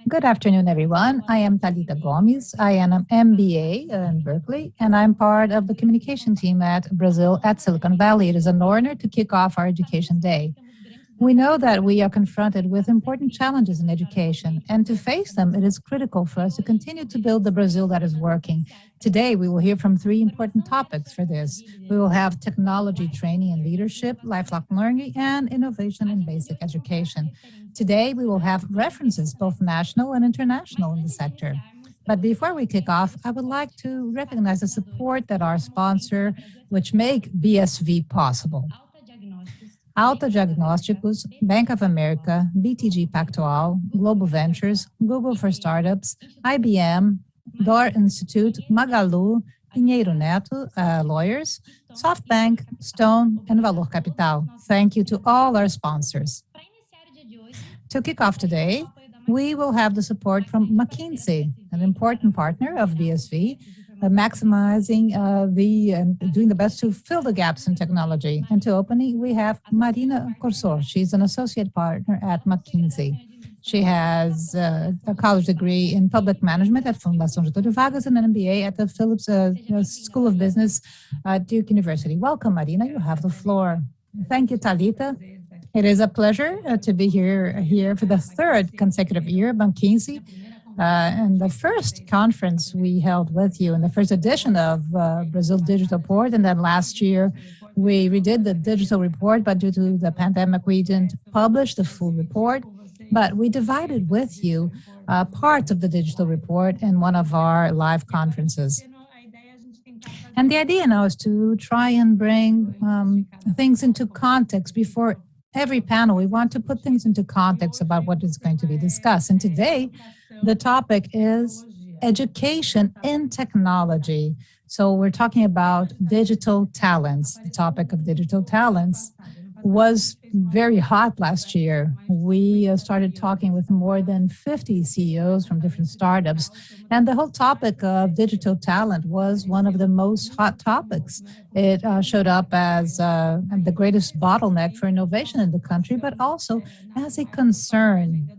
Good afternoon, everyone. I am Thalita Gomes. I am an MBA in Berkeley, and I'm part of the communication team at Brazil at Silicon Valley. It is an honor to kick off our Education Day. We know that we are confronted with important challenges in education, and to face them, it is critical for us to continue to build the Brazil that is working. Today, we will hear from three important topics for this. We will have technology training and leadership, lifelong learning, and innovation in basic education. Today, we will have references, both national and international, in the sector. But before we kick off, I would like to recognize the support that our sponsor, which make BSV possible. Alta Diagnósticos, Bank of America, BTG Pactual, Global Ventures, Google for Startups, IBM, DOR Institute, Magalu, Pinheiro Neto, lawyers, SoftBank, Stone, and Valor Capital. Thank you to all our sponsors. To kick off today, we will have the support from McKinsey, an important partner of BSV, maximizing doing the best to fill the gaps in technology. And to opening, we have Marina. She's an associate partner at McKinsey. She has a college degree in public management at Fundação Getúlio Vargas and an MBA at the Phillips School of Business at Duke University. Welcome, Marina. You have the floor. Thank you, Thalita. It is a pleasure to be here for the third consecutive year at McKinsey. And the first conference we held with you in the first edition of Brazil Digital Report, and then last year we redid the digital report, but due to the pandemic we didn't publish the full report, but we divided with you parts of the digital report in one of our live conferences. And the idea now is to try and bring things into context before every panel. We want to put things into context about what is going to be discussed. And today, the topic is education in technology. So we're talking about digital talents. The topic of digital talents was very hot last year. We started talking with more than 50 CEOs from different startups, and the whole topic of digital talent was one of the most hot topics. It showed up as the greatest bottleneck for innovation in the country, but also as a concern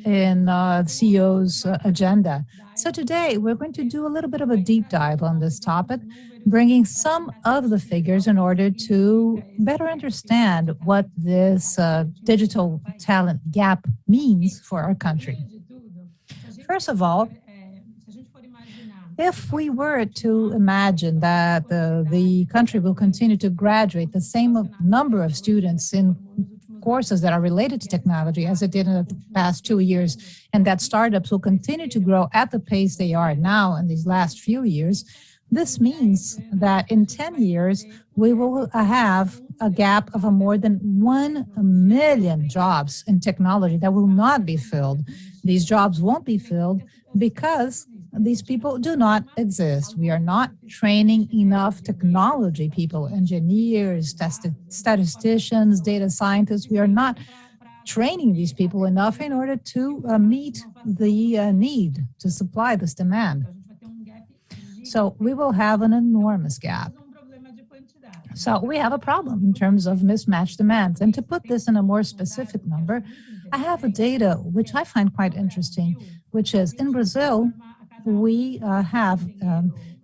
in CEO's agenda. So today we're going to do a little bit of a deep dive on this topic, bringing some of the figures in order to better understand what this digital talent gap means for our country. First of all, if we were to imagine that the country will continue to graduate the same number of students in courses that are related to technology as it did in the past 2 years, and that startups will continue to grow at the pace they are now in these last few years, this means that in 10 years, we will have a gap of more than 1 million jobs in technology that will not be filled. These jobs won't be filled because these people do not exist. We are not training enough technology people, engineers, statisticians, data scientists. We are not training these people enough in order to meet the need to supply this demand. So we will have an enormous gap. So we have a problem in terms of mismatched demands. And to put this in a more specific number, I have a data which I find quite interesting, which is in Brazil, we have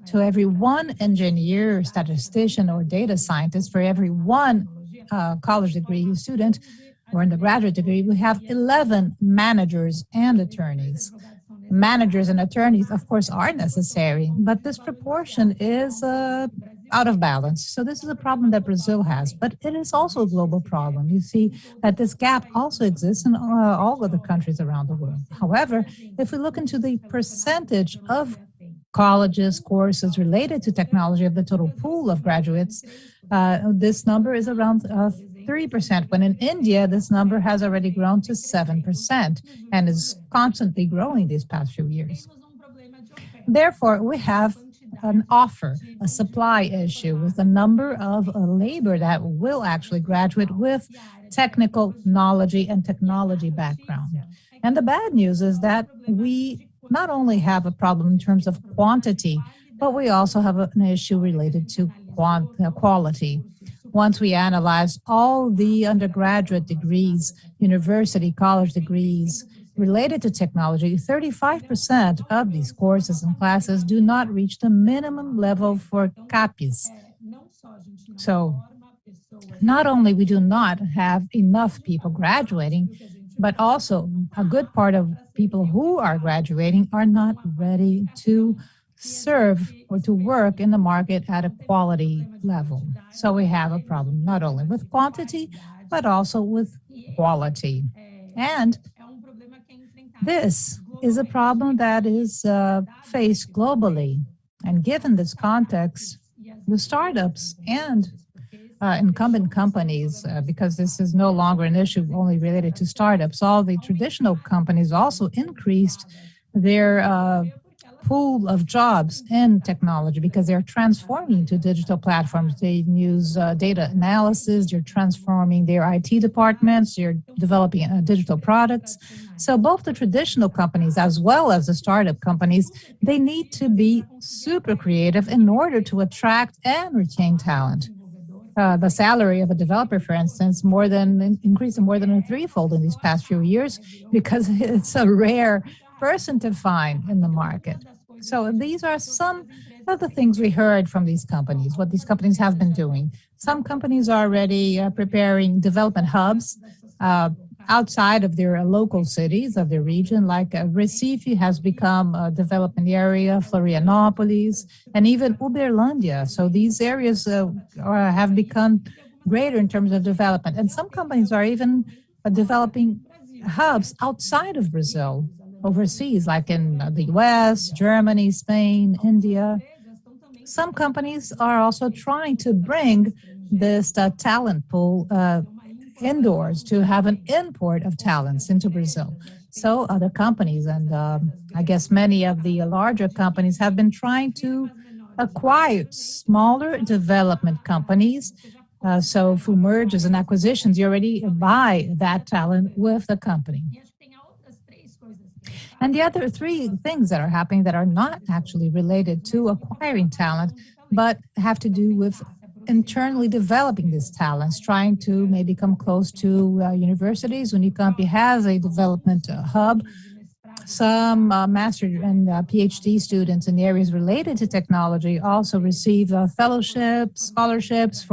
to every one engineer, statistician, or data scientist, for every one college degree student or undergraduate degree, we have 11 managers and attorneys. Managers and attorneys, of course, are necessary, but this proportion is out of balance. So this is a problem that Brazil has, but it is also a global problem. You see that this gap also exists in all of the countries around the world. However, if we look into the percentage of colleges, courses related to technology of the total pool of graduates, this number is around 3%, when in India, this number has already grown to 7% and is constantly growing these past few years. Therefore, we have an offer, a supply issue with the number of labor that will actually graduate with technical knowledge and technology background. And the bad news is that we not only have a problem in terms of quantity, but we also have an issue related to quality. Once we analyze all the undergraduate degrees, university, college degrees, related to technology, 35% of these courses and classes do not reach the minimum level for CAPES. So not only we do not have enough people graduating, but also a good part of people who are graduating are not ready to serve or to work in the market at a quality level. So we have a problem not only with quantity, but also with quality. And this is a problem that is faced globally. And given this context, the startups and incumbent companies, because this is no longer an issue only related to startups, all the traditional companies also increased their pool of jobs in technology because they're transforming to digital platforms. They use data analysis, they're transforming their IT departments, they're developing digital products. So both the traditional companies as well as the startup companies, they need to be super creative in order to attract and retain talent. The salary of a developer, for instance, increased more than a threefold in these past few years because it's a rare person to find in the market. So these are some of the things we heard from these companies, what these companies have been doing. Some companies are already preparing development hubs outside of their local cities, of their region, like Recife has become a development area, Florianopolis, and even Uberlândia. So these areas have become greater in terms of development. And some companies are even developing hubs outside of Brazil, overseas, like in the US, Germany, Spain, India. Some companies are also trying to bring this talent pool indoors to have an import of talents into Brazil. So other companies, and I guess many of the larger companies have been trying to acquire smaller development companies. So through mergers and acquisitions, you already buy that talent with the company. And the other three things that are happening that are not actually related to acquiring talent, but have to do with internally developing these talents, trying to maybe come close to universities. Unicamp has a development hub. Some master and PhD students in areas related to technology also receive fellowships, scholarships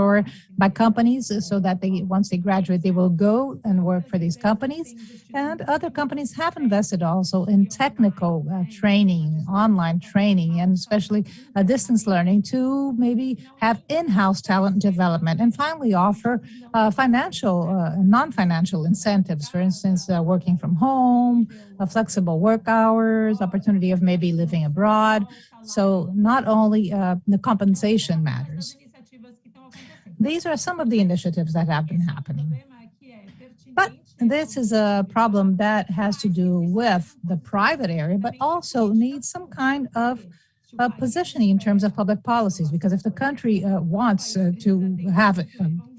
by companies so that once they graduate, they will go and work for these companies. And other companies have invested also in technical training, online training, and especially distance learning to maybe have in-house talent development, and finally offer financial, non-financial incentives, for instance, working from home, flexible work hours, opportunity of maybe living abroad. So not only the compensation matters. These are some of the initiatives that have been happening. But this is a problem that has to do with the private area, but also needs some kind of positioning in terms of public policies, because if the country wants to have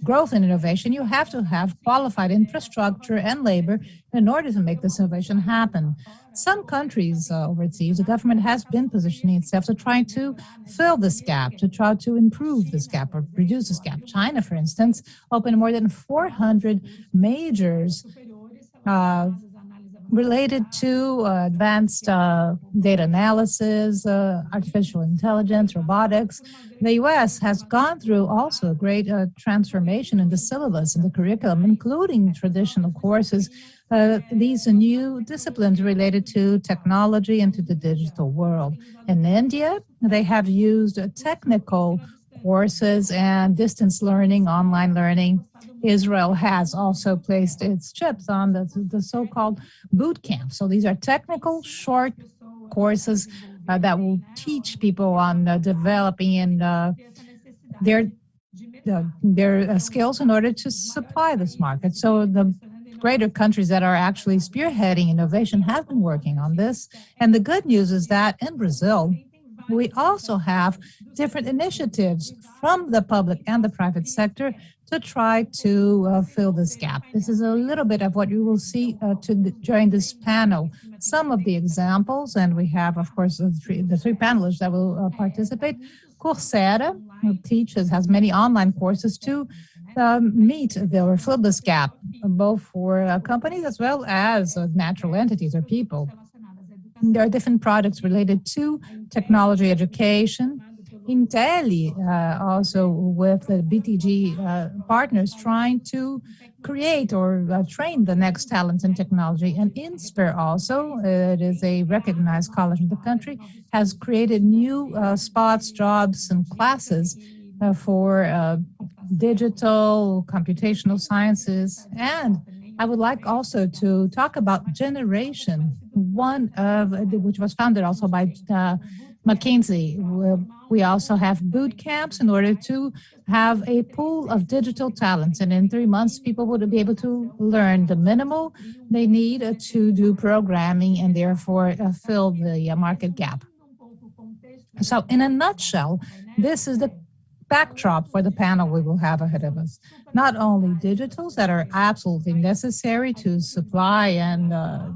growth and innovation, you have to have qualified infrastructure and labor in order to make this innovation happen. Some countries overseas, the government has been positioning itself to try to fill this gap, to try to improve this gap or reduce this gap. China, for instance, opened more than 400 majors related to advanced data analysis, artificial intelligence, robotics. The US has gone through also a great transformation in the syllabus, in the curriculum, including traditional courses, these new disciplines related to technology and to the digital world. In India, they have used technical courses and distance learning, online learning. Israel has also placed its chips on the so-called boot camp. So these are technical short courses that will teach people on developing their skills in order to supply this market. So the greater countries that are actually spearheading innovation have been working on this. And the good news is that in Brazil, we also have different initiatives from the public and the private sector to try to fill this gap. This is a little bit of what you will see during this panel. Some of the examples, and we have, of course, the three panelists that will participate. Coursera, who has many online courses to meet or fill this gap, both for companies as well as natural entities or people. There are different products related to technology education. Inteli, also with the BTG partners, trying to create or train the next talents in technology. And INSPER also, it is a recognized college in the country, has created new spots, jobs, and classes for digital, computational sciences. And I would like also to talk about Generation, one of which was founded also by McKinsey. We also have boot camps in order to have a pool of digital talents. And in 3 months, people would be able to learn the minimal they need to do programming and therefore fill the market gap. So in a nutshell, this is the backdrop for the panel we will have ahead of us. Not only digitals that are absolutely necessary to supply and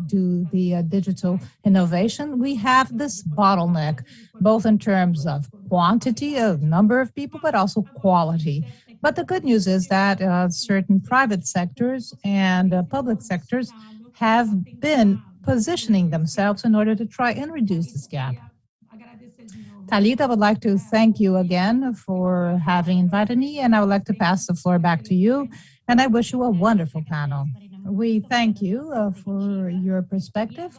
do the digital innovation, we have this bottleneck, both in terms of quantity of number of people, but also quality. But the good news is that certain private sectors and public sectors have been positioning themselves in order to try and reduce this gap. Thalita, I would like to thank you again for having invited me, and I would like to pass the floor back to you, and I wish you a wonderful panel. We thank you for your perspective.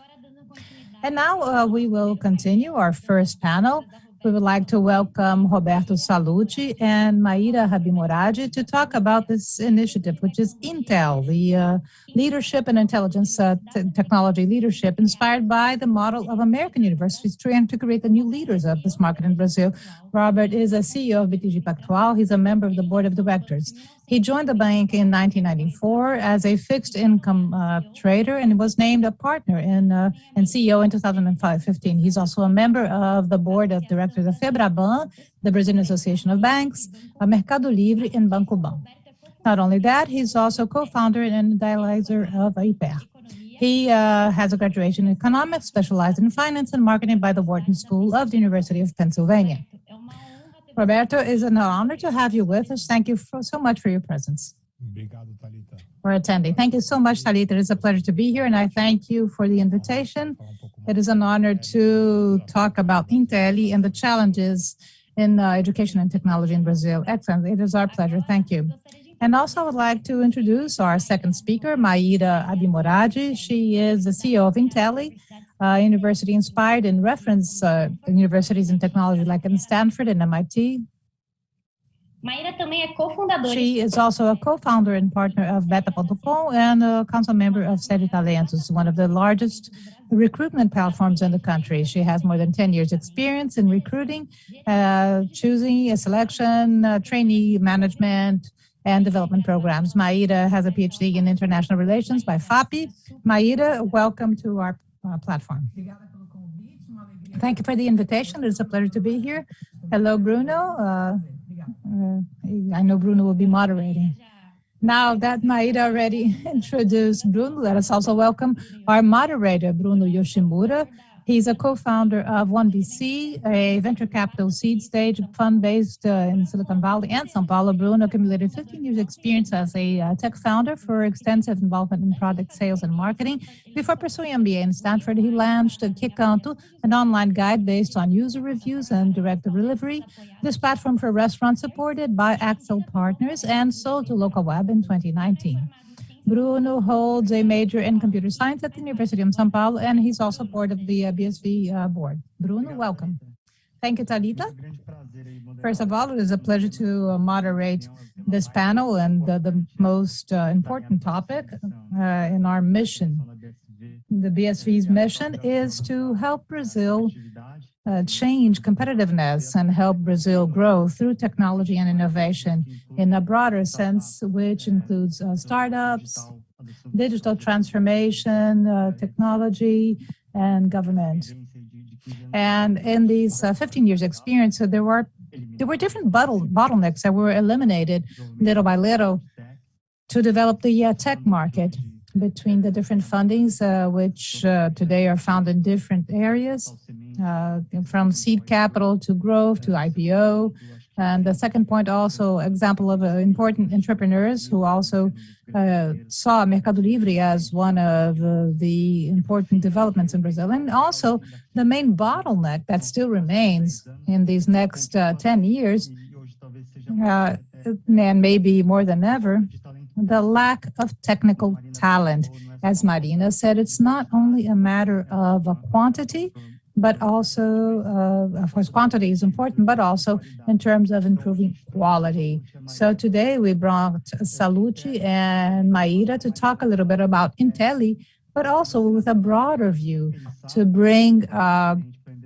And now we will continue our first panel. We would like to welcome Roberto Sallouti and Maira Habimorad to talk about this initiative, which is Intel, the leadership and intelligence technology leadership inspired by the model of American universities trying to create the new leaders of this market in Brazil. Robert is a CEO of BTG Pactual. He's a member of the board of directors. He joined the bank in 1994 as a fixed income trader and was named a partner and CEO in 2015. He's also a member of the board of directors of FEBRABAN, the Brazilian Association of Banks, Mercado Livre, and Banco Ban. Not only that, he's also co-founder and dialyzer of IPER. He has a graduation in economics, specialized in finance and marketing by the Wharton School of the University of Pennsylvania. Roberto, it's an honor to have you with us. Thank you so much for your presence. For attending. Thank you so much, Thalita. It is a pleasure to be here, and I thank you for the invitation. It is an honor to talk about Inteli and the challenges in education and technology in Brazil. Excellent. It is our pleasure. Thank you. And also I would like to introduce our second speaker, Maira Habimorad. She is the CEO of Inteli, university inspired in reference universities in technology like in Stanford and MIT. Maira também é cofundadora. She is also a co-founder and partner of Beta.com and a council member of Sede Talentos, one of the largest recruitment platforms in the country. She has more than 10 years experience in recruiting, choosing a selection, trainee management, and development programs. Maira has a PhD in international relations by FAPI. Maira, welcome to our platform. Thank you for the invitation. It's a pleasure to be here. Hello, Bruno. I know Bruno will be moderating. Now that Maira already introduced Bruno, let us also welcome our moderator, Bruno Yoshimura. He's a co-founder of ONEVC, a venture capital seed stage fund based in Silicon Valley and São Paulo. Bruno accumulated 15 years experience as a tech founder for extensive involvement in product sales and marketing. Before pursuing MBA in Stanford, he launched Kikanto, an online guide based on user reviews and direct delivery. This platform for restaurants supported by Axel Partners and sold to Local Web in 2019. Bruno holds a major in computer science at the University of São Paulo, and he's also part of the BSV board. Bruno, welcome. Thank you, Thalita. First of all, it is a pleasure to moderate this panel and the most important topic in our mission. The BSV's mission is to help Brazil change competitiveness and help Brazil grow through technology and innovation in a broader sense, which includes startups, digital transformation, technology, and government. And in these 15 years experience, there were different bottlenecks that were eliminated little by little to develop the tech market between the different fundings, which today are found in different areas, from seed capital to growth to IPO, And the second point, also example of important entrepreneurs who also saw Mercado Livre as one of the important developments in Brazil. And also the main bottleneck that still remains in these next 10 years, and maybe more than ever, the lack of technical talent. As Marina said, it's not only a matter of a quantity, but also, of course, quantity is important, but also in terms of improving quality. So today we brought Sallouti and Maira to talk a little bit about Inteli, but also with a broader view to bring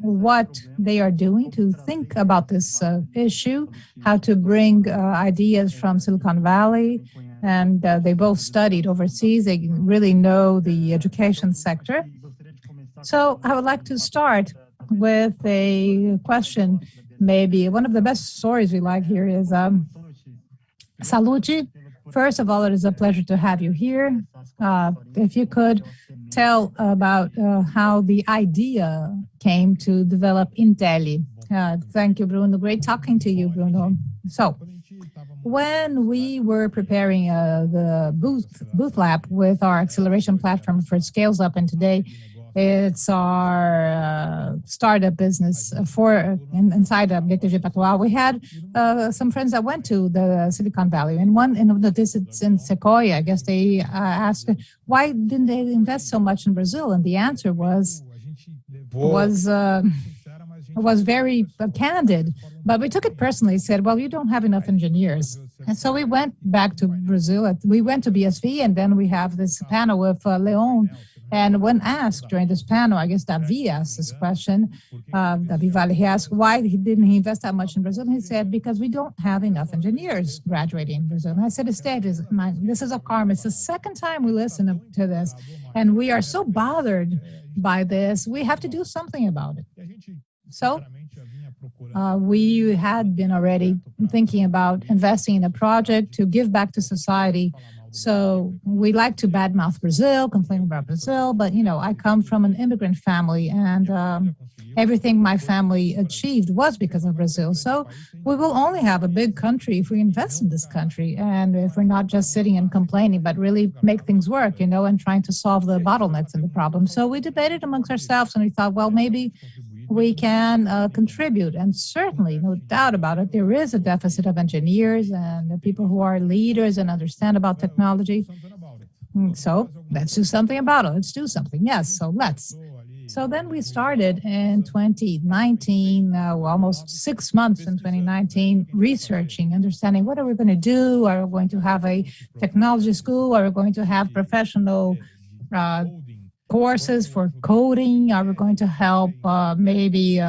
what they are doing to think about this issue, how to bring ideas from Silicon Valley. And they both studied overseas. They really know the education sector. So I would like to start with a question. Maybe one of the best stories we like here is Sallouti. First of all, it is a pleasure to have you here. If you could tell about how the idea came to develop Inteli. Thank you, Bruno. Great talking to you, Bruno. So when we were preparing the booth lab with our acceleration platform for Scales Up, and today it's our startup business for inside of BTG Pactual. We had some friends that went to the Silicon Valley, and one in the visits in Sequoia, I guess they asked, why didn't they invest so much in Brazil? And the answer was very candid, but we took it personally, said, well, you don't have enough engineers. And so we went back to Brazil. We went to BSV, and then we have this panel with Leon. And when asked during this panel, I guess Davi asked this question, Davi Vale, he asked, why didn't he invest that much in Brazil? And he said, because we don't have enough engineers graduating in Brazil. And I said, this is a karma. It's the second time we listen to this, and we are so bothered by this. We have to do something about it. So we had been already thinking about investing in a project to give back to society. So we like to badmouth Brazil, complain about Brazil, but, I come from an immigrant family, and everything my family achieved was because of Brazil. So we will only have a big country if we invest in this country, and if we're not just sitting and complaining, but really make things work, and trying to solve the bottlenecks and the problems. So we debated amongst ourselves, and we thought, well, maybe we can contribute. And certainly, no doubt about it, there is a deficit of engineers and people who are leaders and understand about technology. So let's do something about it. Let's do something. Yes, so let's. So then we started in 2019, almost 6 months in 2019, researching, understanding what are we going to do? Are we going to have a technology school? Are we going to have professional courses for coding? Are we going to help maybe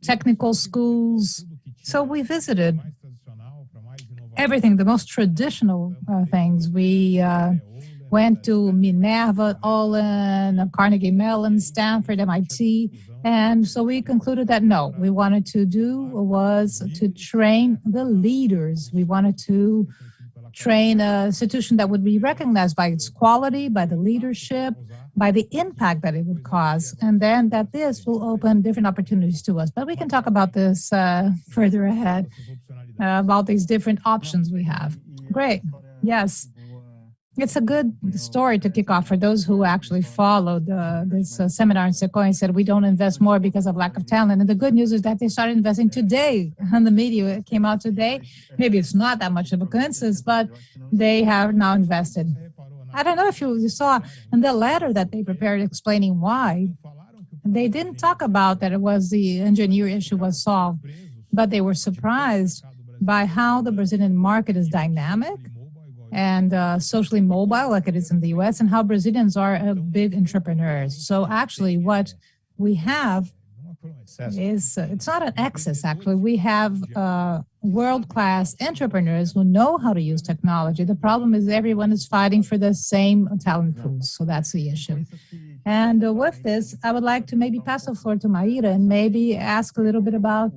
technical schools? So we visited everything, the most traditional things. We went to Minerva, Olin, Carnegie Mellon, Stanford, MIT. And so we concluded that no, we wanted to do was to train the leaders. We wanted to train an institution that would be recognized by its quality, by the leadership, by the impact that it would cause, and then that this will open different opportunities to us. But we can talk about this further ahead, about these different options we have. Great. Yes. It's a good story to kick off for those who actually followed this seminar in Sequoia and said we don't invest more because of lack of talent. And the good news is that they started investing today. On the media, it came out today. Maybe it's not that much of a coincidence, but they have now invested. I don't know if you saw in the letter that they prepared explaining why, they didn't talk about that it was the engineer issue was solved, but they were surprised by how the Brazilian market is dynamic and socially mobile like it is in the US, and how Brazilians are big entrepreneurs. So actually what we have is, it's not an excess actually, we have world-class entrepreneurs who know how to use technology. The problem is everyone is fighting for the same talent pools, so that's the issue. And with this, I would like to maybe pass the floor to Maira and maybe ask a little bit about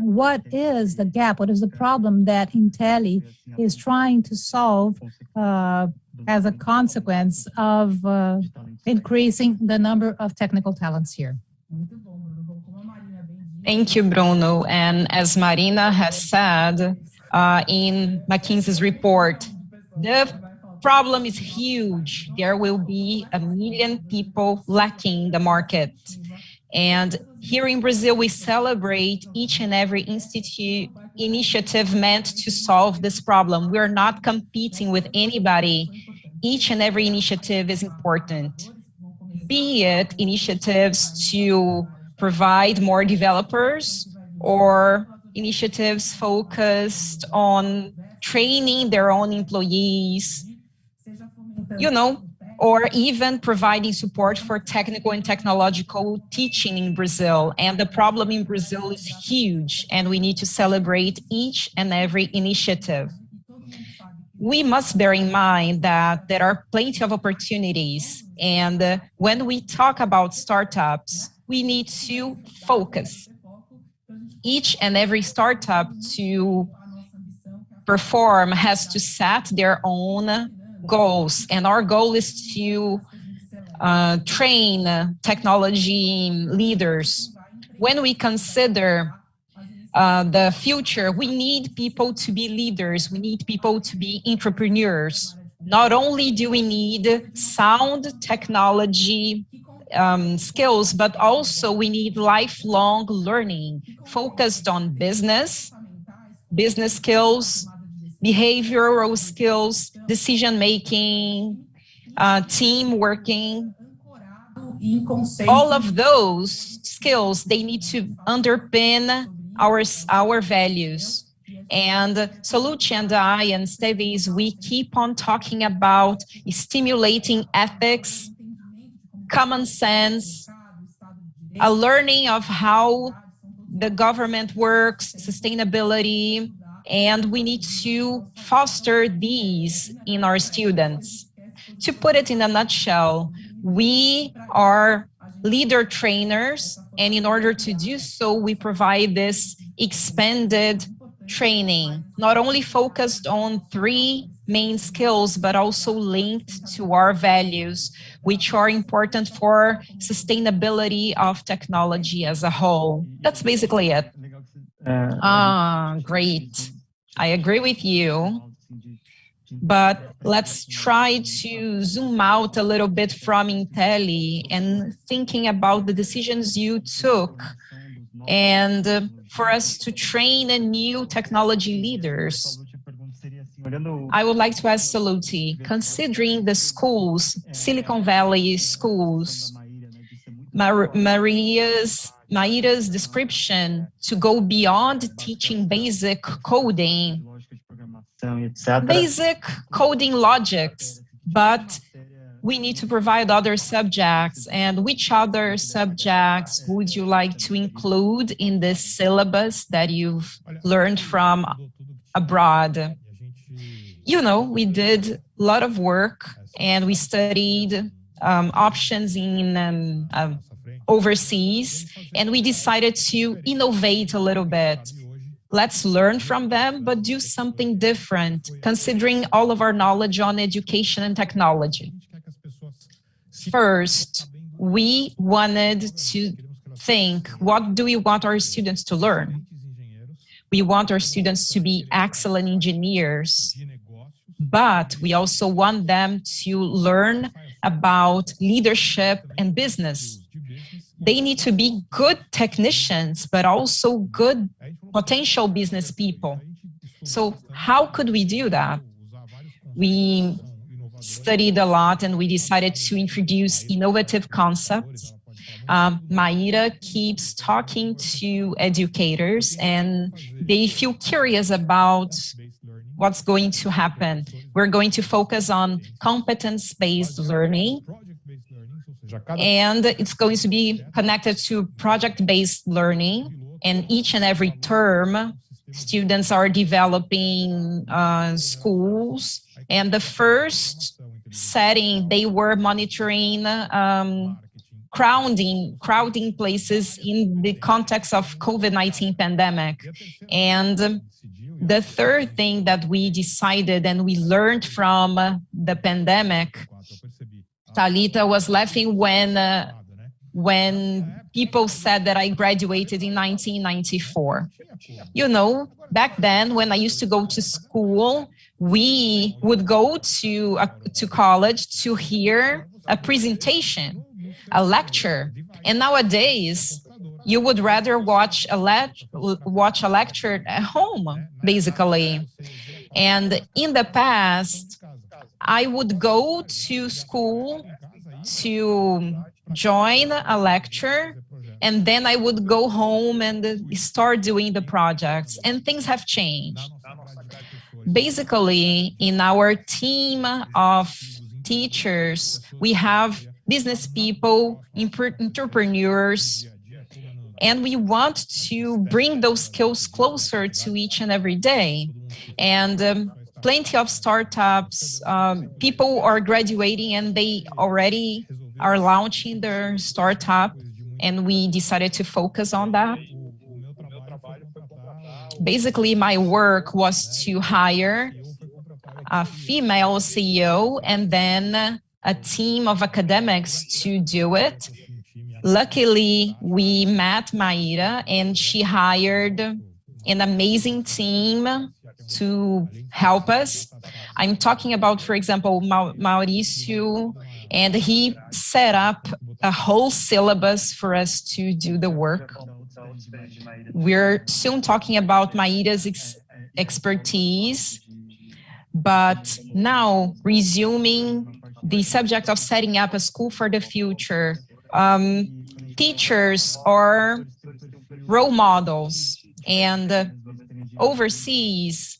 what is the gap, what is the problem that Inteli is trying to solve as a consequence of increasing the number of technical talents here. Thank you, Bruno. And as Marina has said in McKinsey's report, the problem is huge. There will be 1 million people lacking the market. And here in Brazil, we celebrate each and every initiative meant to solve this problem. We're not competing with anybody. Each and every initiative is important. Be it initiatives to provide more developers or initiatives focused on training their own employees, or even providing support for technical and technological teaching in Brazil. And the problem in Brazil is huge, and we need to celebrate each and every initiative. We must bear in mind that there are plenty of opportunities. And when we talk about startups, we need to focus. Each and every startup to perform has to set their own goals. And our goal is to train technology leaders. When we consider the future, we need people to be leaders. We need people to be entrepreneurs. Not only do we need sound technology skills, but also we need lifelong learning focused on business skills, behavioral skills, decision-making, team working. All of those skills, they need to underpin our values. And Sallouti and I and Steves, we keep on talking about stimulating ethics, common sense, a learning of how the government works, sustainability, and we need to foster these in our students. To put it in a nutshell, we are leader trainers, and in order to do so, we provide this expanded training, not only focused on 3 main skills, but also linked to our values, which are important for sustainability of technology as a whole. That's basically it. Great. I agree with you. But let's try to zoom out a little bit from Inteli and thinking about the decisions you took and for us to train new technology leaders. I would like to ask Sallouti, considering the schools, Silicon Valley schools, Maira's description to go beyond teaching basic coding, basic coding logics, but we need to provide other subjects. And which other subjects would you like to include in this syllabus that you've learned from abroad? We did a lot of work and we studied options in overseas, and we decided to innovate a little bit. Let's learn from them, but do something different, considering all of our knowledge on education and technology. First, we wanted to think, what do we want our students to learn? We want our students to be excellent engineers, but we also want them to learn about leadership and business. They need to be good technicians, but also good potential business people. So how could we do that? We studied a lot and we decided to introduce innovative concepts. Maira keeps talking to educators and they feel curious about what's going to happen. We're going to focus on competence-based learning, and it's going to be connected to project-based learning. And each and every term, students are developing schools. And the first setting, they were monitoring crowding places in the context of COVID-19 pandemic. And the third thing that we decided and we learned from the pandemic, Thalita was laughing when people said that I graduated in 1994. You know, back then when I used to go to school, we would go to college to hear a presentation, a lecture. And nowadays, you would rather watch a lecture at home, basically. And in the past, I would go to school to join a lecture, and then I would go home and start doing the projects, and things have changed. Basically, in our team of teachers, we have business people, entrepreneurs, and we want to bring those skills closer to each and every day. And plenty of startups, people are graduating and they already are launching their startup, and we decided to focus on that. Basically, my work was to hire a female CEO and then a team of academics to do it. Luckily, we met Maira, and she hired an amazing team to help us. I'm talking about, for example, Mauricio, and he set up a whole syllabus for us to do the work. We're soon talking about Maira's expertise, but now resuming the subject of setting up a school for the future, teachers are role models, and overseas,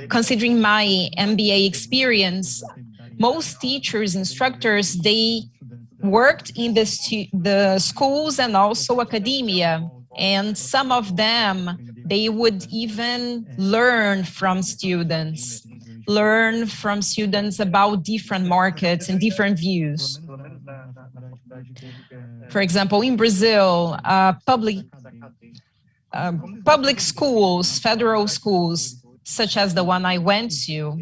considering my MBA experience, most teachers, instructors, they worked in the schools and also academia, and some of them, they would even learn from students about different markets and different views. For example, in Brazil, public schools, federal schools, such as the one I went to,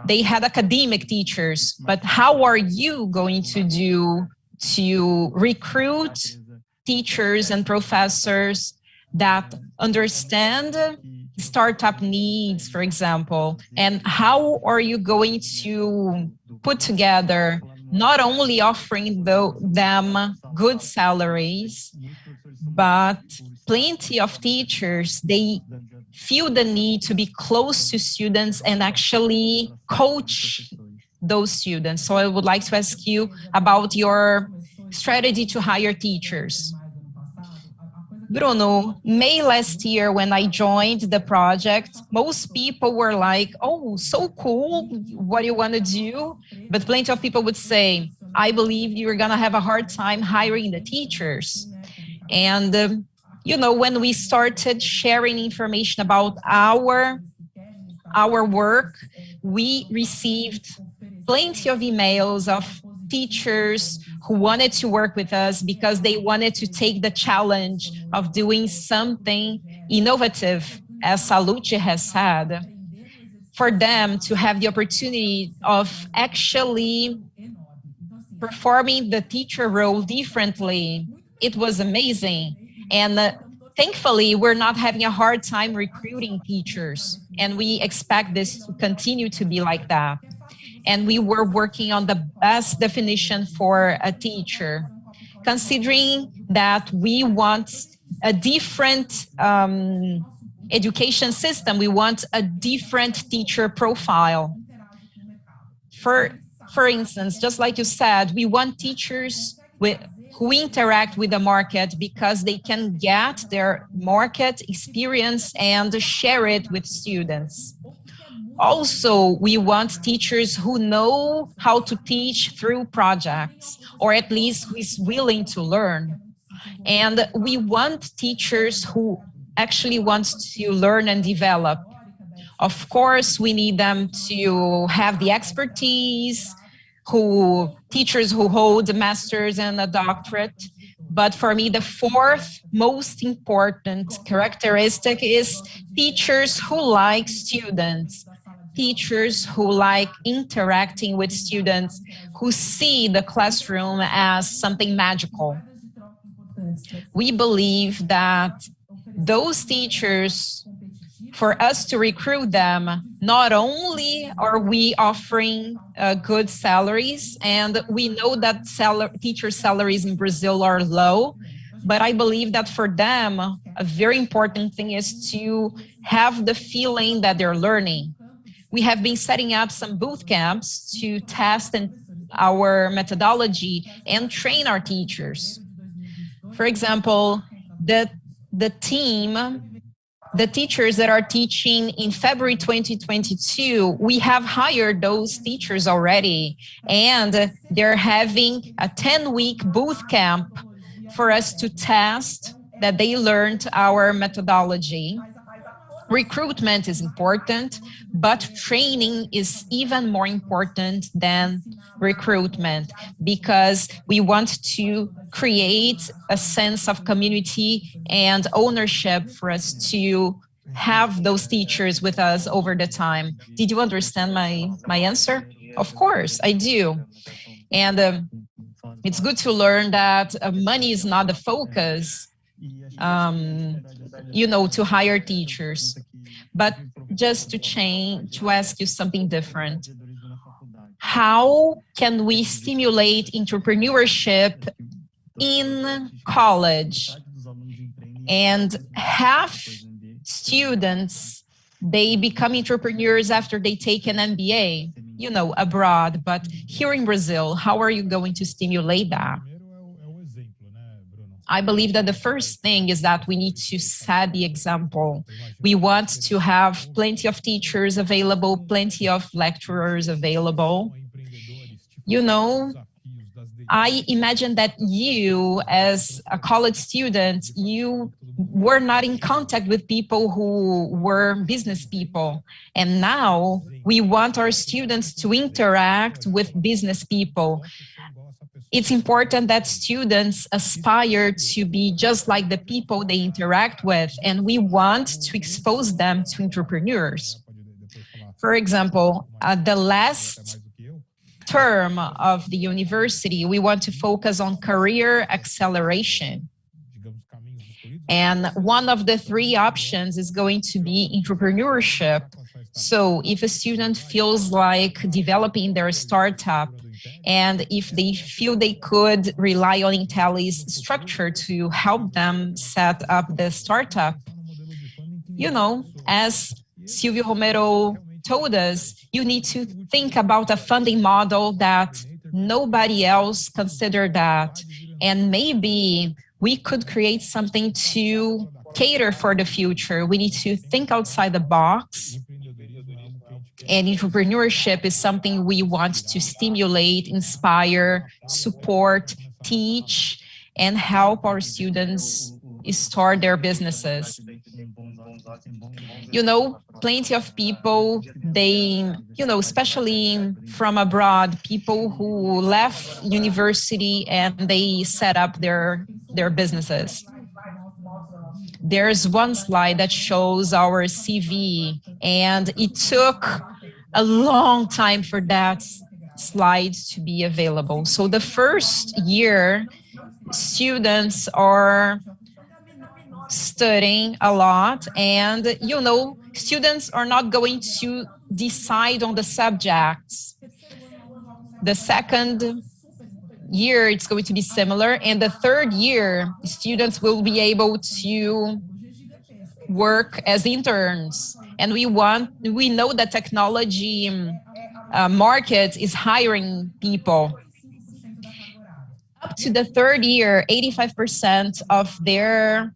they had academic teachers, but how are you going to do to recruit teachers and professors that understand startup needs, for example, and how are you going to put together not only offering them good salaries, but plenty of teachers, they feel the need to be close to students and actually coach those students. So I would like to ask you about your strategy to hire teachers. Bruno, May last year when I joined the project, most people were like, oh, so cool, what do you want to do? But plenty of people would say, I believe you're going to have a hard time hiring the teachers. And you know, when we started sharing information about our work, we received plenty of emails of teachers who wanted to work with us because they wanted to take the challenge of doing something innovative, as Sallouti has said, for them to have the opportunity of actually performing the teacher role differently. It was amazing. And thankfully, we're not having a hard time recruiting teachers, and we expect this to continue to be like that. And we were working on the best definition for a teacher, considering that we want a different education system. We want a different teacher profile. For instance, just like you said, we want teachers who interact with the market because they can get their market experience and share it with students. Also, we want teachers who know how to teach through projects, or at least who is willing to learn. And we want teachers who actually want to learn and develop. Of course, we need them to have the expertise, teachers who hold a master's and a doctorate. But for me, the fourth most important characteristic is teachers who like students, teachers who like interacting with students, who see the classroom as something magical. We believe that those teachers, for us to recruit them, not only are we offering good salaries, and we know that teacher salaries in Brazil are low, but I believe that for them, a very important thing is to have the feeling that they're learning. We have been setting up some boot camps to test our methodology and train our teachers. For example, the teachers that are teaching in February 2022, we have hired those teachers already, and they're having a 10-week boot camp for us to test that they learned our methodology. Recruitment is important, but training is even more important than recruitment, because we want to create a sense of community and ownership for us to have those teachers with us over the time. Did you understand my answer? Of course, I do. And it's good to learn that money is not the focus, to hire teachers. But just to ask you something different. How can we stimulate entrepreneurship in college? And half students, they become entrepreneurs after they take an MBA, abroad. But here in Brazil, how are you going to stimulate that? I believe that the first thing is that we need to set the example. We want to have plenty of teachers available, plenty of lecturers available. I imagine that you, as a college student, you were not in contact with people who were business people. And now we want our students to interact with business people. It's important that students aspire to be just like the people they interact with, and we want to expose them to entrepreneurs. For example, the last term of the university, we want to focus on career acceleration. And one of the 3 options is going to be entrepreneurship. So if a student feels like developing their startup, and if they feel they could rely on Inteli's structure to help them set up the startup, as Silvio Romero told us, you need to think about a funding model that nobody else considered that. And maybe we could create something to cater for the future. We need to think outside the box. And entrepreneurship is something we want to stimulate, inspire, support, teach, and help our students start their businesses. Plenty of people, they, especially from abroad, people who left university and they set up their businesses. There's one slide that shows our CV, and it took a long time for that slide to be available. So the first year, students are studying a lot, and students are not going to decide on the subjects. The second year, it's going to be similar, and the third year, students will be able to work as interns. And we know that technology market is hiring people. Up to the third year, 85% of their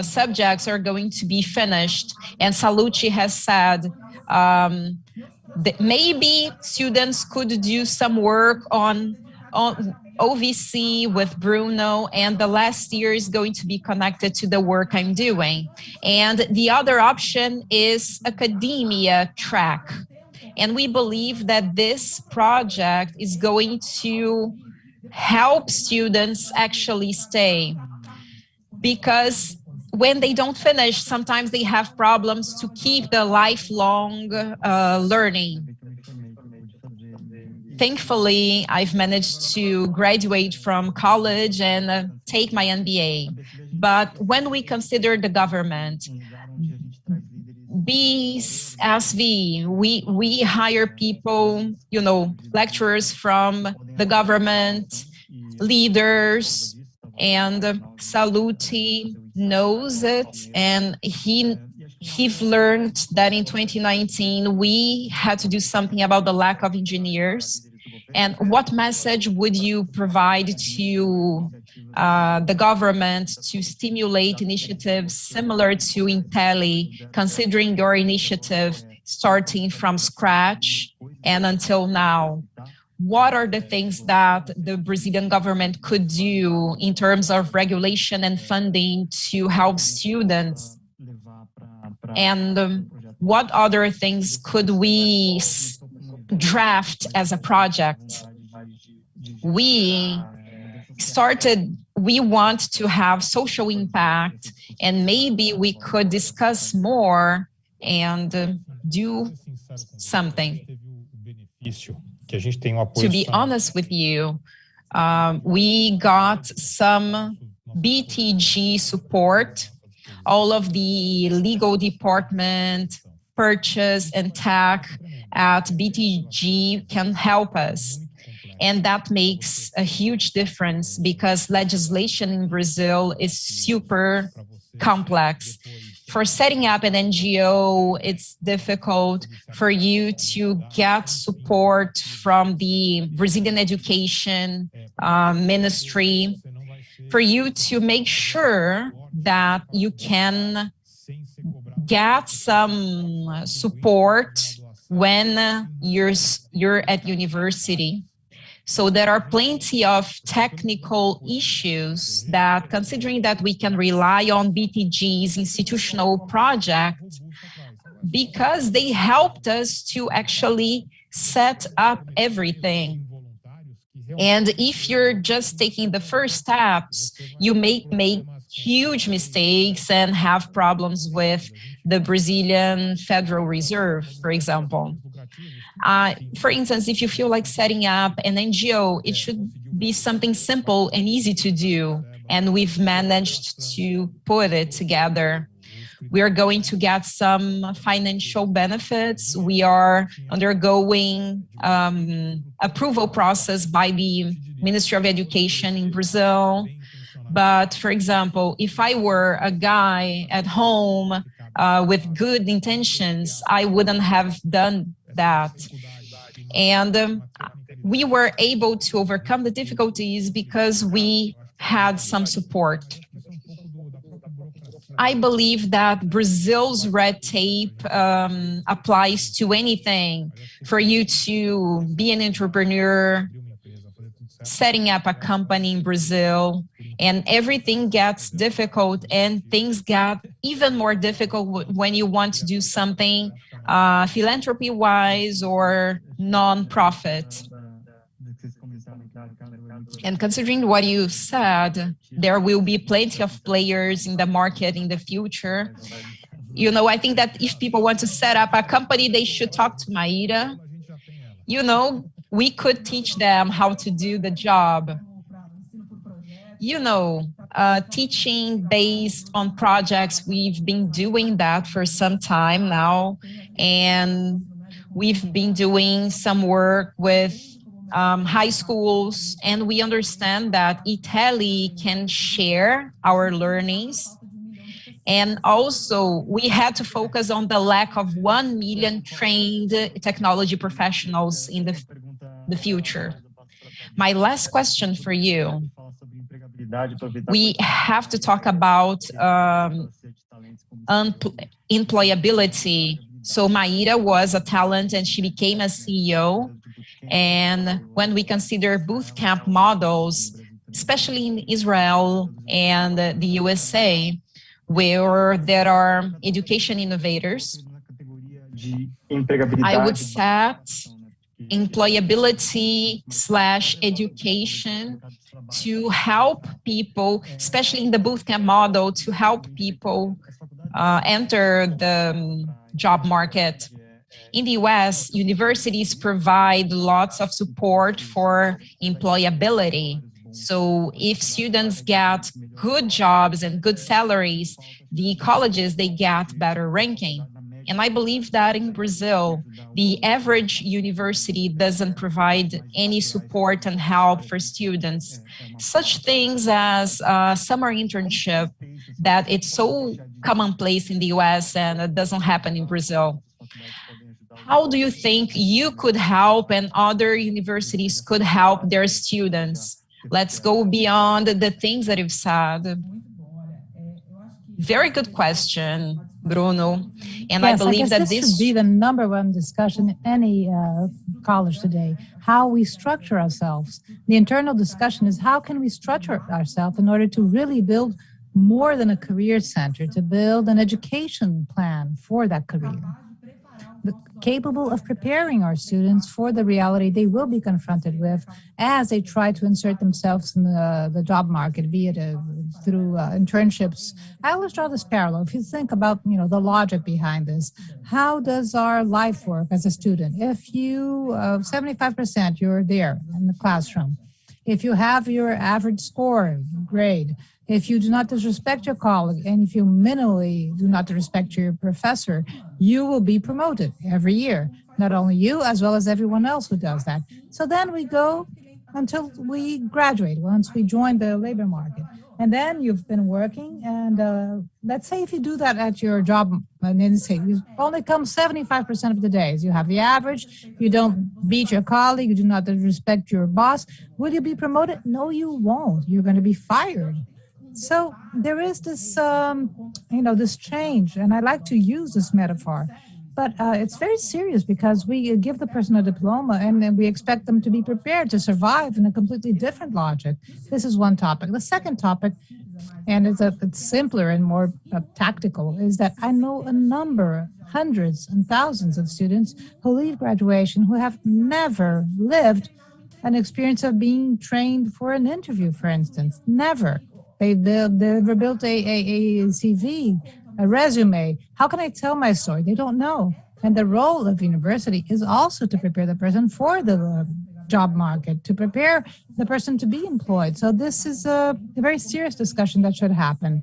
subjects are going to be finished. And Sallouti has said that maybe students could do some work on OVC with Bruno, and the last year is going to be connected to the work I'm doing. And the other option is academia track. And we believe that this project is going to help students actually stay, because when they don't finish, sometimes they have problems to keep the lifelong learning. thankfully, I've managed to graduate from college and take my MBA. But when we consider the government, BSV, we hire people, lecturers from the government, leaders, and Sallouti knows it, and he's learned that in 2019 we had to do something about the lack of engineers. And what message would you provide to the government to stimulate initiatives similar to Inteli, considering your initiative starting from scratch and until now? What are the things that the Brazilian government could do in terms of regulation and funding to help students? And what other things could we draft as a project? We want to have social impact, and maybe we could discuss more and do something. To be honest with you, we got some BTG support. All of the legal department, purchase, and tech at BTG can help us. And that makes a huge difference because legislation in Brazil is super complex. For setting up an NGO, it's difficult for you to get support from the Brazilian Education Ministry, for you to make sure that you can get some support when you're at university. So there are plenty of technical issues that, considering that we can rely on BTG's institutional project, because they helped us to actually set up everything. And if you're just taking the first steps, you may make huge mistakes and have problems with the Brazilian Federal Reserve, for example. For instance, if you feel like setting up an NGO, it should be something simple and easy to do. And we've managed to put it together. We are going to get some financial benefits. We are undergoing approval process by the Ministry of Education in Brazil. But for example, if I were a guy at home with good intentions, I wouldn't have done that. And we were able to overcome the difficulties because we had some support. I believe that Brazil's red tape applies to anything. For you to be an entrepreneur, setting up a company in Brazil, and everything gets difficult, and things get even more difficult when you want to do something philanthropy-wise or non-profit. And considering what you said, there will be plenty of players in the market in the future. I think that if people want to set up a company, they should talk to Maira. We could teach them how to do the job. Teaching based on projects, we've been doing that for some time now. And we've been doing some work with high schools, and we understand that Inteli can share our learnings. And also, we had to focus on the lack of 1 million trained technology professionals in the future. My last question for you. We have to talk about employability. So Maira was a talent and she became a CEO. And when we consider bootcamp models, especially in Israel and the USA, where there are education innovators, I would set employability/education to help people, especially in the bootcamp model, to help people enter the job market. In the US, universities provide lots of support for employability. So if students get good jobs and good salaries, the colleges, they get better ranking. And I believe that in Brazil, the average university doesn't provide any support and help for students. Such things as summer internship, that it's so commonplace in the US and it doesn't happen in Brazil. How do you think you could help and other universities could help their students? Let's go beyond the things that you've said. Very good question, Bruno. And yes, I believe that this should be the number one discussion in any college today, how we structure ourselves. The internal discussion is how can we structure ourselves in order to really build more than a career center, to build an education plan for that career, capable of preparing our students for the reality they will be confronted with as they try to insert themselves in the job market, be it through internships. I always draw this parallel. If you think about, the logic behind this, how does our life work as a student? If you, 75%, you're there in the classroom. If you have your average score grade, if you do not disrespect your colleague, and if you minimally do not respect your professor, you will be promoted every year. Not only you, as well as everyone else who does that. So then we go until we graduate, once we join the labor market. And then you've been working, and let's say if you do that at your job, and then say you only come 75% of the days. You have the average, you don't beat your colleague, you do not respect your boss. Will you be promoted? No, you won't. You're going to be fired. So there is this, this change, and I like to use this metaphor, but it's very serious because we give the person a diploma and then we expect them to be prepared to survive in a completely different logic. This is one topic. The second topic, and it's simpler and more tactical, is that I know a number, hundreds and thousands of students who leave graduation who have never lived an experience of being trained for an interview, for instance. Never. They've never built a CV, a resume. How can I tell my story? They don't know. And the role of university is also to prepare the person for the job market, to prepare the person to be employed. So this is a very serious discussion that should happen.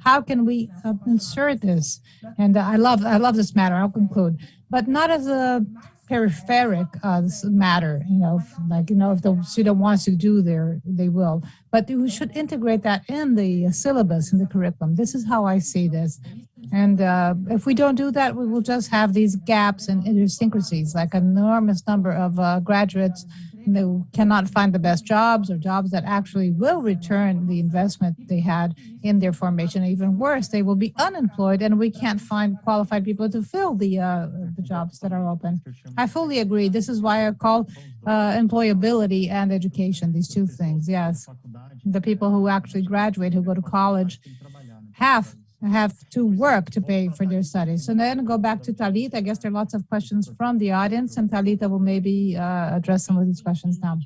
How can we insert this? And I love this matter. I'll conclude, but not as a peripheric matter, if the student wants to do they will, but we should integrate that in the syllabus, in the curriculum. This is how I see this. And if we don't do that, we will just have these gaps and idiosyncrasies, like an enormous number of graduates who cannot find the best jobs or jobs that actually will return the investment they had in their formation. Even worse, they will be unemployed and we can't find qualified people to fill the jobs that are open. I fully agree. This is why I call employability and education, these two things. Yes, the people who actually graduate, who go to college, have to work to pay for their studies. So then go back to Thalita. I guess there are lots of questions from the audience, and Thalita will maybe address some of these questions now.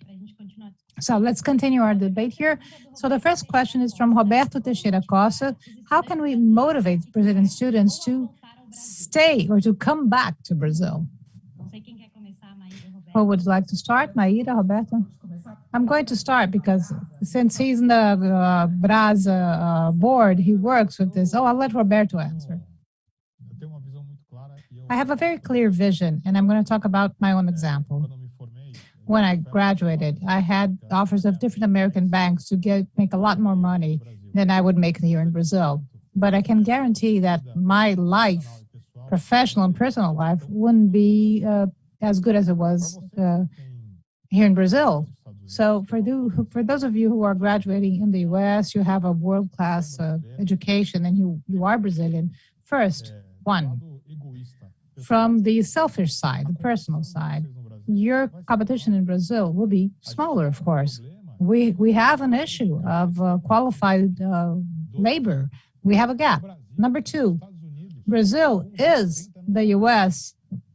So let's continue our debate here. So the first question is from Roberto Teixeira Costa. How can we motivate Brazilian students to stay or to come back to Brazil? Who would like to start? Maira, Roberto? I'm going to start because since he's in the BRAS board, he works with this. I'll let Roberto answer. I have a very clear vision, and I'm going to talk about my own example. When I graduated, I had offers of different American banks to make a lot more money than I would make here in Brazil. But I can guarantee that my life, professional and personal life, wouldn't be as good as it was here in Brazil. So for those of you who are graduating in the U.S., you have a world-class education and you are Brazilian. First, from the selfish side, the personal side, your competition in Brazil will be smaller, of course. We have an issue of qualified labor. We have a gap. Number two, Brazil is the U.S.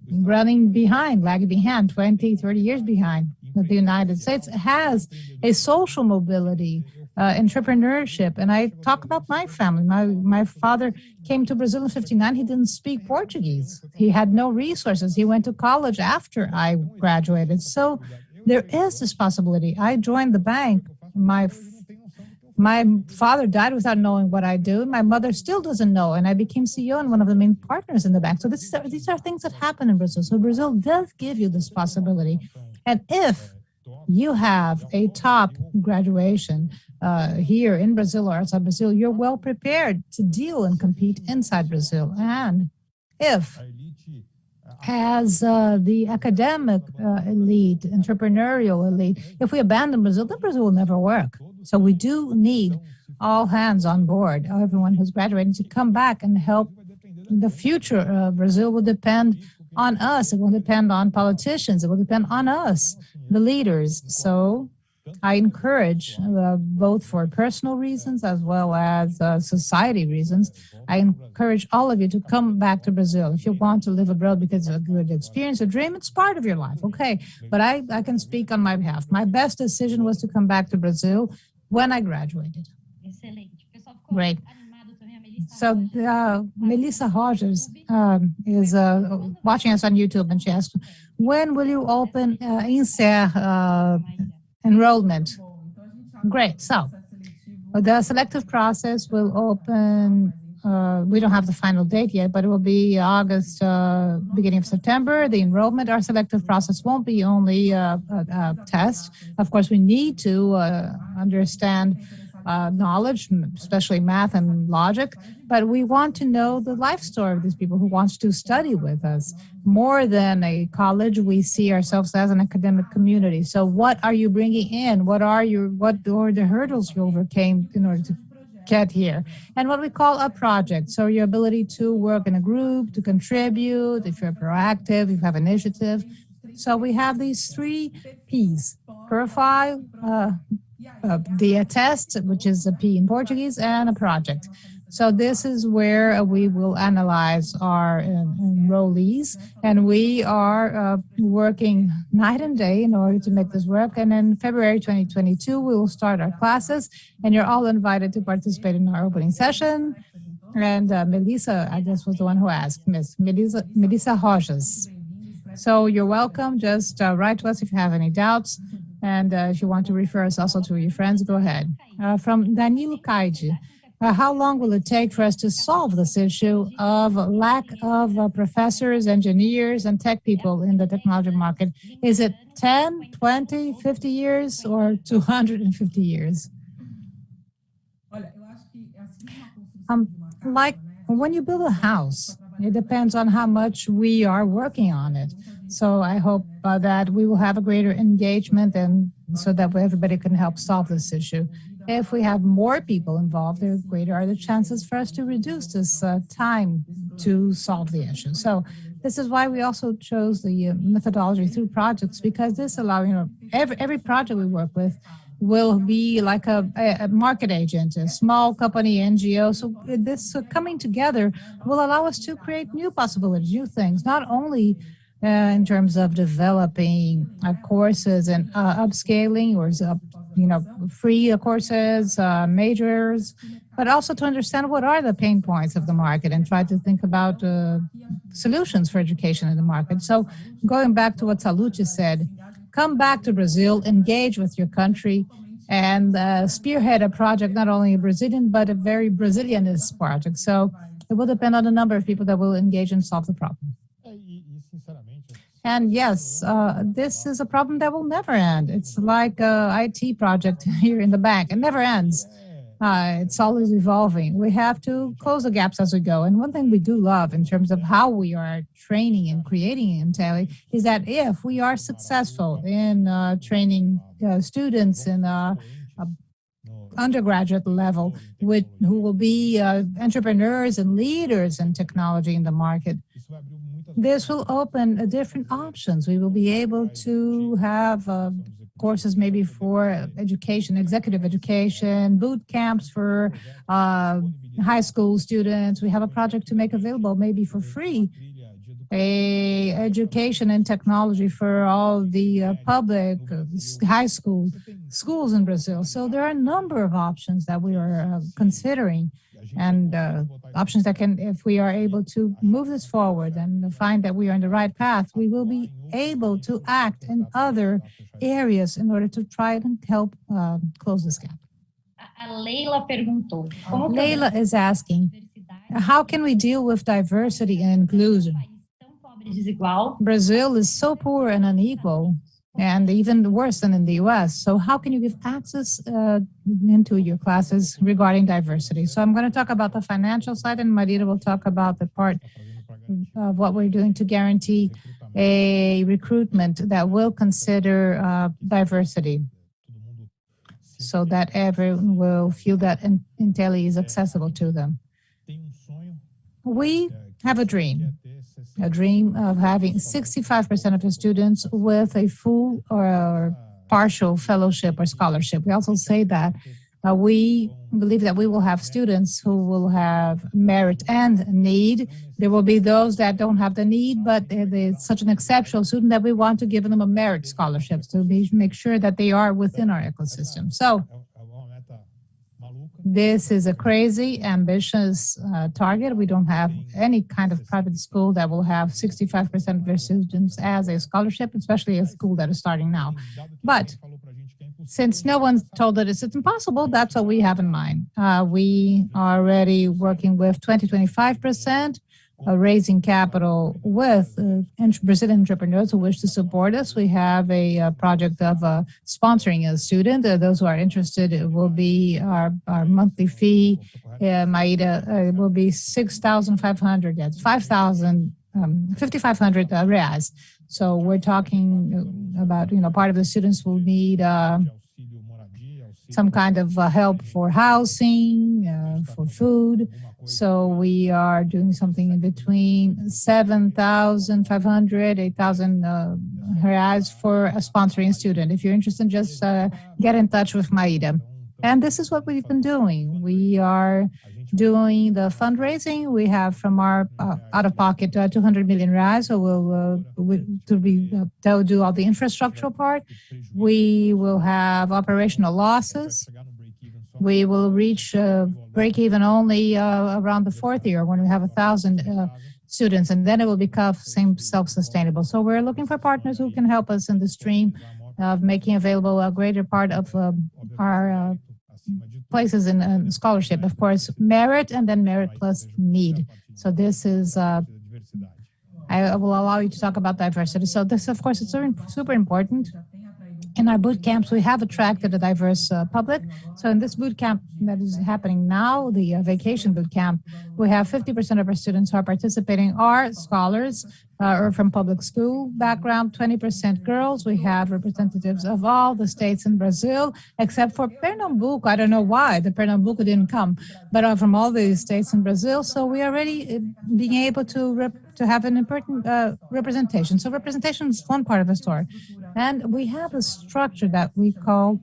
lagging behind, 20, 30 years behind. The United States has a social mobility entrepreneurship. And I talk about my family. My father came to Brazil in 59. He didn't speak Portuguese. He had no resources. He went to college after I graduated. So there is this possibility. I joined the bank. My father died without knowing what I do. My mother still doesn't know, and I became CEO and one of the main partners in the bank. So these are things that happen in Brazil. So Brazil does give you this possibility. And if you have a top graduation here in Brazil or outside Brazil, you're well prepared to deal and compete inside Brazil. And if as the academic elite, entrepreneurial elite, if we abandon Brazil, then Brazil will never work. So we do need all hands on board, everyone who's graduating, to come back and help. The future of Brazil will depend on us. It will depend on politicians. It will depend on us, the leaders. So I encourage, both for personal reasons as well as society reasons, I encourage all of you to come back to Brazil. If you want to live abroad because it's a good experience, a dream, it's part of your life, okay? But I can speak on my behalf. My best decision was to come back to Brazil when I graduated. Great. So Melissa Rogers is watching us on YouTube, and she asked, when will you open INSER enrollment? Great. So the selective process will open, we don't have the final date yet, but it will be August, beginning of September. The enrollment, our selective process won't be only a test. Of course, we need to understand knowledge, especially math and logic, but we want to know the life story of these people who wants to study with us. More than a college, we see ourselves as an academic community. So what are you bringing in? What are the hurdles you overcame in order to get here? And what we call a project. So your ability to work in a group, to contribute, if you're proactive, if you have initiative. So we have these 3 P's: profile, the test, which is a P in Portuguese, and a project. So this is where we will analyze our enrollees, and we are working night and day in order to make this work. And in February 2022, we will start our classes, and you're all invited to participate in our opening session. And Melissa, I guess, was the one who asked, Miss Melissa Rogers. So you're welcome. Just write to us if you have any doubts. And if you want to refer us also to your friends, go ahead. From Danilo Kaiji, how long will it take for us to solve this issue of lack of professors, engineers, and tech people in the technology market? Is it 10, 20, 50 years, or 250 years? Like when you build a house, it depends on how much we are working on it. So I hope that we will have a greater engagement, and so that everybody can help solve this issue. If we have more people involved, the greater are the chances for us to reduce this time to solve the issue. So this is why we also chose the methodology through projects, because this allows, every project we work with will be like a market agent, a small company, NGO. So this coming together will allow us to create new possibilities, new things, not only in terms of developing courses and upscaling, or free courses, majors, but also to understand what are the pain points of the market and try to think about solutions for education in the market. So going back to what Sallouti said, come back to Brazil, engage with your country, and spearhead a project, not only a Brazilian, but a very Brazilianist project. So it will depend on the number of people that will engage and solve the problem. And yes, this is a problem that will never end. It's like an IT project here in the bank. It never ends. It's always evolving. We have to close the gaps as we go. And one thing we do love in terms of how we are training and creating Inteli is that if we are successful in training students in undergraduate level who will be entrepreneurs and leaders in technology in the market, this will open different options. We will be able to have courses maybe for education, executive education, boot camps for high school students. We have a project to make available maybe for free a education and technology for all the public high schools in Brazil. So there are a number of options that we are considering, and options that can, if we are able to move this forward and find that we are on the right path, we will be able to act in other areas in order to try and help close this gap. Leila perguntou. Leila is asking, how can we deal with diversity and inclusion? Brazil is so poor and unequal, and even worse than in the US. So how can you give access into your classes regarding diversity? So I'm going to talk about the financial side, and Marina will talk about the part of what we're doing to guarantee a recruitment that will consider diversity, so that everyone will feel that Inteli is accessible to them. We have a dream of having 65% of the students with a full or partial fellowship or scholarship. We also say that we believe that we will have students who will have merit and need. There will be those that don't have the need, but they're such an exceptional student that we want to give them a merit scholarship to make sure that they are within our ecosystem. So this is a crazy, ambitious target. We don't have any kind of private school that will have 65% of their students as a scholarship, especially a school that is starting now. But since no one told us it's impossible, that's what we have in mind. We are already working with 20-25%, raising capital with Brazilian entrepreneurs who wish to support us. We have a project of sponsoring a student. Those who are interested, it will be our monthly fee. Maira, will be 6,500, yes, 5,500 reais. So we're talking about, part of the students will need some kind of help for housing, for food. So we are doing something in between 7,500, 8,000 reais for a sponsoring student. If you're interested, just get in touch with Maira. And this is what we've been doing. We are doing the fundraising. We have from our out-of-pocket 200 million reais. So they'll do all the infrastructural part. We will have operational losses. We will reach break even only around the fourth year when we have 1,000 students, and then it will become self-sustainable. So we're looking for partners who can help us in the stream of making available a greater part of our places in scholarship. Of course, merit and then merit plus need. So this is, I will allow you to talk about diversity. So this, of course, is super important. In our boot camps, we have attracted a diverse public. So in this boot camp that is happening now, the vacation boot camp, we have 50% of our students who are participating are scholars or from public school background, 20% girls. We have representatives of all the states in Brazil, except for Pernambuco. I don't know why the Pernambuco didn't come, but from all the states in Brazil. So we are already being able to have an important representation. So representation is one part of the story. And we have a structure that we call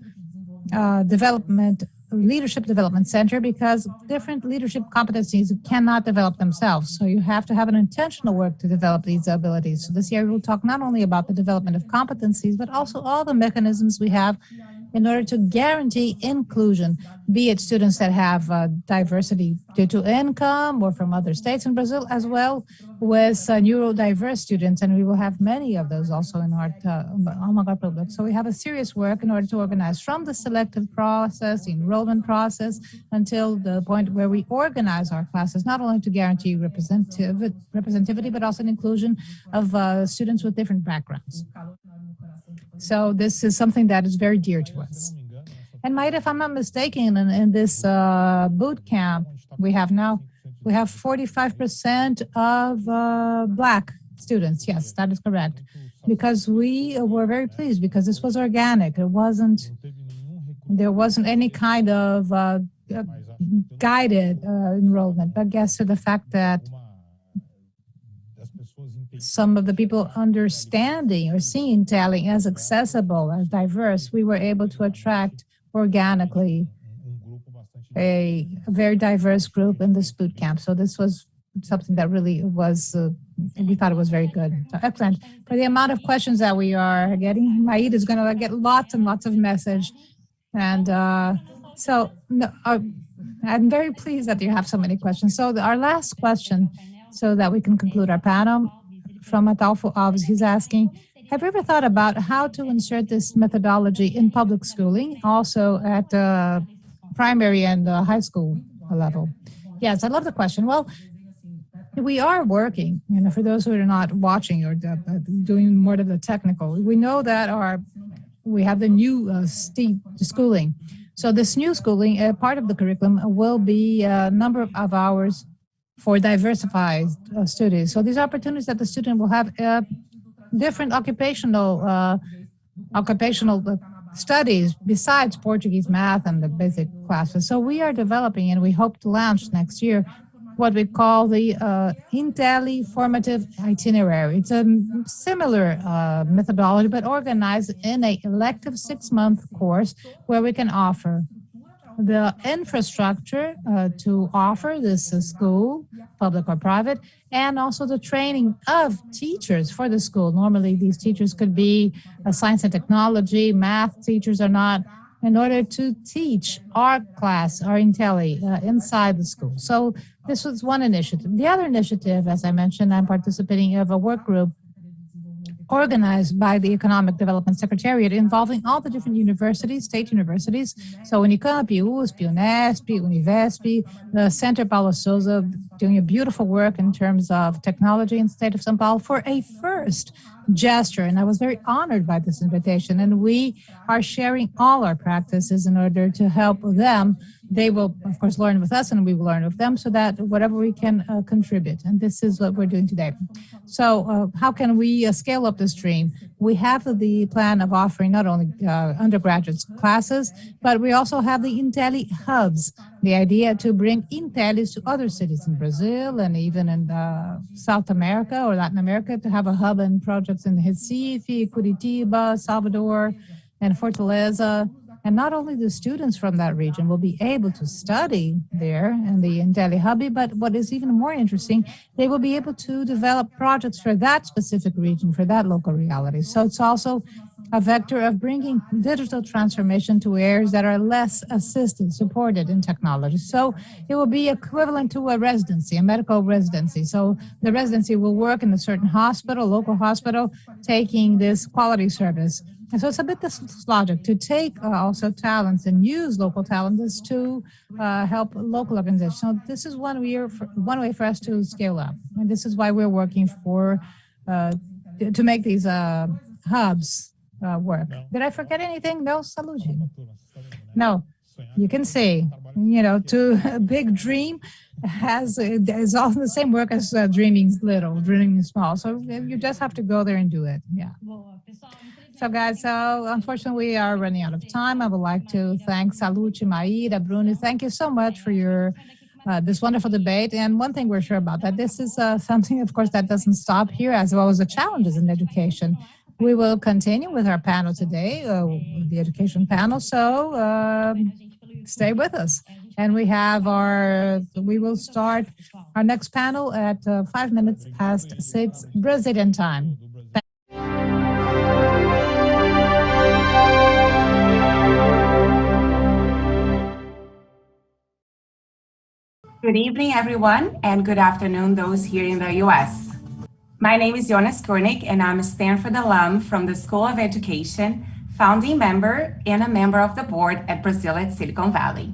Leadership Development Center, because different leadership competencies cannot develop themselves. So you have to have an intentional work to develop these abilities. So this year we will talk not only about the development of competencies, but also all the mechanisms we have in order to guarantee inclusion, be it students that have diversity due to income or from other states in Brazil, as well with neurodiverse students. And we will have many of those also in our among our public. So we have a serious work in order to organize from the selective process, the enrollment process, until the point where we organize our classes, not only to guarantee representativity, but also an inclusion of students with different backgrounds. So this is something that is very dear to us. And Maira, if I'm not mistaken, in this boot camp we have 45% of Black students. Yes, that is correct. Because we were very pleased because this was organic. There wasn't any kind of guided enrollment. But guess to the fact that some of the people understanding or seeing Inteli as accessible, as diverse, we were able to attract organically a very diverse group in this boot camp. So this was something that really was, we thought it was very good. So excellent. For the amount of questions that we are getting, Maira is going to get lots and lots of message. And I'm very pleased that you have so many questions. So our last question, so that we can conclude our panel, from Adolfo Alves, he's asking, have you ever thought about how to insert this methodology in public schooling, also at primary and high school level? Yes, I love the question. Well, we are working, for those who are not watching or doing more of the technical, we know that we have the new STEAM schooling. So this new schooling, part of the curriculum will be a number of hours for diversified studies. So these opportunities that the student will have different occupational studies besides Portuguese, math, and the basic classes. So we are developing, and we hope to launch next year, what we call the Inteli formative itinerary. It's a similar methodology, but organized in an elective 6-month course where we can offer the infrastructure to offer this school, public or private, and also the training of teachers for the school. Normally, these teachers could be science and technology, math teachers or not, in order to teach our class, our Inteli, inside the school. So this was one initiative. The other initiative, as I mentioned, I'm participating of a work group organized by the Economic Development Secretariat involving all the different universities, state universities. So Unicamp, USP, Unesp, Univesp, the Center Paulo Souza, doing a beautiful work in terms of technology in the state of São Paulo for a first gesture. And I was very honored by this invitation. And we are sharing all our practices in order to help them. They will, of course, learn with us and we will learn with them so that whatever we can contribute. And this is what we're doing today. So how can we scale up this dream? We have the plan of offering not only undergraduate classes, but we also have the Inteli hubs, the idea to bring Intelis to other cities in Brazil and even in South America or Latin America, to have a hub and projects in Recife, Curitiba, Salvador, and Fortaleza. And not only the students from that region will be able to study there in the Inteli Hubby, but what is even more interesting, they will be able to develop projects for that specific region, for that local reality. So it's also a vector of bringing digital transformation to areas that are less assisted, supported in technology. So it will be equivalent to a residency, a medical residency. So the residency will work in a certain hospital, local hospital, taking this quality service. And so it's a bit this logic to take also talents and use local talents to help local organizations. So this is one way for us to scale up. And this is why we're working for to make these hubs work. Did I forget anything? No, Sallouti. No, you can say, to a big dream is all the same work as dreaming little, dreaming small. So you just have to go there and do it. Yeah. So guys, unfortunately we are running out of time. I would like to thank Sallouti, Maira, Bruno. Thank you so much for your this wonderful debate. And one thing we're sure about, that this is something, of course, that doesn't stop here, as well as the challenges in education. We will continue with our panel today, the education panel. So stay with us. And we will start our next panel at 5 minutes past 6 Brazilian time. Good evening, everyone, and good afternoon, those here in the U.S. My name is Jonas Koenig, and I'm a Stanford alum from the School of Education, founding member and a member of the board at Brazil at Silicon Valley.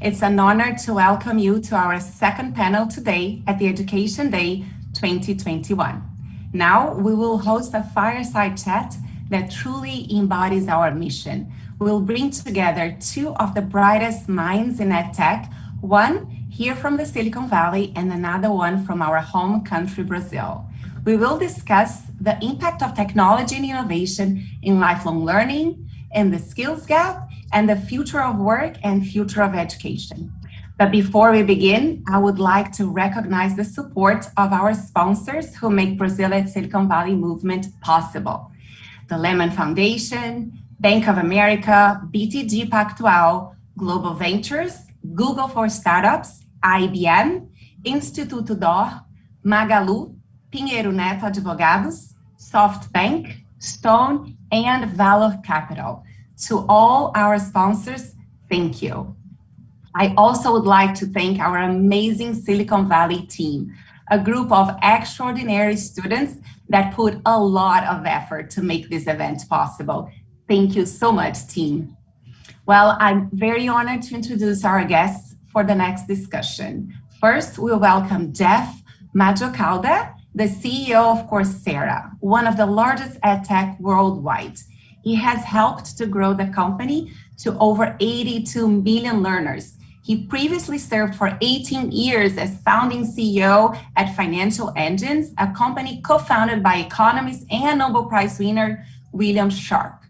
It's an honor to welcome you to our second panel today at the Education Day 2021. Now, we will host a fireside chat that truly embodies our mission. We'll bring together two of the brightest minds in EdTech, one here from the Silicon Valley and another one from our home country, Brazil. We will discuss the impact of technology and innovation in lifelong learning and the skills gap and the future of work and future of education. But before we begin, I would like to recognize the support of our sponsors who make Brazil at Silicon Valley movement possible. The Lehman Foundation, Bank of America, BTG Pactual, Global Ventures, Google for Startups, IBM, Instituto d'Or, Magalu, Pinheiro Neto Advogados, SoftBank, Stone, and Valor Capital. To all our sponsors, thank you. I also would like to thank our amazing Silicon Valley team, a group of extraordinary students that put a lot of effort to make this event possible. Thank you so much, team. Well, I'm very honored to introduce our guests for the next discussion. First, we'll welcome Jeff Maggioncalda, the CEO of Coursera, one of the largest EdTech worldwide. He has helped to grow the company to over 82 million learners. He previously served for 18 years as founding CEO at Financial Engines, a company co-founded by economist and Nobel Prize winner William Sharpe.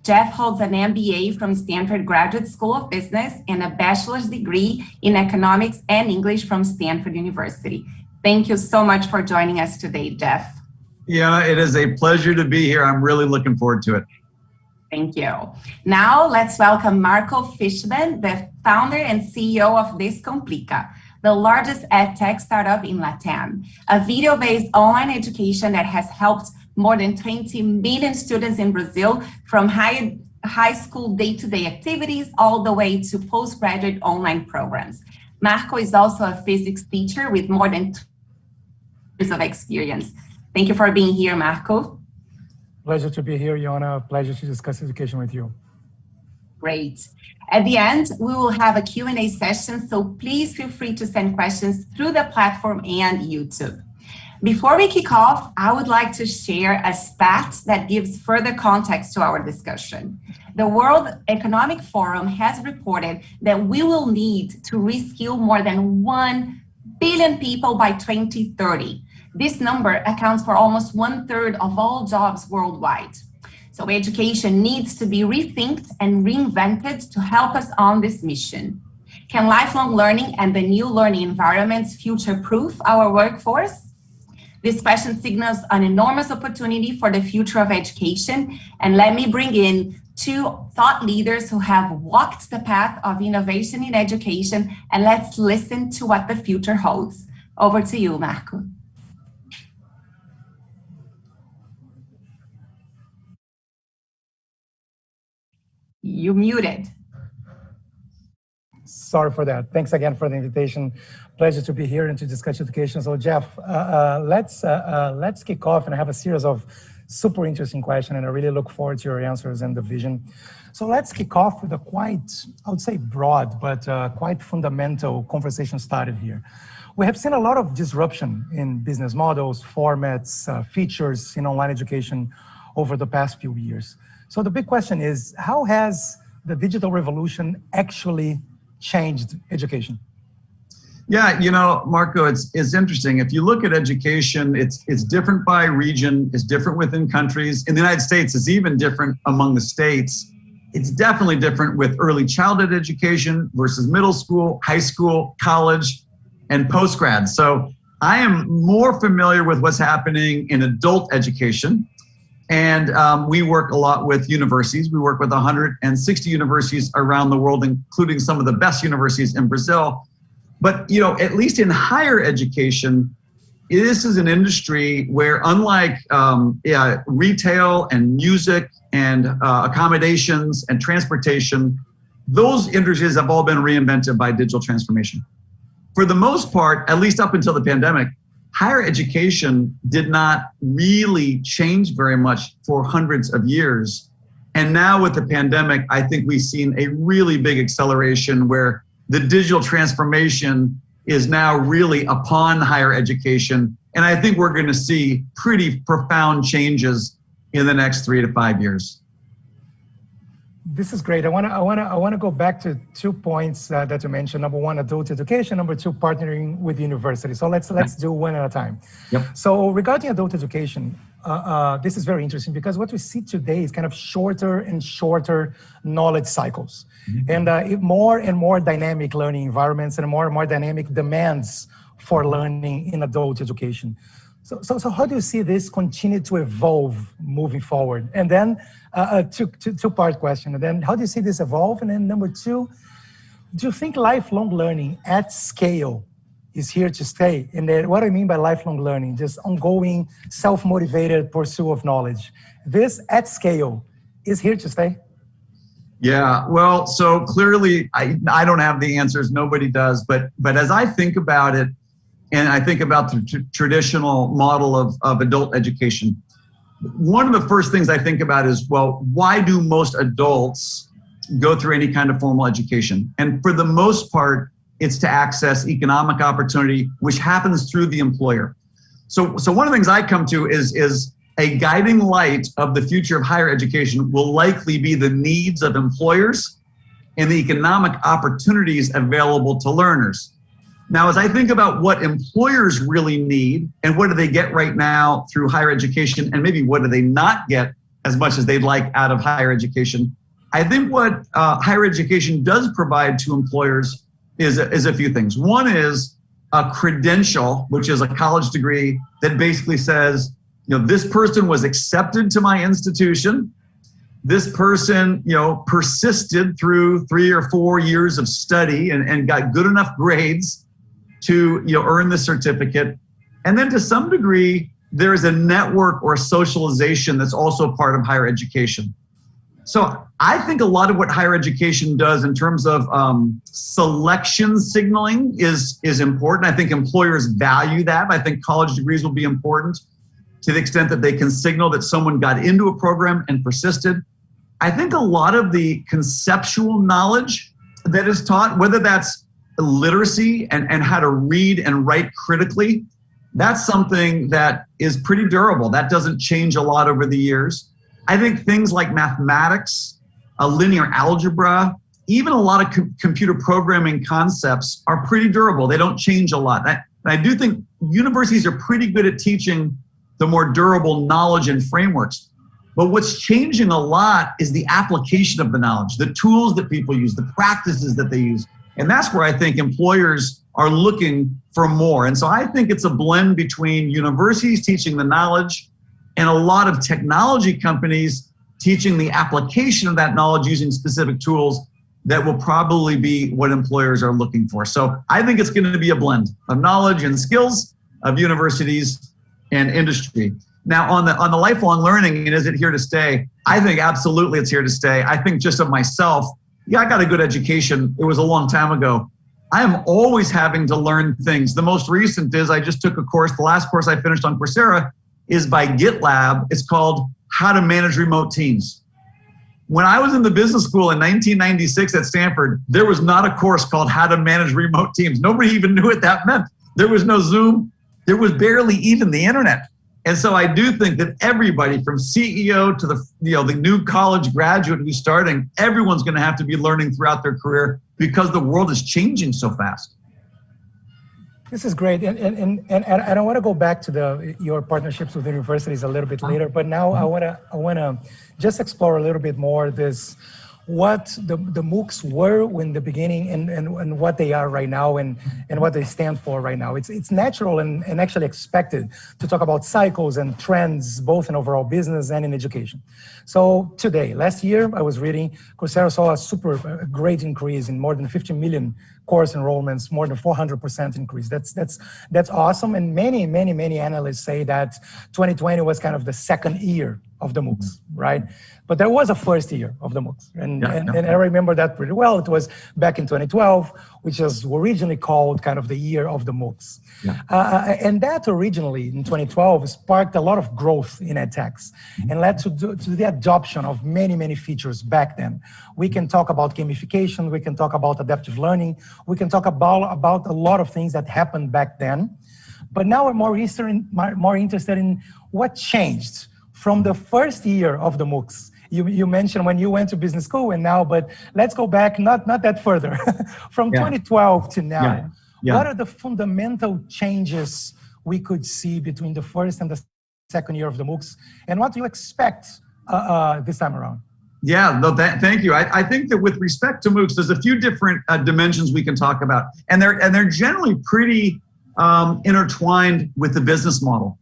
Jeff holds an MBA from Stanford Graduate School of Business and a bachelor's degree in economics and English from Stanford University. Thank you so much for joining us today, Jeff. Yeah, it is a pleasure to be here. I'm really looking forward to it. Thank you. Now let's welcome Marco Fisbhen, the founder and CEO of Descomplica, the largest EdTech startup in Latam, a video-based online education that has helped more than 20 million students in Brazil from high school day-to-day activities all the way to postgraduate online programs. Marco is also a physics teacher with more than 2 years of experience. Thank you for being here, Marco. Pleasure to be here, Yona. Pleasure to discuss education with you. Great. At the end, we will have a Q&A session, so please feel free to send questions through the platform and YouTube. Before we kick off, I would like to share a stat that gives further context to our discussion. The World Economic Forum has reported that we will need to reskill more than 1 billion people by 2030. This number accounts for almost 1/3 of all jobs worldwide. So education needs to be rethinked and reinvented to help us on this mission. Can lifelong learning and the new learning environments future-proof our workforce? This question signals an enormous opportunity for the future of education. And let me bring in 2 thought leaders who have walked the path of innovation in education, and let's listen to what the future holds. Over to you, Marco. You muted. Sorry for that. Thanks again for the invitation. Pleasure to be here and to discuss education. So Jeff, let's kick off and have a series of super interesting questions, and I really look forward to your answers and the vision. So let's kick off with a quite, I would say broad, but quite fundamental conversation started here. We have seen a lot of disruption in business models, formats, features in online education over the past few years. So the big question is, how has the digital revolution actually changed education? Yeah, you know, Marco, it's interesting. If you look at education, it's different by region, it's different within countries. In the United States, it's even different among the states. It's definitely different with early childhood education versus middle school, high school, college, and post-grad. So I am more familiar with what's happening in adult education. And we work a lot with universities. We work with 160 universities around the world, including some of the best universities in Brazil. But, you know, at least in higher education, this is an industry where, unlike retail and music and accommodations and transportation, those industries have all been reinvented by digital transformation. For the most part, at least up until the pandemic, higher education did not really change very much for hundreds of years. And now with the pandemic, I think we've seen a really big acceleration where the digital transformation is now really upon higher education. And I think we're going to see pretty profound changes in the next 3 to 5 years. This is great. I want to go back to 2 points that you mentioned. Number 1, adult education. Number 2, partnering with university. So let's do one at a time. Yep. So regarding adult education, this is very interesting because what we see today is kind of shorter and shorter knowledge cycles, and more and more dynamic learning environments and more dynamic demands for learning in adult education. So how do you see this continue to evolve moving forward? And then a two-part question. And then how do you see this evolve? And then number 2, do you think lifelong learning at scale is here to stay. And then what I mean by lifelong learning, just ongoing, self-motivated pursuit of knowledge. This at scale is here to stay. Yeah, well, so clearly I don't have the answers. Nobody does. But as I think about it, and I think about the traditional model of adult education, one of the first things I think about is, well, why do most adults go through any kind of formal education? And for the most part, it's to access economic opportunity, which happens through the employer. So one of the things I come to is a guiding light of the future of higher education will likely be the needs of employers and the economic opportunities available to learners. Now, as I think about what employers really need and what do they get right now through higher education, and maybe what do they not get as much as they'd like out of higher education, I think what higher education does provide to employers is a few things. One is a credential, which is a college degree that basically says, this person was accepted to my institution. This person, persisted through 3 or 4 years of study and got good enough grades to earn the certificate. And then to some degree, there is a network or socialization that's also part of higher education. So I think a lot of what higher education does in terms of selection signaling is important. I think employers value that. I think college degrees will be important to the extent that they can signal that someone got into a program and persisted. I think a lot of the conceptual knowledge that is taught, whether that's literacy and how to read and write critically, that's something that is pretty durable. That doesn't change a lot over the years. I think things like mathematics, linear algebra, even a lot of computer programming concepts are pretty durable. They don't change a lot. I do think universities are pretty good at teaching the more durable knowledge and frameworks. But what's changing a lot is the application of the knowledge, the tools that people use, the practices that they use. And that's where I think employers are looking for more. And so I think it's a blend between universities teaching the knowledge and a lot of technology companies teaching the application of that knowledge using specific tools that will probably be what employers are looking for. So I think it's going to be a blend of knowledge and skills of universities and industry. Now on the lifelong learning, and is it here to stay? I think absolutely it's here to stay. I think just of myself, I got a good education. It was a long time ago. I am always having to learn things. The most recent is I just took a course. The last course I finished on Coursera is by GitLab. It's called How to Manage Remote Teams. When I was in the business school in 1996 at Stanford, there was not a course called How to Manage Remote Teams. Nobody even knew what that meant. There was no Zoom. There was barely even the internet. And so I do think that everybody from CEO to the new college graduate who's starting, everyone's going to have to be learning throughout their career because the world is changing so fast. This is great. And I want to go back to your partnerships with universities a little bit later, but now I want to just explore a little bit more what the MOOCs were in the beginning and what they are right now and what they stand for right now. It's natural and actually expected to talk about cycles and trends, both in overall business and in education. So last year, I was reading, Coursera saw a great increase in more than 50 million course enrollments, more than 400% increase. That's awesome. And many analysts say that 2020 was kind of the second year of the MOOCs, right? But there was a first year of the MOOCs. And I remember that pretty well. It was back in 2012, which was originally called kind of the year of the MOOCs. Yeah. And that originally in 2012 sparked a lot of growth in EdTechs and led to the adoption of many features back then. We can talk about gamification. We can talk about adaptive learning. We can talk about a lot of things that happened back then. But now we're more interested in what changed from the first year of the MOOCs. You mentioned when you went to business school and now, but let's go back not that further. From 2012 to now, what are the fundamental changes we could see between the first and the second year of the MOOCs? And what do you expect this time around? Yeah, no, thank you. I think that with respect to MOOCs, there's a few different dimensions we can talk about. And they're generally pretty intertwined with the business model.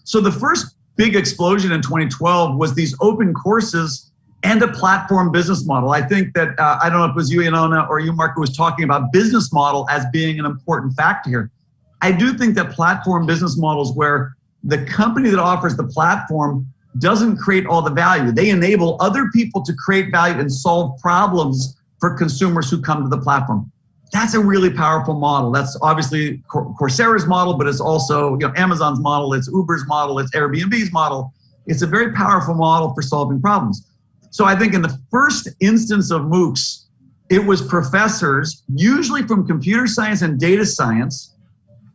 So the first big explosion in 2012 was these open courses and a platform business model. I think that, I don't know if it was you, Ilona, or you, Marco, was talking about business model as being an important factor here. I do think that platform business models where the company that offers the platform doesn't create all the value. They enable other people to create value and solve problems for consumers who come to the platform. That's a really powerful model. That's obviously Coursera's model, but it's also Amazon's model, it's Uber's model, it's Airbnb's model. It's a very powerful model for solving problems. So I think in the first instance of MOOCs, it was professors, usually from computer science and data science,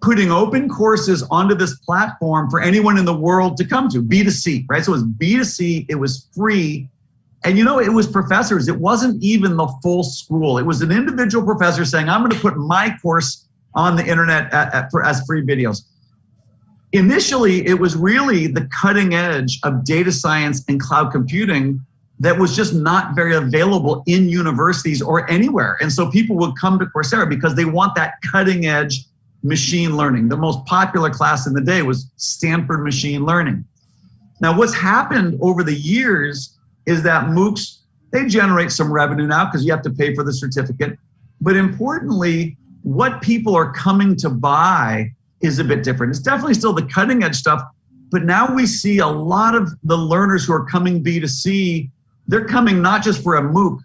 putting open courses onto this platform for anyone in the world to come to, B2C, right? So it was B2C, it was free. And it was professors. It wasn't even the full school. It was an individual professor saying, I'm going to put my course on the internet as free videos. Initially, it was really the cutting edge of data science and cloud computing that was just not very available in universities or anywhere. And so people would come to Coursera because they want that cutting edge machine learning. The most popular class in the day was Stanford machine learning. Now, what's happened over the years is that MOOCs, they generate some revenue now because you have to pay for the certificate. But importantly, what people are coming to buy is a bit different. It's definitely still the cutting edge stuff, but now we see a lot of the learners who are coming B2C, they're coming not just for a MOOC,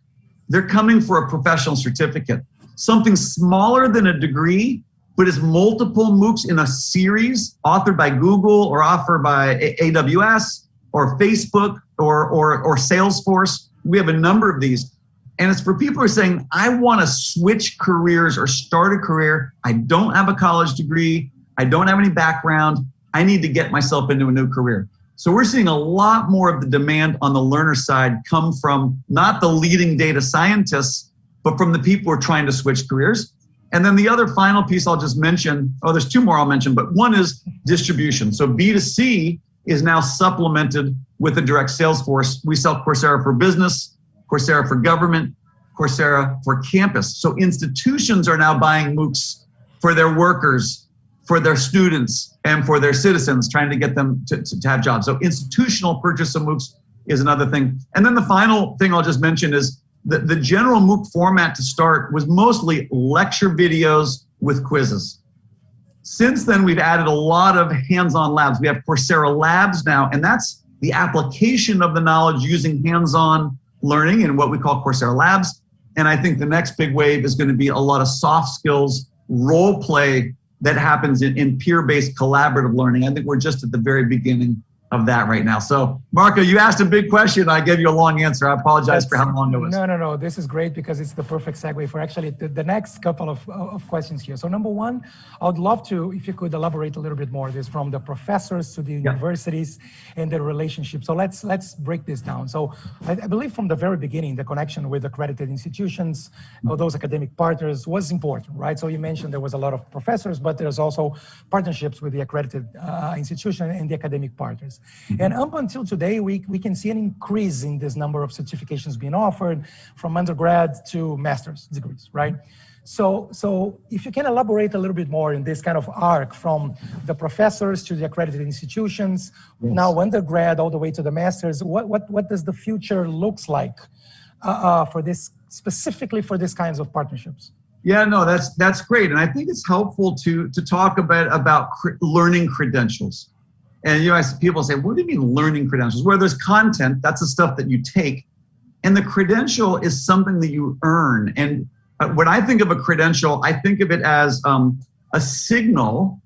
they're coming for a professional certificate. Something smaller than a degree, but is multiple MOOCs in a series authored by Google or offered by AWS or Facebook or Salesforce. We have a number of these. And it's for people who are saying, I want to switch careers or start a career. I don't have a college degree. I don't have any background. I need to get myself into a new career. So we're seeing a lot more of the demand on the learner side come from not the leading data scientists, but from the people who are trying to switch careers. And then the other final piece I'll just mention, there's two more I'll mention, but one is distribution. So B2C is now supplemented with a direct sales force. We sell Coursera for business, Coursera for government, Coursera for campus. So institutions are now buying MOOCs for their workers, for their students, and for their citizens, trying to get them to have jobs. So institutional purchase of MOOCs is another thing. And then the final thing I'll just mention is the general MOOC format to start was mostly lecture videos with quizzes. Since then, we've added a lot of hands-on labs. We have Coursera Labs now, and that's the application of the knowledge using hands-on learning in what we call Coursera Labs. And I think the next big wave is going to be a lot of soft skills, role play that happens in peer-based collaborative learning. I think we're just at the very beginning of that right now. So, Marco, you asked a big question. I gave you a long answer. I apologize for how long it was. No. This is great because it's the perfect segue for actually the next couple of questions here. So number one, I would love to, if you could elaborate a little bit more, this from the professors to the universities and the relationship. So let's break this down. So I believe from the very beginning, the connection with accredited institutions or those academic partners was important, right? So you mentioned there was a lot of professors, but there's also partnerships with the accredited institution and the academic partners. And up until today, we can see an increase in this number of certifications being offered from undergrad to master's degrees, right? So if you can elaborate a little bit more in this kind of arc from the professors to the accredited institutions, now undergrad all the way to the masters, what does the future looks like for this, specifically for these kinds of partnerships? Yeah, no, that's great. And I think it's helpful to talk about learning credentials. And people say, what do you mean learning credentials? Where there's content, that's the stuff that you take. And the credential is something that you earn. And when I think of a credential, I think of it as a signal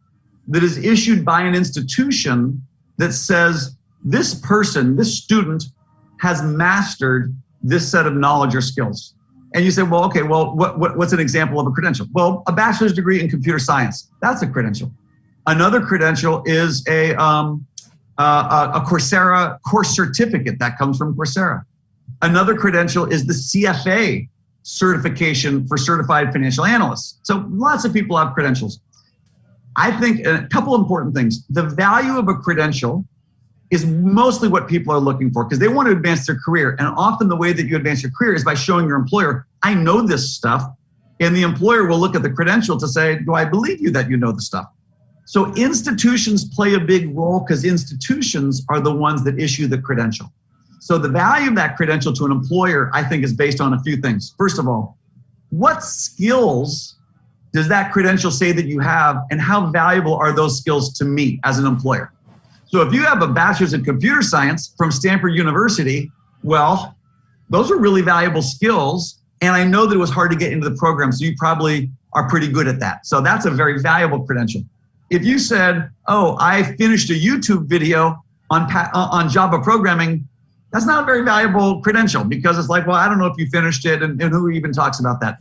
that is issued by an institution that says, this person, this student has mastered this set of knowledge or skills. And you say, what's an example of a credential? Well, a bachelor's degree in computer science, that's a credential. Another credential is a Coursera course certificate that comes from Coursera. Another credential is the CFA certification for certified financial analysts. So lots of people have credentials. I think a couple important things. The value of a credential is mostly what people are looking for because they want to advance their career. And often the way that you advance your career is by showing your employer, I know this stuff. And the employer will look at the credential to say, do I believe you that you know the stuff? So institutions play a big role because institutions are the ones that issue the credential. So the value of that credential to an employer, I think, is based on a few things. First of all, what skills does that credential say that you have, and how valuable are those skills to me as an employer? So if you have a bachelor's in computer science from Stanford University, well, those are really valuable skills. And I know that it was hard to get into the program, so you probably are pretty good at that. So that's a very valuable credential. If you said, oh, I finished a YouTube video on Java programming, that's not a very valuable credential, because it's like, well, I don't know if you finished it, and who even talks about that.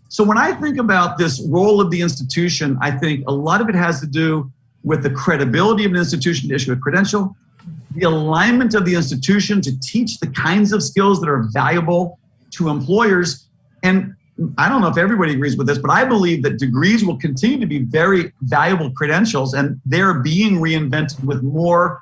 So when I think about this role of the institution, I think a lot of it has to do with the credibility of an institution to issue a credential, the alignment of the institution to teach the kinds of skills that are valuable to employers. And I don't know if everybody agrees with this, but I believe that degrees will continue to be very valuable credentials, and they're being reinvented with more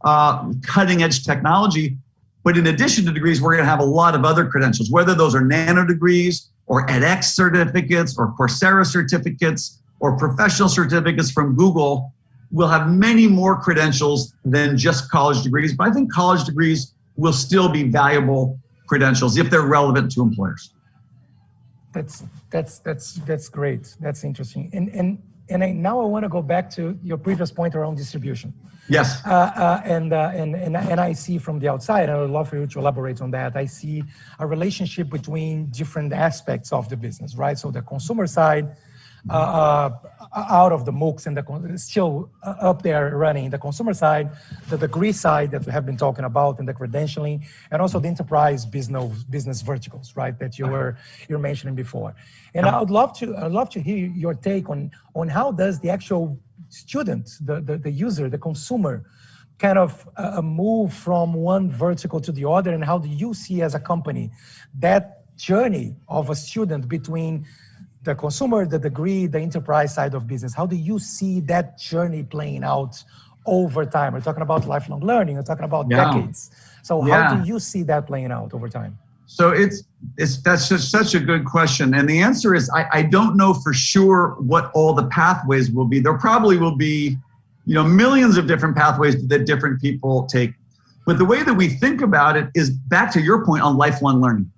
cutting edge technology. But in addition to degrees, we're going to have a lot of other credentials, whether those are nano degrees or edX certificates or Coursera certificates or professional certificates from Google. We'll have many more credentials than just college degrees, but I think college degrees will still be valuable credentials if they're relevant to employers. That's great. That's interesting. And now I want to go back to your previous point around distribution. Yes. And I see from the outside, and I would love for you to elaborate on that. I see a relationship between different aspects of the business, right? So the consumer side, out of the MOOCs and still up there running the consumer side, the degree side that we have been talking about, and the credentialing, and also the enterprise business verticals, right, that you're mentioning before. And I'd love to hear your take on how does the actual student, the user, the consumer, kind of move from one vertical to the other, and how do you see as a company that journey of a student between the consumer, the degree, the enterprise side of business? How do you see that journey playing out over time? We're talking about lifelong learning, we're talking about decades. So how do you see that playing out over time? So that's just such a good question. And the answer is, I don't know for sure what all the pathways will be. There probably will be, millions of different pathways that different people take. But the way that we think about it is back to your point on lifelong learning.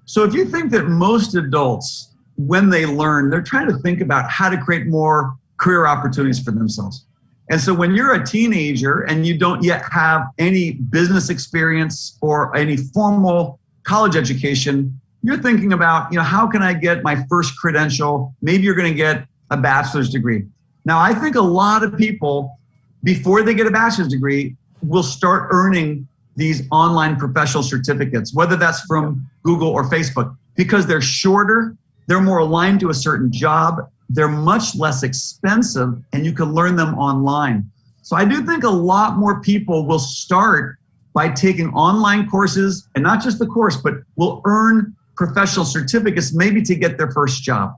So if you think that most adults, when they learn, they're trying to think about how to create more career opportunities for themselves. And so when you're a teenager and you don't yet have any business experience or any formal college education, you're thinking about, how can I get my first credential? Maybe you're going to get a bachelor's degree. Now, I think a lot of people, before they get a bachelor's degree, will start earning these online professional certificates, whether that's from Google or Facebook, because they're shorter, they're more aligned to a certain job, they're much less expensive, and you can learn them online. So I do think a lot more people will start by taking online courses, and not just the course, but will earn professional certificates, maybe to get their first job.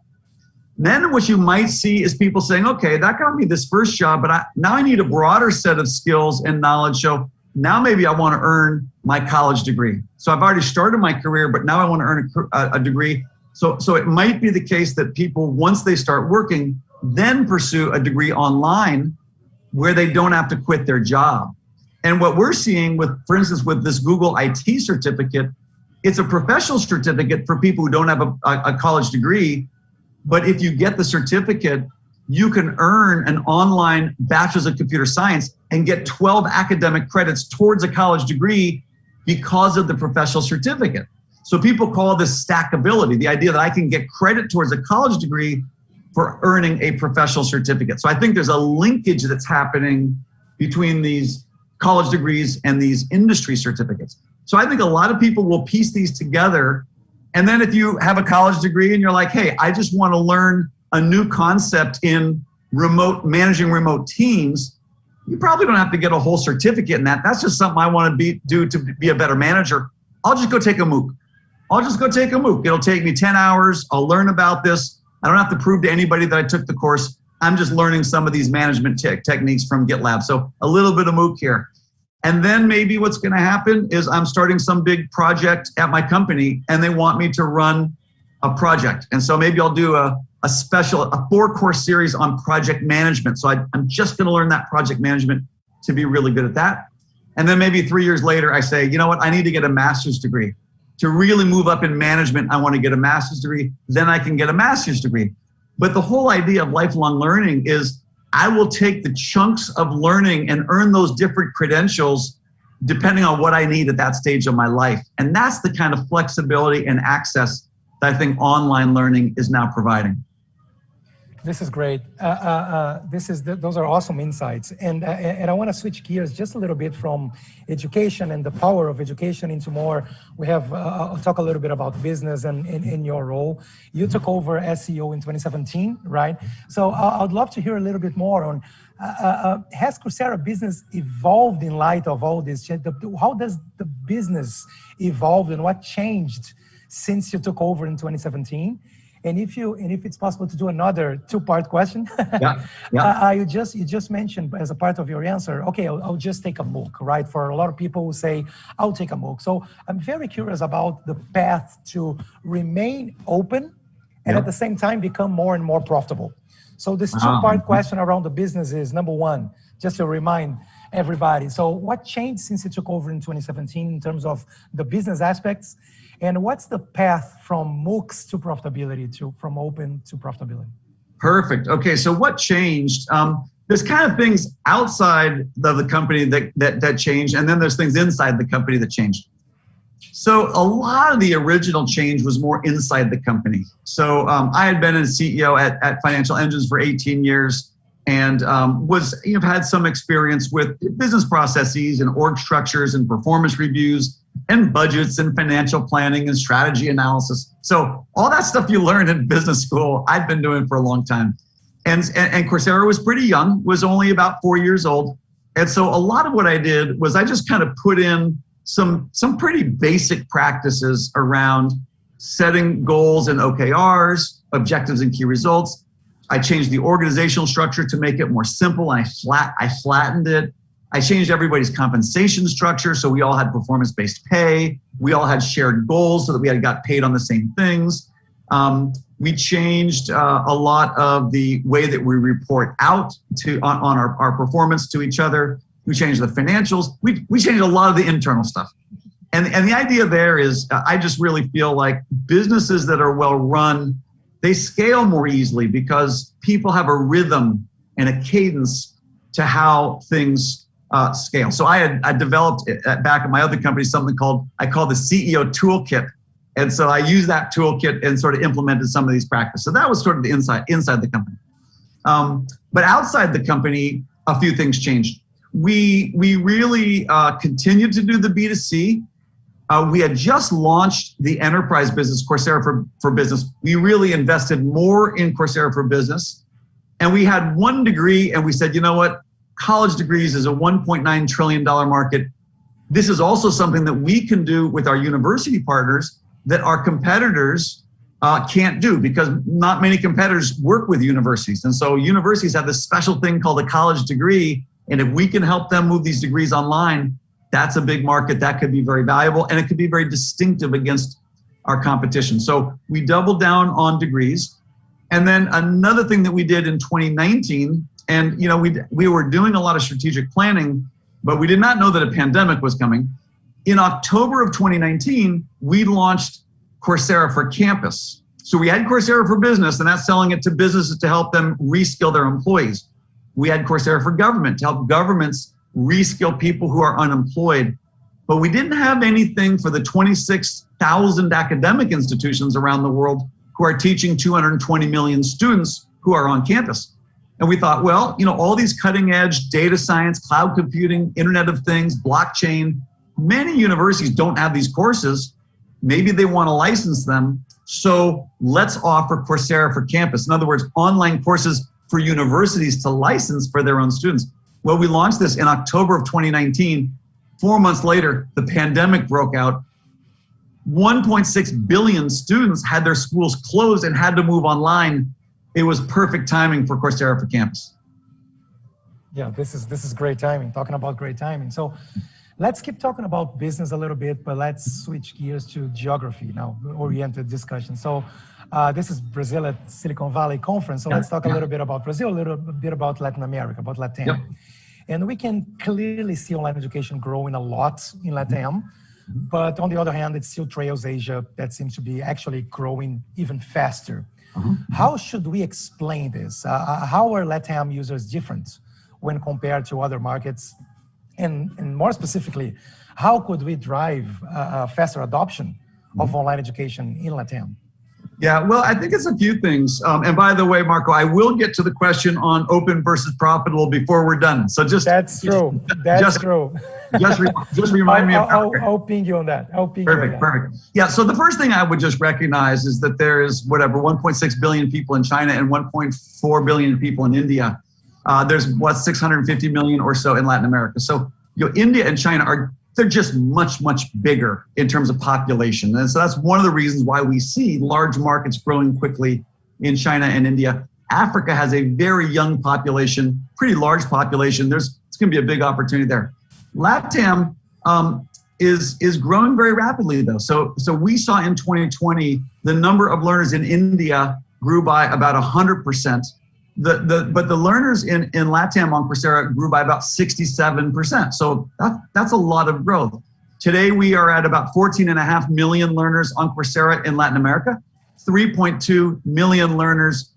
Then what you might see is people saying, okay, that got me this first job, but now I need a broader set of skills and knowledge. So now maybe I want to earn my college degree. So I've already started my career, but now I want to earn a degree. So it might be the case that people, once they start working, then pursue a degree online where they don't have to quit their job. And what we're seeing with, for instance, with this Google IT certificate, it's a professional certificate for people who don't have a college degree. But if you get the certificate, you can earn an online bachelor's of computer science and get 12 academic credits towards a college degree because of the professional certificate. So people call this stackability, the idea that I can get credit towards a college degree for earning a professional certificate. So I think there's a linkage that's happening between these college degrees and these industry certificates. So I think a lot of people will piece these together. And then if you have a college degree and you're like, hey, I just want to learn a new concept in managing remote teams, you probably don't have to get a whole certificate in that. That's just something I want to do to be a better manager. I'll just go take a MOOC. It'll take me 10 hours. I'll learn about this. I don't have to prove to anybody that I took the course. I'm just learning some of these management techniques from GitLab. So a little bit of MOOC here. And then maybe what's going to happen is I'm starting some big project at my company and they want me to run a project. And so maybe I'll do a 4-course series on project management. So I'm just going to learn that project management to be really good at that. And then maybe 3 years later, I say, you know what, I need to get a master's degree. To really move up in management, I want to get a master's degree. Then I can get a master's degree. But the whole idea of lifelong learning is I will take the chunks of learning and earn those different credentials depending on what I need at that stage of my life. And that's the kind of flexibility and access that I think online learning is now providing. This is great. Those are awesome insights. And I want to switch gears just a little bit from education and the power of education into more. I'll talk a little bit about business and in your role. You took over SEO in 2017, right? So I'd love to hear a little bit more on, has Coursera business evolved in light of all this? How does the business evolve and what changed since you took over in 2017? And if it's possible to do another two-part question, you just mentioned as a part of your answer, okay, I'll just take a MOOC, right? For a lot of people who say, I'll take a MOOC. So I'm very curious about the path to remain open and at the same time become more and more profitable. So this two-part question around the business is, number one, just to remind everybody. So what changed since you took over in 2017 in terms of the business aspects? And what's the path from MOOCs to profitability, from open to profitability? Perfect. Okay, so what changed? There's kind of things outside of the company that changed, and then there's things inside the company that changed. So a lot of the original change was more inside the company. So I had been a CEO at Financial Engines for 18 years and had some experience with business processes and org structures and performance reviews and budgets and financial planning and strategy analysis. So all that stuff you learn in business school, I've been doing for a long time. And Coursera was pretty young, was only about 4 years old. And so a lot of what I did was I just kind of put in some pretty basic practices around setting goals and OKRs, objectives and key results. I changed the organizational structure to make it more simple. I flattened it. I changed everybody's compensation structure, so we all had performance-based pay. We all had shared goals so that we got paid on the same things. We changed a lot of the way that we report out on our performance to each other. We changed the financials. We changed a lot of the internal stuff. And the idea there is I just really feel like businesses that are well run, they scale more easily because people have a rhythm and a cadence to how things scale. So I developed back at my other company something I call the CEO toolkit. And so I used that toolkit and sort of implemented some of these practices. So that was sort of the inside the company. But outside the company, a few things changed. We really continued to do the B2C. We had just launched the enterprise business, Coursera for Business. We really invested more in Coursera for Business. And we had one degree and we said, you know what? College degrees is a $1.9 trillion market. This is also something that we can do with our university partners that our competitors can't do because not many competitors work with universities. And so universities have this special thing called a college degree. And if we can help them move these degrees online, that's a big market that could be very valuable and it could be very distinctive against our competition. So we doubled down on degrees. And then another thing that we did in 2019, and we were doing a lot of strategic planning, but we did not know that a pandemic was coming. In October of 2019, we launched Coursera for Campus. So we had Coursera for Business, and that's selling it to businesses to help them reskill their employees. We had Coursera for Government to help governments reskill people who are unemployed. But we didn't have anything for the 26,000 academic institutions around the world who are teaching 220 million students who are on campus. And we thought, well, all these cutting edge data science, cloud computing, Internet of Things, blockchain, many universities don't have these courses. Maybe they want to license them. So let's offer Coursera for Campus. In other words, online courses for universities to license for their own students. Well, we launched this in October of 2019. 4 months later, the pandemic broke out. 1.6 billion students had their schools closed and had to move online. It was perfect timing for Coursera for Campus. Yeah, this is great timing, talking about great timing. So let's keep talking about business a little bit, but let's switch gears to geography now, oriented discussion. So this is Brazil at Silicon Valley Conference. So let's talk a little bit about Brazil, a little bit about Latin America, about LATAM. Yep. And we can clearly see online education growing a lot in LATAM. But on the other hand, it still trails Asia. That seems to be actually growing even faster. How should we explain this? How are LATAM users different when compared to other markets? And more specifically, how could we drive faster adoption of online education in LATAM? Yeah, well, I think it's a few things. And by the way, Marco, I will get to the question on open versus profitable before we're done. So That's true. That's true. Just remind me of that. I'll ping you on that. Perfect. Yeah, so the first thing I would just recognize is that there is 1.6 billion people in China and 1.4 billion people in India. There's 650 million or so in Latin America. So India and China they're just much, much bigger in terms of population. And so that's one of the reasons why we see large markets growing quickly in China and India. Africa has a very young population, pretty large population. It's going to be a big opportunity there. LATAM is growing very rapidly though. So we saw in 2020, the number of learners in India grew by about 100%. But the learners in LATAM on Coursera grew by about 67%. So that's a lot of growth. Today, we are at about 14.5 million learners on Coursera in Latin America, 3.2 million learners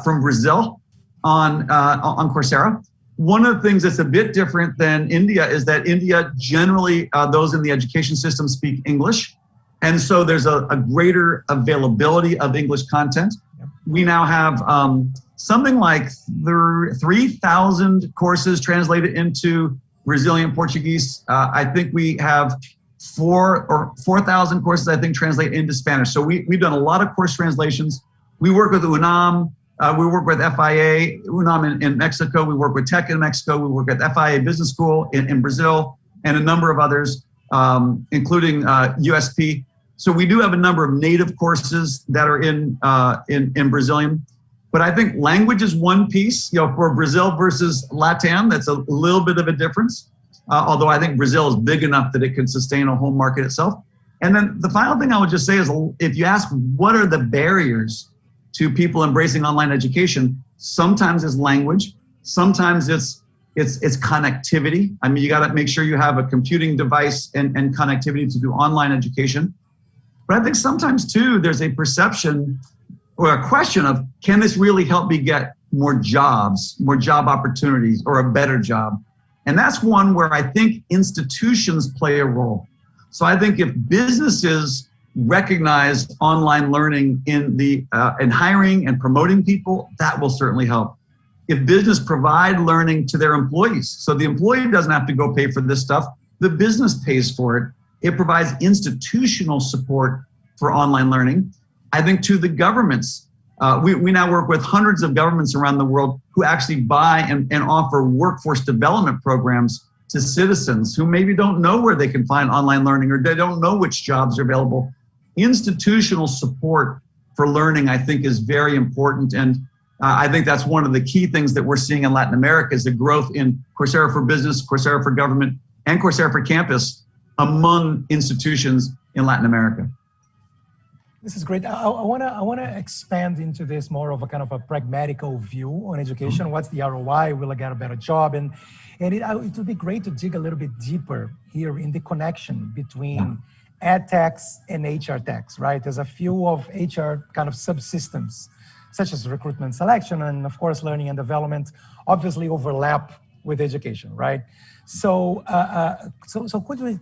from Brazil on Coursera. One of the things that's a bit different than India is that India generally, those in the education system speak English. And so there's a greater availability of English content. We now have something like 3,000 courses translated into Brazilian Portuguese. I think we have 4,000 courses, I think, translate into Spanish. So we've done a lot of course translations. We work with UNAM. We work with FIA, UNAM in Mexico. We work with Tech in Mexico. We work with FIA Business School in Brazil and a number of others, including USP. So we do have a number of native courses that are in Brazilian. But I think language is one piece, for Brazil versus LATAM, that's a little bit of a difference. Although I think Brazil is big enough that it can sustain a home market itself. And then the final thing I would just say is, if you ask what are the barriers to people embracing online education, sometimes it's language, sometimes it's connectivity. I mean, you got to make sure you have a computing device and connectivity to do online education. But I think sometimes too, there's a perception or a question of, can this really help me get more jobs, more job opportunities, or a better job? And that's one where I think institutions play a role. So I think if businesses recognize online learning in hiring and promoting people, that will certainly help. If business provide learning to their employees, so the employee doesn't have to go pay for this stuff, the business pays for it. It provides institutional support for online learning. I think to the governments, we now work with hundreds of governments around the world who actually buy and offer workforce development programs to citizens who maybe don't know where they can find online learning or they don't know which jobs are available. Institutional support for learning, I think, is very important. And I think that's one of the key things that we're seeing in Latin America is the growth in Coursera for Business, Coursera for Government, and Coursera for Campus among institutions in Latin America. This is great. I want to expand into this more of a kind of a pragmatical view on education. What's the ROI? Will I get a better job? And it would be great to dig a little bit deeper here in the connection between EdTechs and HR techs, right? There's a few of HR kind of subsystems, such as recruitment selection and of course learning and development, obviously overlap with education, right? So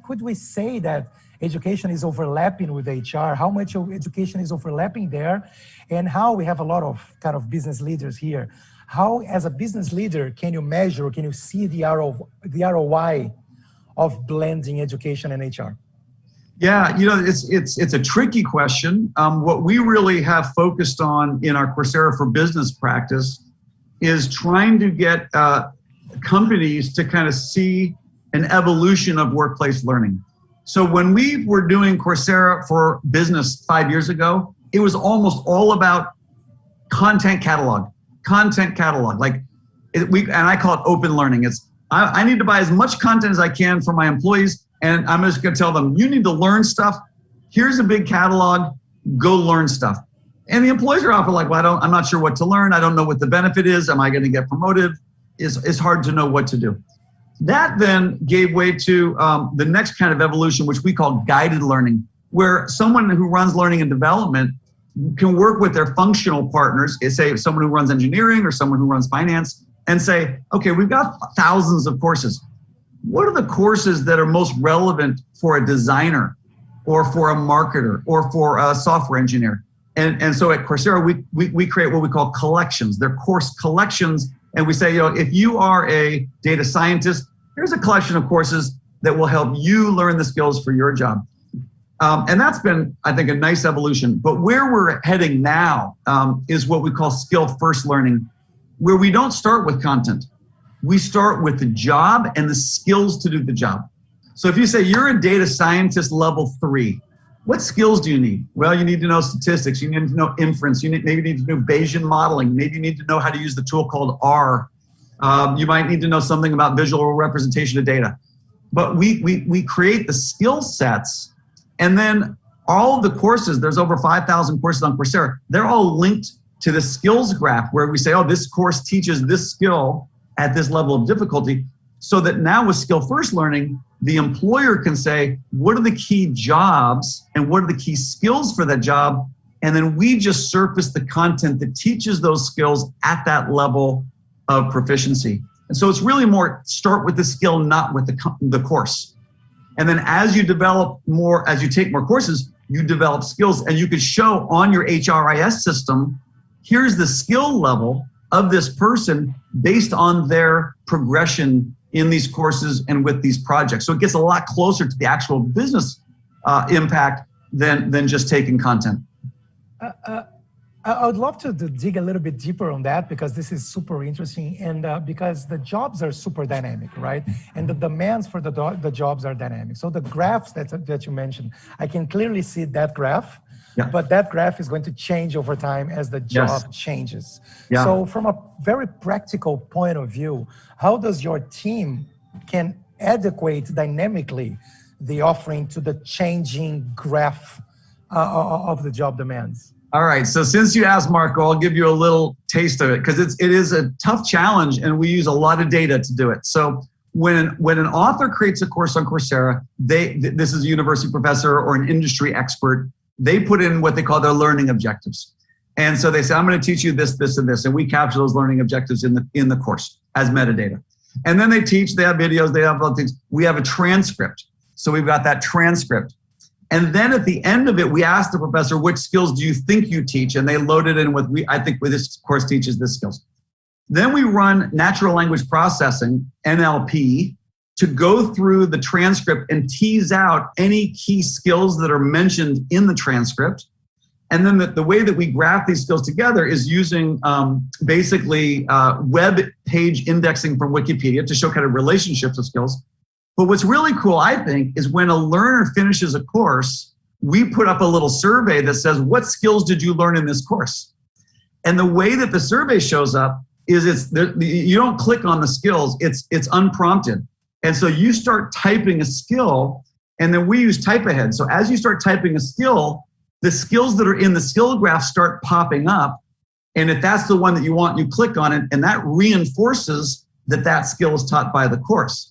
could we say that education is overlapping with HR? How much of education is overlapping there? And how we have a lot of kind of business leaders here. How, as a business leader, can you measure, can you see the ROI of blending education and HR? Yeah, it's a tricky question. What we really have focused on in our Coursera for Business practice is trying to get companies to kind of see an evolution of workplace learning. So when we were doing Coursera for Business 5 years ago, it was almost all about content catalog. Like and I call it open learning. It's I need to buy as much content as I can for my employees, and I'm just going to tell them, you need to learn stuff. Here's a big catalog. Go learn stuff. And the employees are often like, well, I'm not sure what to learn. I don't know what the benefit is. Am I going to get promoted? It's hard to know what to do. That then gave way to the next kind of evolution, which we call guided learning, where someone who runs learning and development can work with their functional partners, say someone who runs engineering or someone who runs finance, and say, okay, we've got thousands of courses. What are the courses that are most relevant for a designer or for a marketer or for a software engineer? And so at Coursera, we create what we call collections. They're course collections. And we say, if you are a data scientist, here's a collection of courses that will help you learn the skills for your job. And that's been, I think, a nice evolution. But where we're heading now is what we call skill-first learning, where we don't start with content. We start with the job and the skills to do the job. So if you say you're a data scientist level 3, what skills do you need? Well, you need to know statistics. You need to know inference. Maybe need to know Bayesian modeling. Maybe you need to know how to use the tool called R. You might need to know something about visual representation of data. But we create the skill sets, and then all of the courses, there's over 5,000 courses on Coursera, they're all linked to the skills graph where we say, oh, this course teaches this skill at this level of difficulty, so that now with skill-first learning, the employer can say, what are the key jobs and what are the key skills for that job? And then we just surface the content that teaches those skills at that level of proficiency. And so it's really more start with the skill, not with the course. And then as you develop more, as you take more courses, you develop skills, and you could show on your HRIS system, here's the skill level of this person based on their progression in these courses and with these projects. So it gets a lot closer to the actual business impact than just taking content. I would love to dig a little bit deeper on that, because this is super interesting, and because the jobs are super dynamic, right? And the demands for the jobs are dynamic. So the graphs that you mentioned, I can clearly see that graph. Yeah. But that graph is going to change over time as the job changes. Yeah. So from a very practical point of view, how does your team can adequate dynamically the offering to the changing graph of the job demands? All right, so since you asked, Marco, I'll give you a little taste of it, because it is a tough challenge, and we use a lot of data to do it. So when an author creates a course on Coursera, this is a university professor or an industry expert, they put in what they call their learning objectives. And so they say, I'm going to teach you this, this, and this. And we capture those learning objectives in the course as metadata. And then they have videos, they have other things. We have a transcript. So we've got that transcript. And then at the end of it, we ask the professor, which skills do you think you teach? And they load it in with, I think this course teaches this skills. Then we run natural language processing, NLP, to go through the transcript and tease out any key skills that are mentioned in the transcript. And then the way that we graph these skills together is using basically web page indexing from Wikipedia to show kind of relationships of skills. But what's really cool, I think, is when a learner finishes a course, we put up a little survey that says, what skills did you learn in this course? And the way that the survey shows up is you don't click on the skills, it's unprompted. And so you start typing a skill, and then we use type ahead. So as you start typing a skill, the skills that are in the skill graph start popping up. And if that's the one that you want, you click on it, and that reinforces that skill is taught by the course.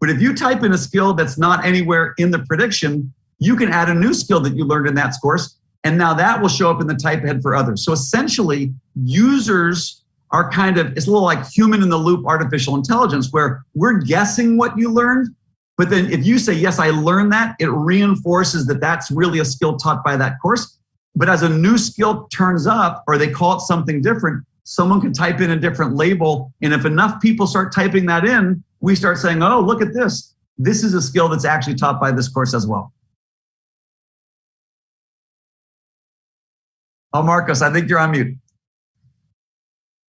But if you type in a skill that's not anywhere in the prediction, you can add a new skill that you learned in that course, and now that will show up in the type ahead for others. So essentially, users are it's a little like human in the loop artificial intelligence, where we're guessing what you learned, but then if you say, yes, I learned that, it reinforces that that's really a skill taught by that course. But as a new skill turns up, or they call it something different, someone can type in a different label. And if enough people start typing that in, we start saying, oh, look at this. This is a skill that's actually taught by this course as well. Oh, Marcos, I think you're on mute.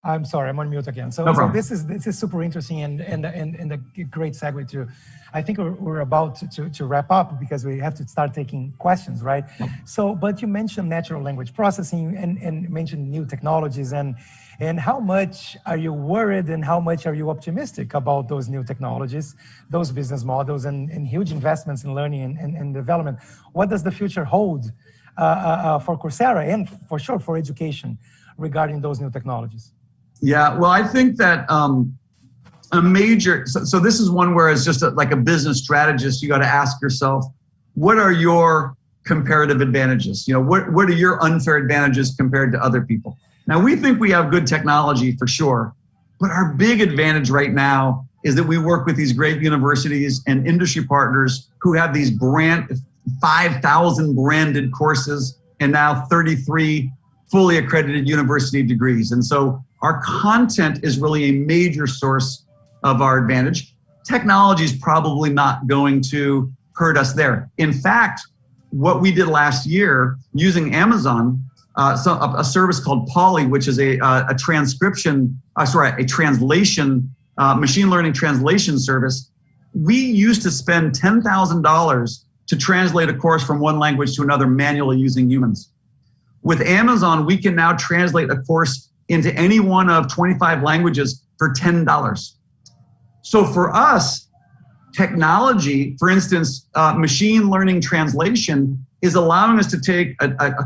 I'm sorry, I'm on mute again. So this is super interesting and a great segue to, I think we're about to wrap up, because we have to start taking questions, right? So, but you mentioned natural language processing and mentioned new technologies, and how much are you worried and how much are you optimistic about those new technologies, those business models, and huge investments in learning and development? What does the future hold for Coursera and for sure for education regarding those new technologies? Yeah, well, I think that a major, so this is one where it's just like a business strategist, you got to ask yourself, what are your comparative advantages? What are your unfair advantages compared to other people? Now, we think we have good technology for sure, but our big advantage right now is that we work with these great universities and industry partners who have these 5,000 branded courses and now 33 fully accredited university degrees. And so our content is really a major source of our advantage. Technology is probably not going to hurt us there. In fact, what we did last year using Amazon, a service called Poly, which is a translation, machine learning translation service, we used to spend $10,000 to translate a course from one language to another manually using humans. With Amazon, we can now translate a course into any one of 25 languages for $10. So for us, technology, for instance, machine learning translation is allowing us to take a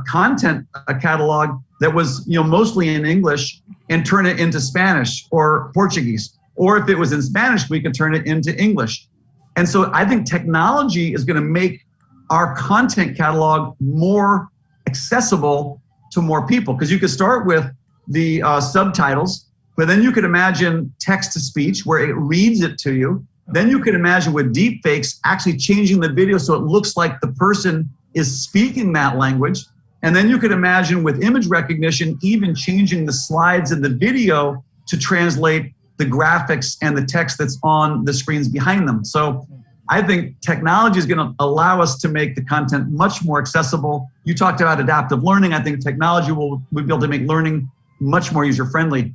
catalog that was mostly in English and turn it into Spanish or Portuguese. Or if it was in Spanish, we could turn it into English. And so I think technology is going to make our content catalog more accessible to more people, because you could start with the subtitles, but then you could imagine text to speech where it reads it to you. Then you could imagine with deep fakes actually changing the video so it looks like the person is speaking that language. And then you could imagine with image recognition, even changing the slides in the video to translate the graphics and the text that's on the screens behind them. So I think technology is going to allow us to make the content much more accessible. You talked about adaptive learning. I think technology will be able to make learning much more user-friendly.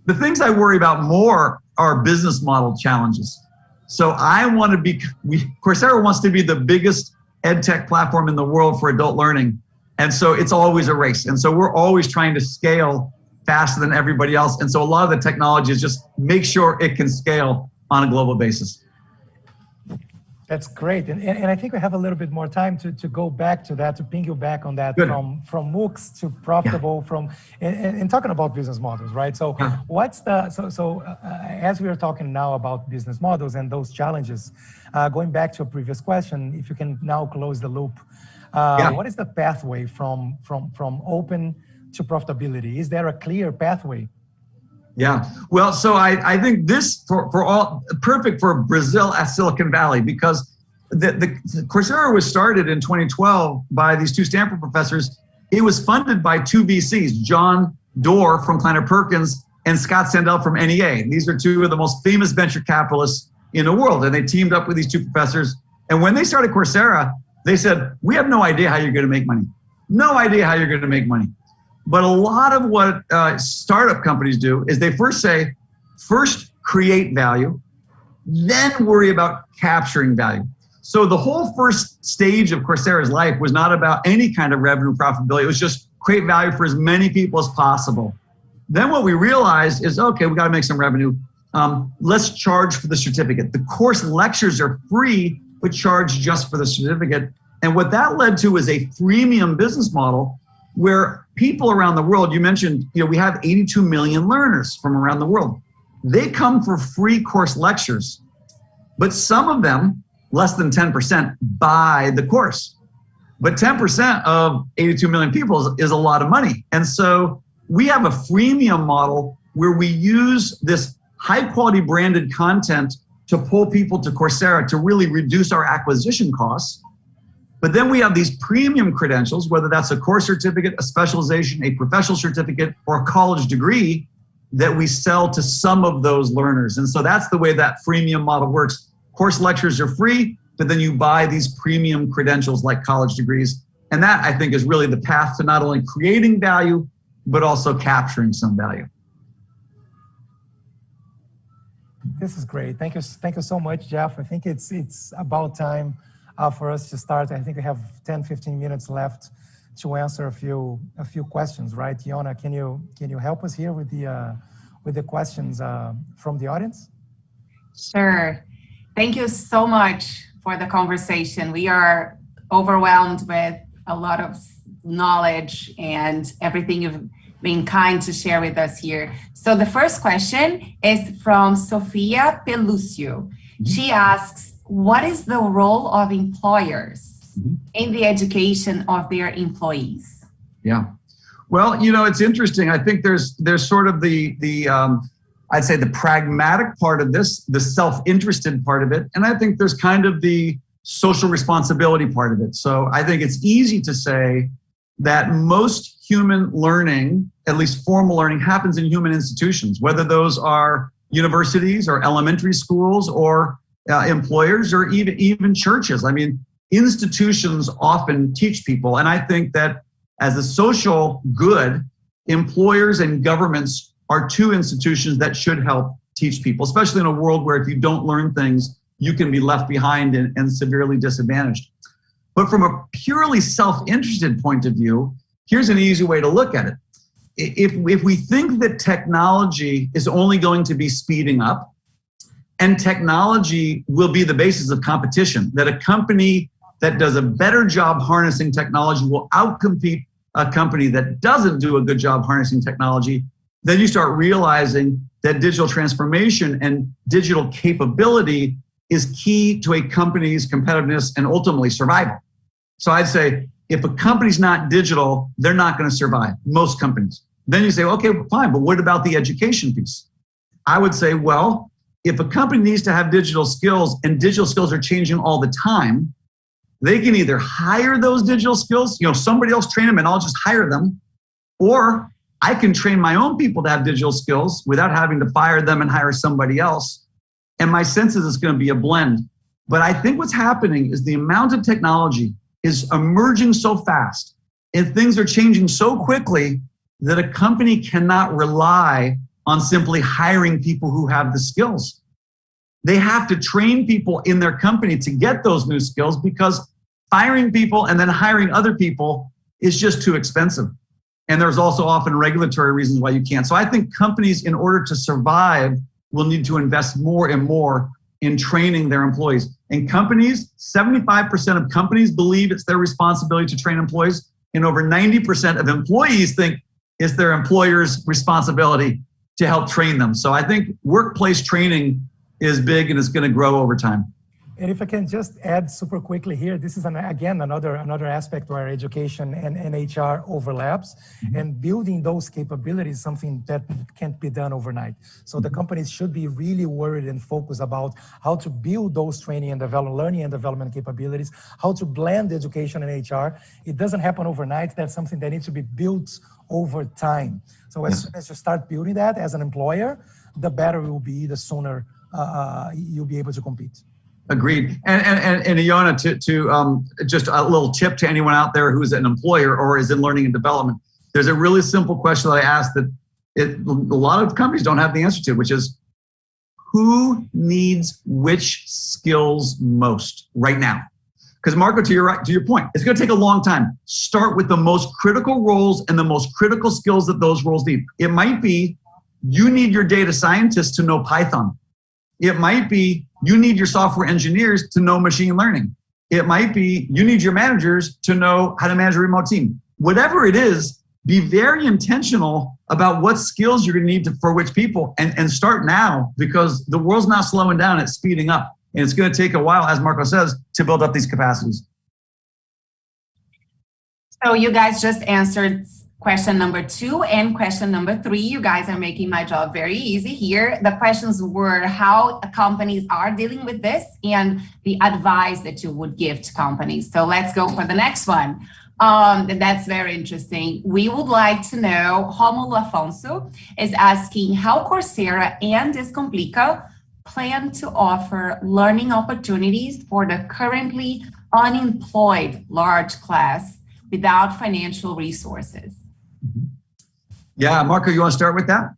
The things I worry about more are business model challenges. So Coursera wants to be the biggest EdTech platform in the world for adult learning. And so it's always a race. And so we're always trying to scale faster than everybody else. And so a lot of the technology is just make sure it can scale on a global basis. That's great. And I think we have a little bit more time to go back to that, to ping you back on that. Good. From MOOCs to profitable, and talking about business models, right? So as we are talking now about business models and those challenges, going back to a previous question, if you can now close the loop, what is the pathway from open to profitability? Is there a clear pathway? Yeah, well, so I think this perfect for Brazil at Silicon Valley, because the Coursera was started in 2012 by these two Stanford professors. It was funded by two VCs, John Doerr from Kleiner Perkins and Scott Sandell from NEA. These are two of the most famous venture capitalists in the world, and they teamed up with these two professors. And when they started Coursera, they said, we have no idea how you're going to make money. No idea how you're going to make money. But a lot of what startup companies do is they first create value, then worry about capturing value. So the whole first stage of Coursera's life was not about any kind of revenue profitability. It was just create value for as many people as possible. Then what we realized is, okay, we got to make some revenue. Let's charge for the certificate. The course lectures are free, but charge just for the certificate. And what that led to is a freemium business model where people around the world, you mentioned, we have 82 million learners from around the world. They come for free course lectures, but some of them, less than 10%, buy the course. But 10% of 82 million people is a lot of money. And so we have a freemium model where we use this high quality branded content to pull people to Coursera to really reduce our acquisition costs. But then we have these premium credentials, whether that's a course certificate, a specialization, a professional certificate, or a college degree, that we sell to some of those learners. And so that's the way that freemium model works. Course lectures are free, but then you buy these premium credentials like college degrees. And that, I think, is really the path to not only creating value, but also capturing some value. This is great. Thank you so much, Jeff. I think it's about time for us to start. I think we have 10, 15 minutes left to answer a few questions, right? Yona, can you help us here with the questions from the audience? Sure. Thank you so much for the conversation. We are overwhelmed with a lot of knowledge and everything you've been kind to share with us here. So the first question is from Sofia Pelucio. She asks, what is the role of employers? in the education of their employees? Yeah. Well, it's interesting. I think there's sort of the I'd say the pragmatic part of this, the self-interested part of it, and I think there's kind of the social responsibility part of it. So I think it's easy to say that most human learning, at least formal learning, happens in human institutions, whether those are universities or elementary schools or employers or even churches. I mean, institutions often teach people, and I think that as a social good, employers and governments are two institutions that should help teach people, especially in a world where if you don't learn things, you can be left behind and severely disadvantaged. But from a purely self-interested point of view, here's an easy way to look at it. If we think that technology is only going to be speeding up, and technology will be the basis of competition, that a company that does a better job harnessing technology will outcompete a company that doesn't do a good job harnessing technology, then you start realizing that digital transformation and digital capability is key to a company's competitiveness and ultimately survival. So I'd say if a company's not digital, they're not going to survive, most companies. Then you say, okay, fine, but what about the education piece? I would say, well, if a company needs to have digital skills and digital skills are changing all the time, they can either hire those digital skills, somebody else train them and I'll just hire them, or I can train my own people to have digital skills without having to fire them and hire somebody else. And my sense is it's going to be a blend. But I think what's happening is the amount of technology is emerging so fast and things are changing so quickly that a company cannot rely on simply hiring people who have the skills. They have to train people in their company to get those new skills because firing people and then hiring other people is just too expensive. And there's also often regulatory reasons why you can't. So I think companies, in order to survive, will need to invest more and more in training their employees. And companies, 75% of companies believe it's their responsibility to train employees, and over 90% of employees think it's their employer's responsibility to help train them. So I think workplace training is big and it's going to grow over time. And if I can just add super quickly here, this is again another aspect where education and HR overlaps, and building those capabilities is something that can't be done overnight. So the companies should be really worried and focused about how to build those training and learning and development capabilities, how to blend education and HR. It doesn't happen overnight. That's something that needs to be built over time. So as soon as you start building that as an employer, the better it will be, the sooner you'll be able to compete. Agreed. And Iona, to just a little tip to anyone out there who's an employer or is in learning and development, there's a really simple question that I ask that a lot of companies don't have the answer to, which is who needs which skills most right now? Because Marco, to your point, it's going to take a long time. Start with the most critical roles and the most critical skills that those roles need. It might be you need your data scientists to know Python. It might be you need your software engineers to know machine learning. It might be you need your managers to know how to manage a remote team. Whatever it is, be very intentional about what skills you're going to need for which people, and start now, because the world's not slowing down, it's speeding up. And it's going to take a while, as Marco says, to build up these capacities. So you guys just answered question number 2 and question number 3. You guys are making my job very easy here. The questions were how companies are dealing with this and the advice that you would give to companies. So let's go for the next one. That's very interesting. We would like to know, Romulo Afonso is asking how Coursera and Descomplica plan to offer learning opportunities for the currently unemployed large class without financial resources. Yeah, Marco, you want to start with that?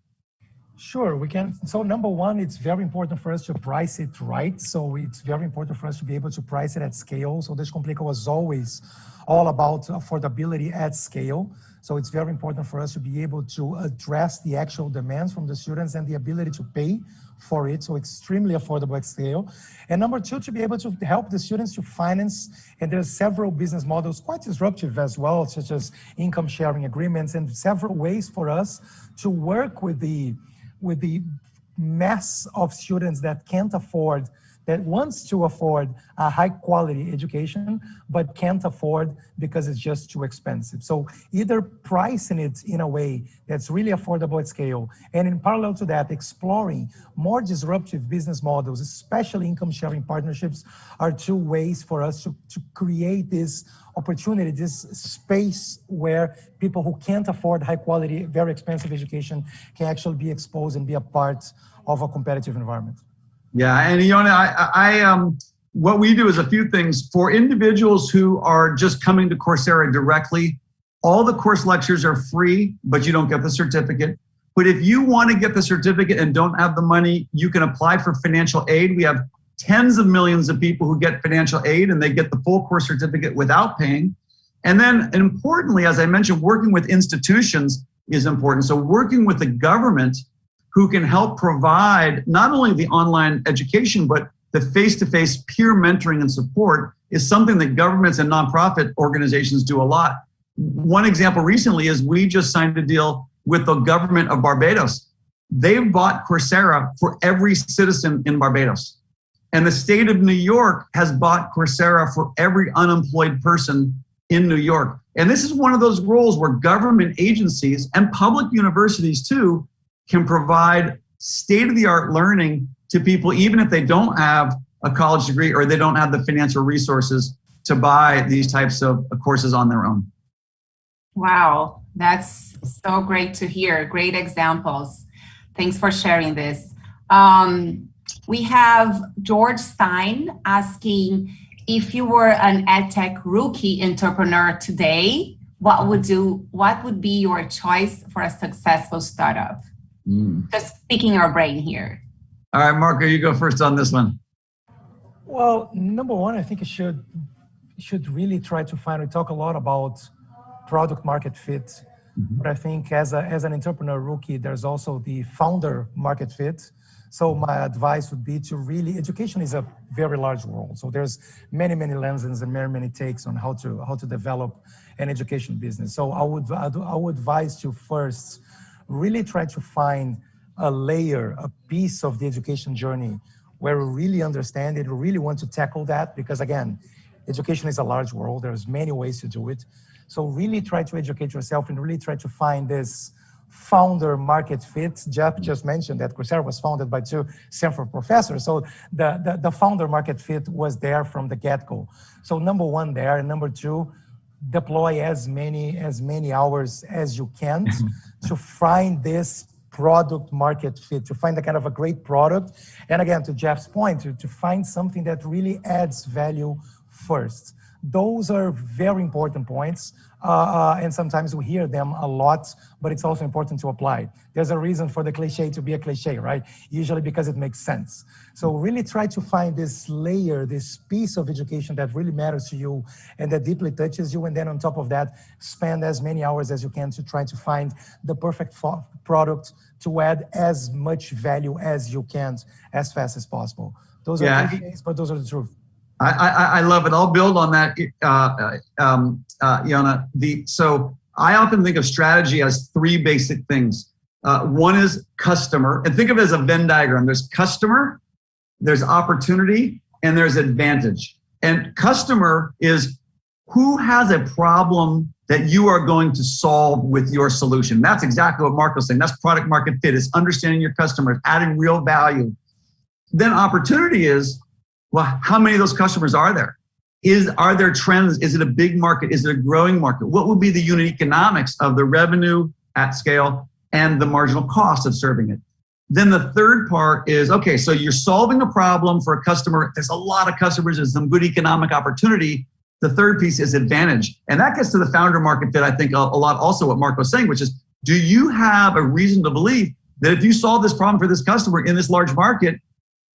Sure, we can. So number one, it's very important for us to price it right. So it's very important for us to be able to price it at scale. So Descomplica was always all about affordability at scale. So it's very important for us to be able to address the actual demands from the students and the ability to pay for it. So extremely affordable at scale. And number two, to be able to help the students to finance. And there's several business models, quite disruptive as well, such as income sharing agreements and several ways for us to work with the mass of students that can't afford that wants to afford a high quality education, but can't afford because it's just too expensive. So either pricing it in a way that's really affordable at scale, and in parallel to that, exploring more disruptive business models, especially income sharing partnerships, are two ways for us to create this opportunity, this space where people who can't afford high quality, very expensive education can actually be exposed and be a part of a competitive environment. Yeah, and Yona, what we do is a few things. For individuals who are just coming to Coursera directly, all the course lectures are free, but you don't get the certificate. But if you want to get the certificate and don't have the money, you can apply for financial aid. We have tens of millions of people who get financial aid and they get the full course certificate without paying. And then importantly, as I mentioned, working with institutions is important. So working with the government who can help provide not only the online education, but the face-to-face peer mentoring and support is something that governments and nonprofit organizations do a lot. One example recently is we just signed a deal with the government of Barbados. They've bought Coursera for every citizen in Barbados. And the state of New York has bought Coursera for every unemployed person in New York. And this is one of those roles where government agencies and public universities too can provide state-of-the-art learning to people, even if they don't have a college degree or they don't have the financial resources to buy these types of courses on their own. Wow, that's so great to hear. Great examples. Thanks for sharing this. We have George Stein asking, if you were an EdTech rookie entrepreneur today, what would be your choice for a successful startup? Just picking our brain here. All right, Marco, you go first on this one. Well, number one, I think you should really try to find, we talk a lot about product market fit, but I think as an entrepreneur rookie, there's also the founder market fit. So my advice would be to really, education is a very large world. So there's many, many lenses and many takes on how to develop an education business. So I would advise you first, really try to find a layer, a piece of the education journey where you really understand it, you really want to tackle that, because again, education is a large world. There's many ways to do it. So really try to educate yourself and really try to find this founder market fit. Jeff just mentioned that Coursera was founded by two Stanford professors. So the founder market fit was there from the get-go. So number one there, and number two, deploy as many hours as you can to find this product market fit, to find a kind of a great product. And again, to Jeff's point, to find something that really adds value first. Those are very important points. And sometimes we hear them a lot, but it's also important to apply. There's a reason for the cliche to be a cliche, right? Usually because it makes sense. So really try to find this layer, this piece of education that really matters to you and that deeply touches you. And then on top of that, spend as many hours as you can to try to find the perfect product to add as much value as you can as fast as possible. Those are cliches, but those are the truth. I love it. I'll build on that, Yona. So I often think of strategy as three basic things. One is customer, and think of it as a Venn diagram. There's customer, there's opportunity, and there's advantage. And customer is who has a problem that you are going to solve with your solution. That's exactly what Marco's saying. That's product market fit, is understanding your customers, adding real value. Then opportunity is, well, how many of those customers are there? Are there trends? Is it a big market? Is it a growing market? What would be the unit economics of the revenue at scale and the marginal cost of serving it? Then the third part is, okay, so you're solving a problem for a customer. There's a lot of customers. There's some good economic opportunity. The third piece is advantage. And that gets to the founder market fit, I think, a lot also what Marco's saying, which is, do you have a reason to believe that if you solve this problem for this customer in this large market,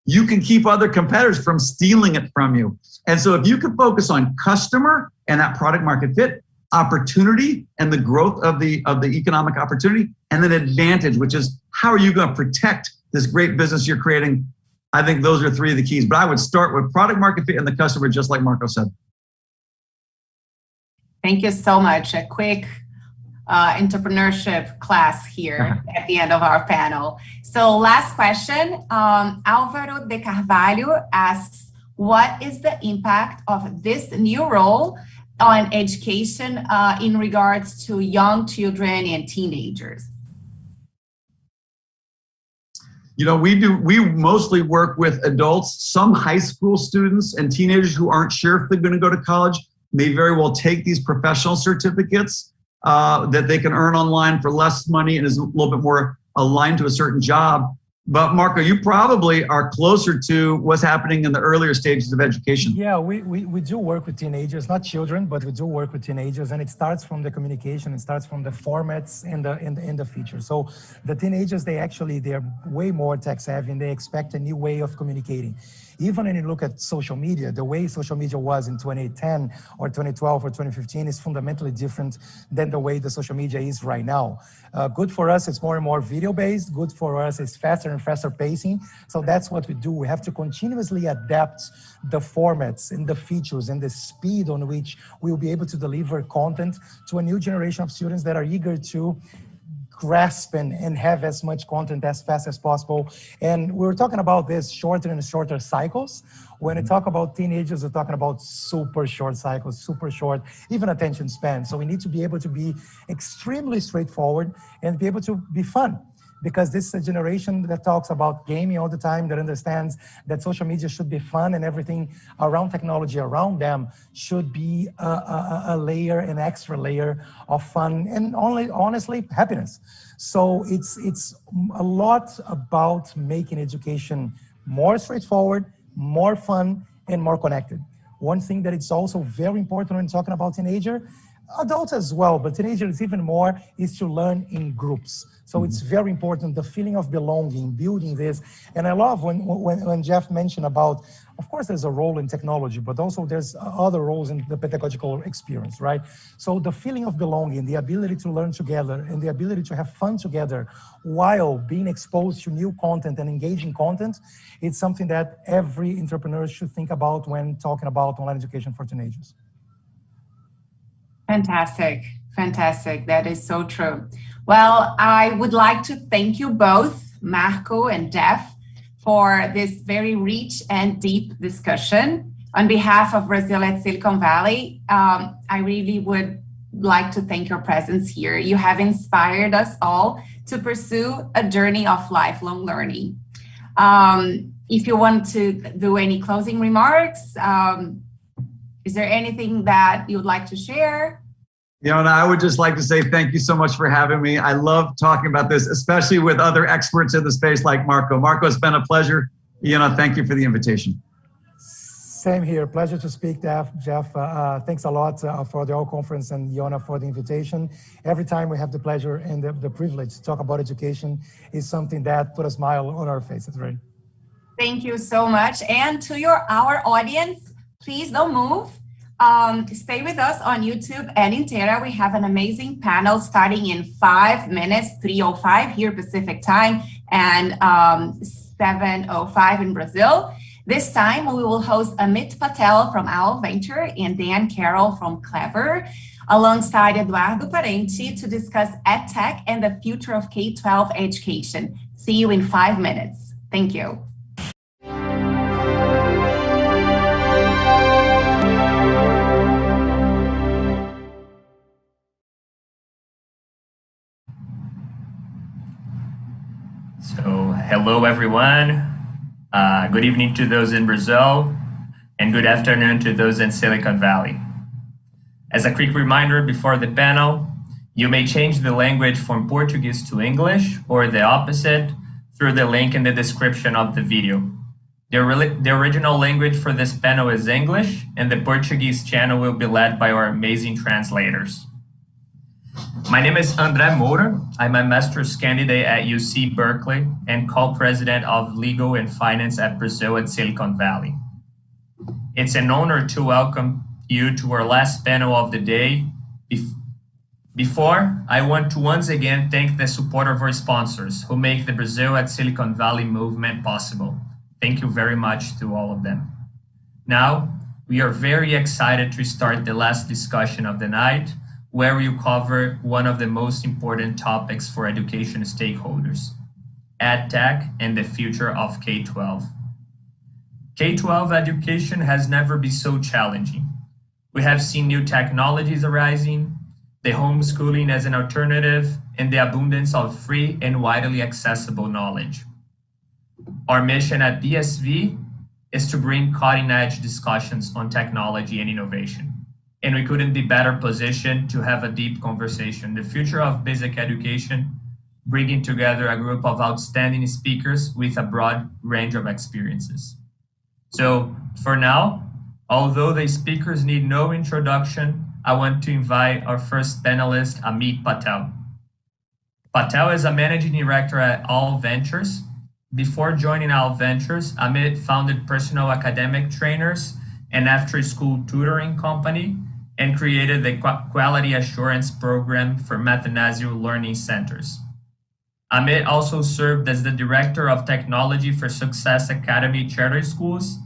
you can keep other competitors from stealing it from you? And so if you could focus on customer and that product market fit, opportunity and the growth of the economic opportunity, and then advantage, which is how are you going to protect this great business you're creating? I think those are three of the keys. But I would start with product market fit and the customer, just like Marco said. Thank you so much. A quick entrepreneurship class here at the end of our panel. So last question, Álvaro de Carvalho asks, what is the impact of this new role on education in regards to young children and teenagers? You know, we mostly work with adults. Some high school students and teenagers who aren't sure if they're going to go to college may very well take these professional certificates that they can earn online for less money and is a little bit more aligned to a certain job. But Marco, you probably are closer to what's happening in the earlier stages of education. Yeah, we do work with teenagers, not children, but we do work with teenagers, and it starts from the communication, it starts from the formats and the features. So the teenagers, they're way more tech savvy and they expect a new way of communicating. Even when you look at social media, the way social media was in 2010 or 2012 or 2015 is fundamentally different than the way the social media is right now. Good for us, it's more and more video-based. Good for us, it's faster and faster pacing. So that's what we do. We have to continuously adapt the formats and the features and the speed on which we'll be able to deliver content to a new generation of students that are eager to grasp and have as much content as fast as possible. And we're talking about this shorter and shorter cycles. When we talk about teenagers, we're talking about super short cycles, super short, even attention span. So we need to be able to be extremely straightforward and be able to be fun. Because this is a generation that talks about gaming all the time, that understands that social media should be fun and everything around technology around them should be a layer, an extra layer of fun and honestly, happiness. So it's a lot about making education more straightforward, more fun, and more connected. One thing that it's also very important when talking about teenager, adults as well, but teenagers even more, is to learn in groups. So it's very important, the feeling of belonging, building this. And I love when Jeff mentioned about, of course, there's a role in technology, but also there's other roles in the pedagogical experience, right? So the feeling of belonging, the ability to learn together, and the ability to have fun together while being exposed to new content and engaging content, it's something that every entrepreneur should think about when talking about online education for teenagers. Fantastic. Fantastic. That is so true. Well, I would like to thank you both, Marco and Jeff, for this very rich and deep discussion. On behalf of Brazil at Silicon Valley, I really would like to thank your presence here. You have inspired us all to pursue a journey of lifelong learning. If you want to do any closing remarks, is there anything that you would like to share? You know, and I would just like to say thank you so much for having me. I love talking about this, especially with other experts in the space like Marco. Marco, it's been a pleasure. You know, thank you for the invitation. Same here. Pleasure to speak, Jeff. Thanks a lot for the All Conference and Yona for the invitation. Every time we have the pleasure and the privilege to talk about education is something that put a smile on our faces, right? Thank you so much. And to our audience, please don't move. Stay with us on YouTube and Intera. We have an amazing panel starting in 5 minutes, 3:05 here Pacific time and 7:05 in Brazil. This time we will host Amit Patel from Owl Venture and Dan Carrol from Clever, alongside Eduardo Parenti to discuss EdTech and the future of K-12 education. See you in 5 minutes. Thank you. So, hello everyone. Good evening to those in Brazil, and good afternoon to those in Silicon Valley. As a quick reminder before the panel, you may change the language from Portuguese to English or the opposite through the link in the description of the video. The original language for this panel is English, and the Portuguese channel will be led by our amazing translators. My name is André Moura. I'm a master's candidate at UC Berkeley and co-president of Legal and Finance at Brazil at Silicon Valley. It's an honor to welcome you to our last panel of the day. Before, I want to once again thank the support of our sponsors who make the Brazil at Silicon Valley movement possible. Thank you very much to all of them. Now, we are very excited to start the last discussion of the night where we'll cover one of the most important topics for education stakeholders, EdTech and the future of K-12. K-12 education has never been so challenging. We have seen new technologies arising, the homeschooling as an alternative, and the abundance of free and widely accessible knowledge. Our mission at BSV is to bring cutting-edge discussions on technology and innovation. And we couldn't be better positioned to have a deep conversation. The future of basic education, bringing together a group of outstanding speakers with a broad range of experiences. So for now, although the speakers need no introduction, I want to invite our first panelist, Amit Patel. Patel is a managing director at All Ventures. Before joining All Ventures, Amit founded personal academic trainers and after-school tutoring company and created the Quality Assurance Program for Mathnasium Learning Centers. Amit also served as the Director of Technology for Success Academy Charter Schools,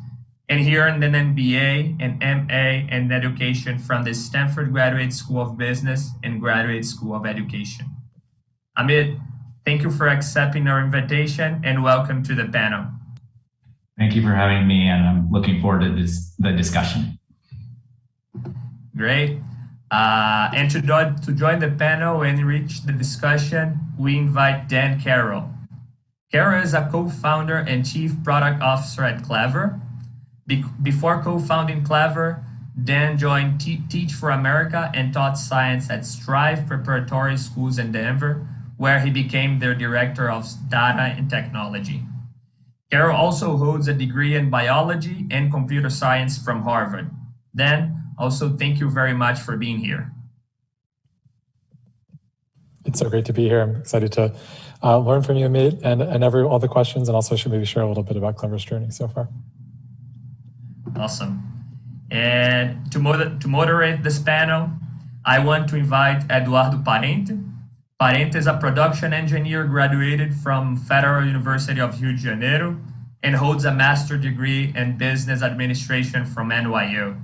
and he earned an MBA and MA in Education from the Stanford Graduate School of Business and Graduate School of Education. Amit, thank you for accepting our invitation and welcome to the panel. Thank you for having me, and I'm looking forward to the discussion. Great. And to join the panel and enrich the discussion, we invite Dan Carrol. Carrol is a co-founder and chief product officer at Clever. Before co-founding Clever, Dan joined Teach for America and taught science at Strive Preparatory Schools in Denver, where he became their director of data and technology. Carrol also holds a degree in biology and computer science from Harvard. Dan, also thank you very much for being here. It's so great to be here. I'm excited to learn from you, Amit, and all the questions, and also should maybe share a little bit about Clever's journey so far. Awesome. And to moderate this panel, I want to invite Eduardo Parente. Parente is a production engineer graduated from Federal University of Rio de Janeiro and holds a master's degree in business administration from NYU.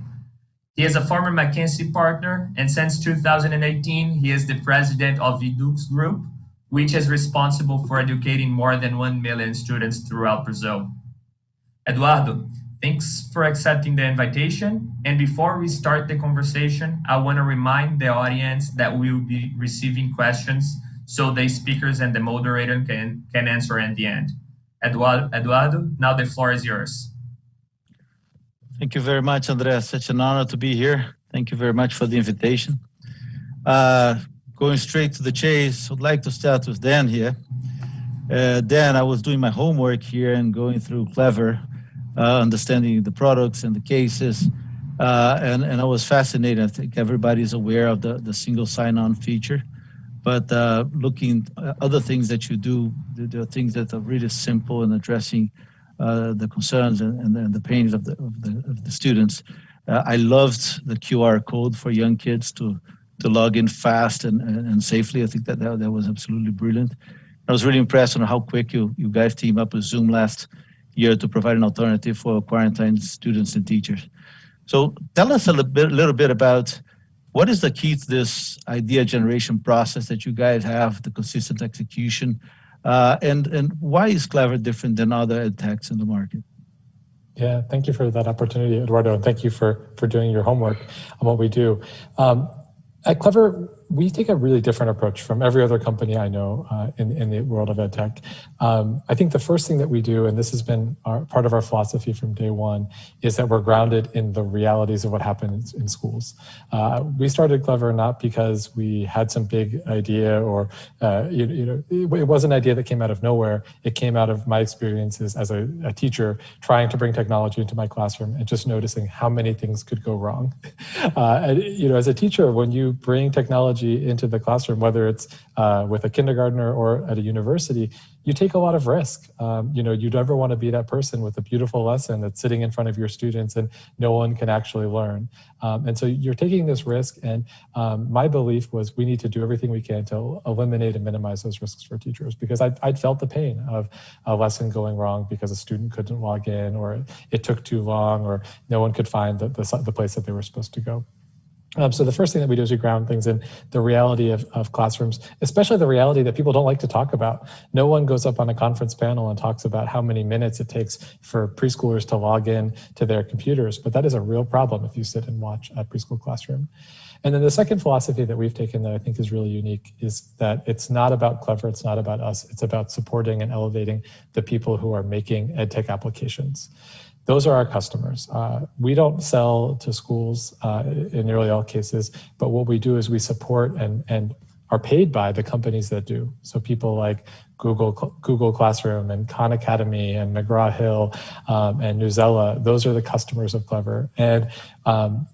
He is a former McKinsey partner, and since 2018, he is the president of Edux Group, which is responsible for educating more than 1 million students throughout Brazil. Eduardo, thanks for accepting the invitation. And before we start the conversation, I want to remind the audience that we will be receiving questions so the speakers and the moderator can answer at the end. Eduardo, now the floor is yours. Thank you very much, Andrea. Such an honor to be here. Thank you very much for the invitation. Going straight to the chase, I'd like to start with Dan here. Dan, I was doing my homework here and going through Clever, understanding the products and the cases, and I was fascinated. I think everybody's aware of the single sign-on feature, but looking at other things that you do, there are things that are really simple in addressing the concerns and the pains of the students. I loved the QR code for young kids to log in fast and safely. I think that was absolutely brilliant. I was really impressed on how quick you guys teamed up with Zoom last year to provide an alternative for quarantined students and teachers. So tell us a little bit about what is the key to this idea generation process that you guys have, the consistent execution, and why is Clever different than other EdTechs in the market? Yeah, thank you for that opportunity, Eduardo, and thank you for doing your homework on what we do. At Clever, we take a really different approach from every other company I know in the world of EdTech. I think the first thing that we do, and this has been part of our philosophy from day one, is that we're grounded in the realities of what happens in schools. We started Clever not because we had some big idea or, it was an idea that came out of nowhere. It came out of my experiences as a teacher trying to bring technology into my classroom and just noticing how many things could go wrong. As a teacher, when you bring technology into the classroom, whether it's with a kindergartner or at a university, you take a lot of risk. You never want to be that person with a beautiful lesson that's sitting in front of your students and no one can actually learn. And so you're taking this risk, and my belief was we need to do everything we can to eliminate and minimize those risks for teachers, because I'd felt the pain of a lesson going wrong because a student couldn't log in, or it took too long, or no one could find the place that they were supposed to go. So the first thing that we do is we ground things in the reality of classrooms, especially the reality that people don't like to talk about. No one goes up on a conference panel and talks about how many minutes it takes for preschoolers to log in to their computers, but that is a real problem if you sit and watch a preschool classroom. And then the second philosophy that we've taken that I think is really unique is that it's not about Clever, it's not about us, it's about supporting and elevating the people who are making EdTech applications. Those are our customers. We don't sell to schools in nearly all cases, but what we do is we support and are paid by the companies that do. So people like Google Classroom and Khan Academy and McGraw-Hill and Newsela, those are the customers of Clever. And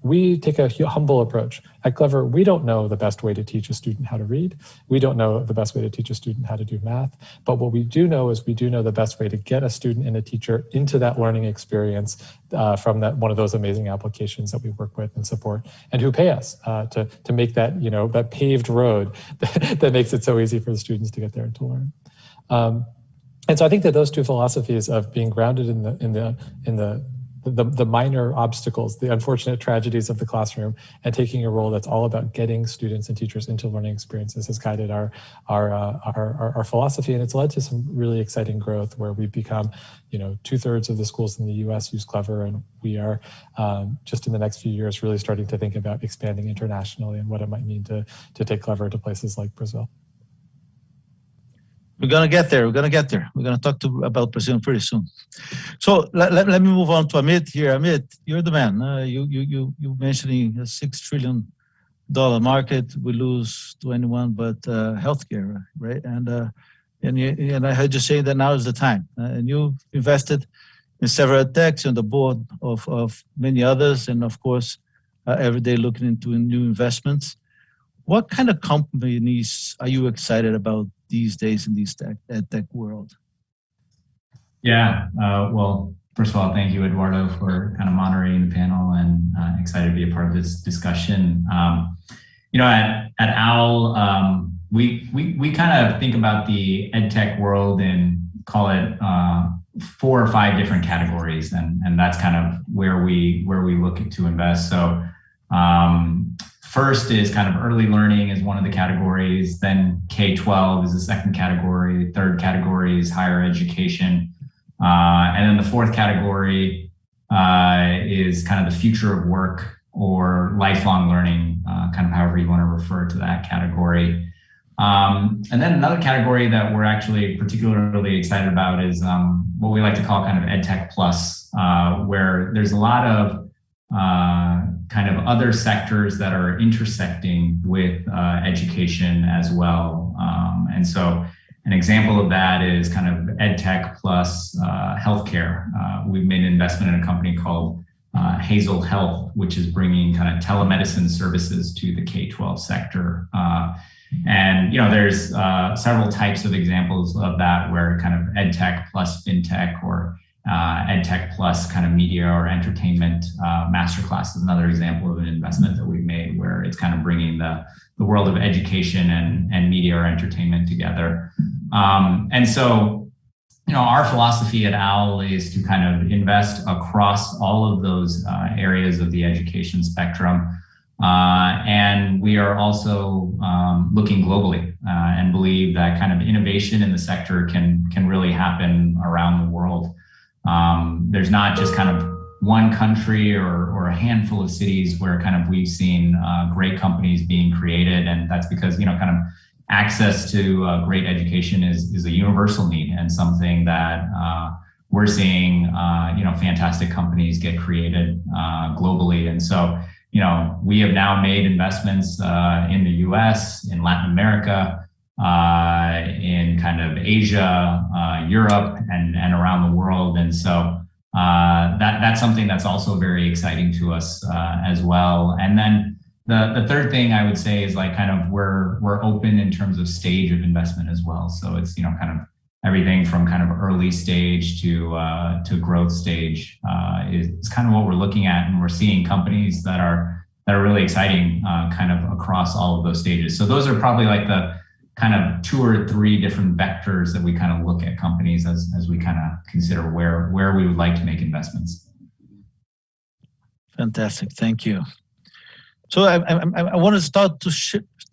we take a humble approach. At Clever, we don't know the best way to teach a student how to read. We don't know the best way to teach a student how to do math. But what we do know is we do know the best way to get a student and a teacher into that learning experience from one of those amazing applications that we work with and support, and who pay us to make that, that paved road that makes it so easy for the students to get there and to learn. And so I think that those two philosophies of being grounded in the minor obstacles, the unfortunate tragedies of the classroom, and taking a role that's all about getting students and teachers into learning experiences has guided our philosophy, and it's led to some really exciting growth where we've become, 2/3 of the schools in the U.S. use Clever, and we are just in the next few years really starting to think about expanding internationally and what it might mean to take Clever to places like Brazil. We're going to get there. We're going to talk about Brazil pretty soon. So let me move on to Amit here. Amit, you're the man. You mentioning a $6 trillion market. We lose to anyone but healthcare, right? And I heard you say that now is the time. And you invested in several EdTechs on the board of many others, and of course, every day looking into new investments. What kind of companies are you excited about these days in this EdTech world? Yeah, well, first of all, thank you, Eduardo, for kind of moderating the panel, and excited to be a part of this discussion. At OWL, we kind of think about the EdTech world and call it 4 or 5 different categories, and that's kind of where we look to invest. So first is kind of early learning is one of the categories, then K-12 is the second category, third category is higher education, and then the fourth category is kind of the future of work or lifelong learning, kind of however you want to refer to that category. And then another category that we're actually particularly excited about is what we like to call kind of EdTech Plus, where there's a lot of kind of other sectors that are intersecting with education as well. And so an example of that is kind of EdTech plus healthcare. We've made an investment in a company called Hazel Health, which is bringing kind of telemedicine services to the K-12 sector. And there's several types of examples of that where kind of EdTech plus FinTech or EdTech plus kind of media or entertainment masterclass is another example of an investment that we've made where it's kind of bringing the world of education and media or entertainment together. And so, our philosophy at OWL is to kind of invest across all of those areas of the education spectrum. And we are also looking globally and believe that kind of innovation in the sector can really happen around the world. There's not just kind of one country or a handful of cities where kind of we've seen great companies being created, and that's because kind of access to great education is a universal need and something that we're seeing fantastic companies get created globally. And so we have now made investments in the US, in Latin America, in kind of Asia, Europe, and around the world. And so that's something that's also very exciting to us as well. And then the third thing I would say is like kind of we're open in terms of stage of investment as well. So it's kind of everything from kind of early stage to growth stage is kind of what we're looking at, and we're seeing companies that are really exciting kind of across all of those stages. So those are probably like the kind of 2 or 3 different vectors that we kind of look at companies as we kind of consider where we would like to make investments. Fantastic, thank you. So I want to start to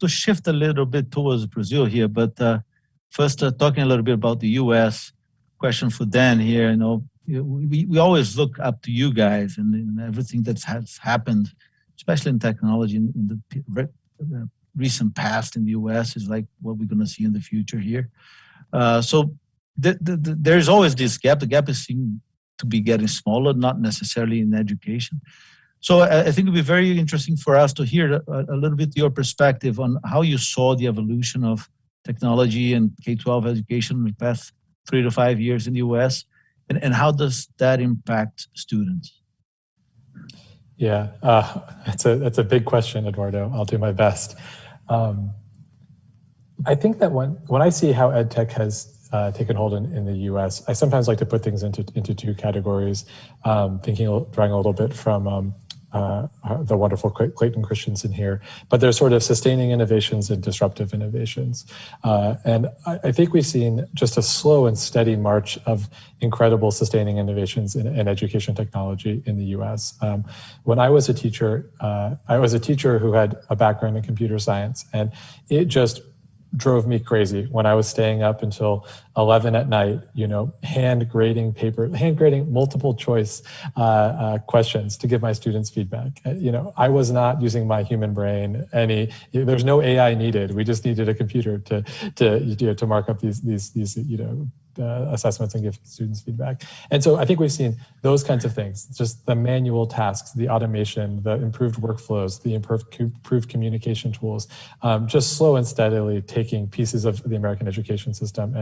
shift a little bit towards Brazil here, but first talking a little bit about the U.S. Question for Dan here. You know, we always look up to you guys and everything that has happened, especially in technology in the recent past in the U.S. is like what we're going to see in the future here. So there's always this gap. The gap is seen to be getting smaller, not necessarily in education. So I think it would be very interesting for us to hear a little bit your perspective on how you saw the evolution of technology and K-12 education in the past 3 to 5 years in the US, and how does that impact students? Yeah, that's a big question, Eduardo. I'll do my best. I think that when I see how EdTech has taken hold in the US, I sometimes like to put things into two categories, drawing a little bit from the wonderful Clayton Christensen here, but there's sort of sustaining innovations and disruptive innovations. And I think we've seen just a slow and steady march of incredible sustaining innovations in education technology in the US. When I was a teacher who had a background in computer science, and it just drove me crazy when I was staying up until 11 at night, hand grading multiple choice questions to give my students feedback. I was not using my human brain there's no AI needed. We just needed a computer to mark up these assessments and give students feedback. And so I think we've seen those kinds of things, just the manual tasks, the automation, the improved workflows, the improved communication tools, just slow and steadily taking pieces of the American education system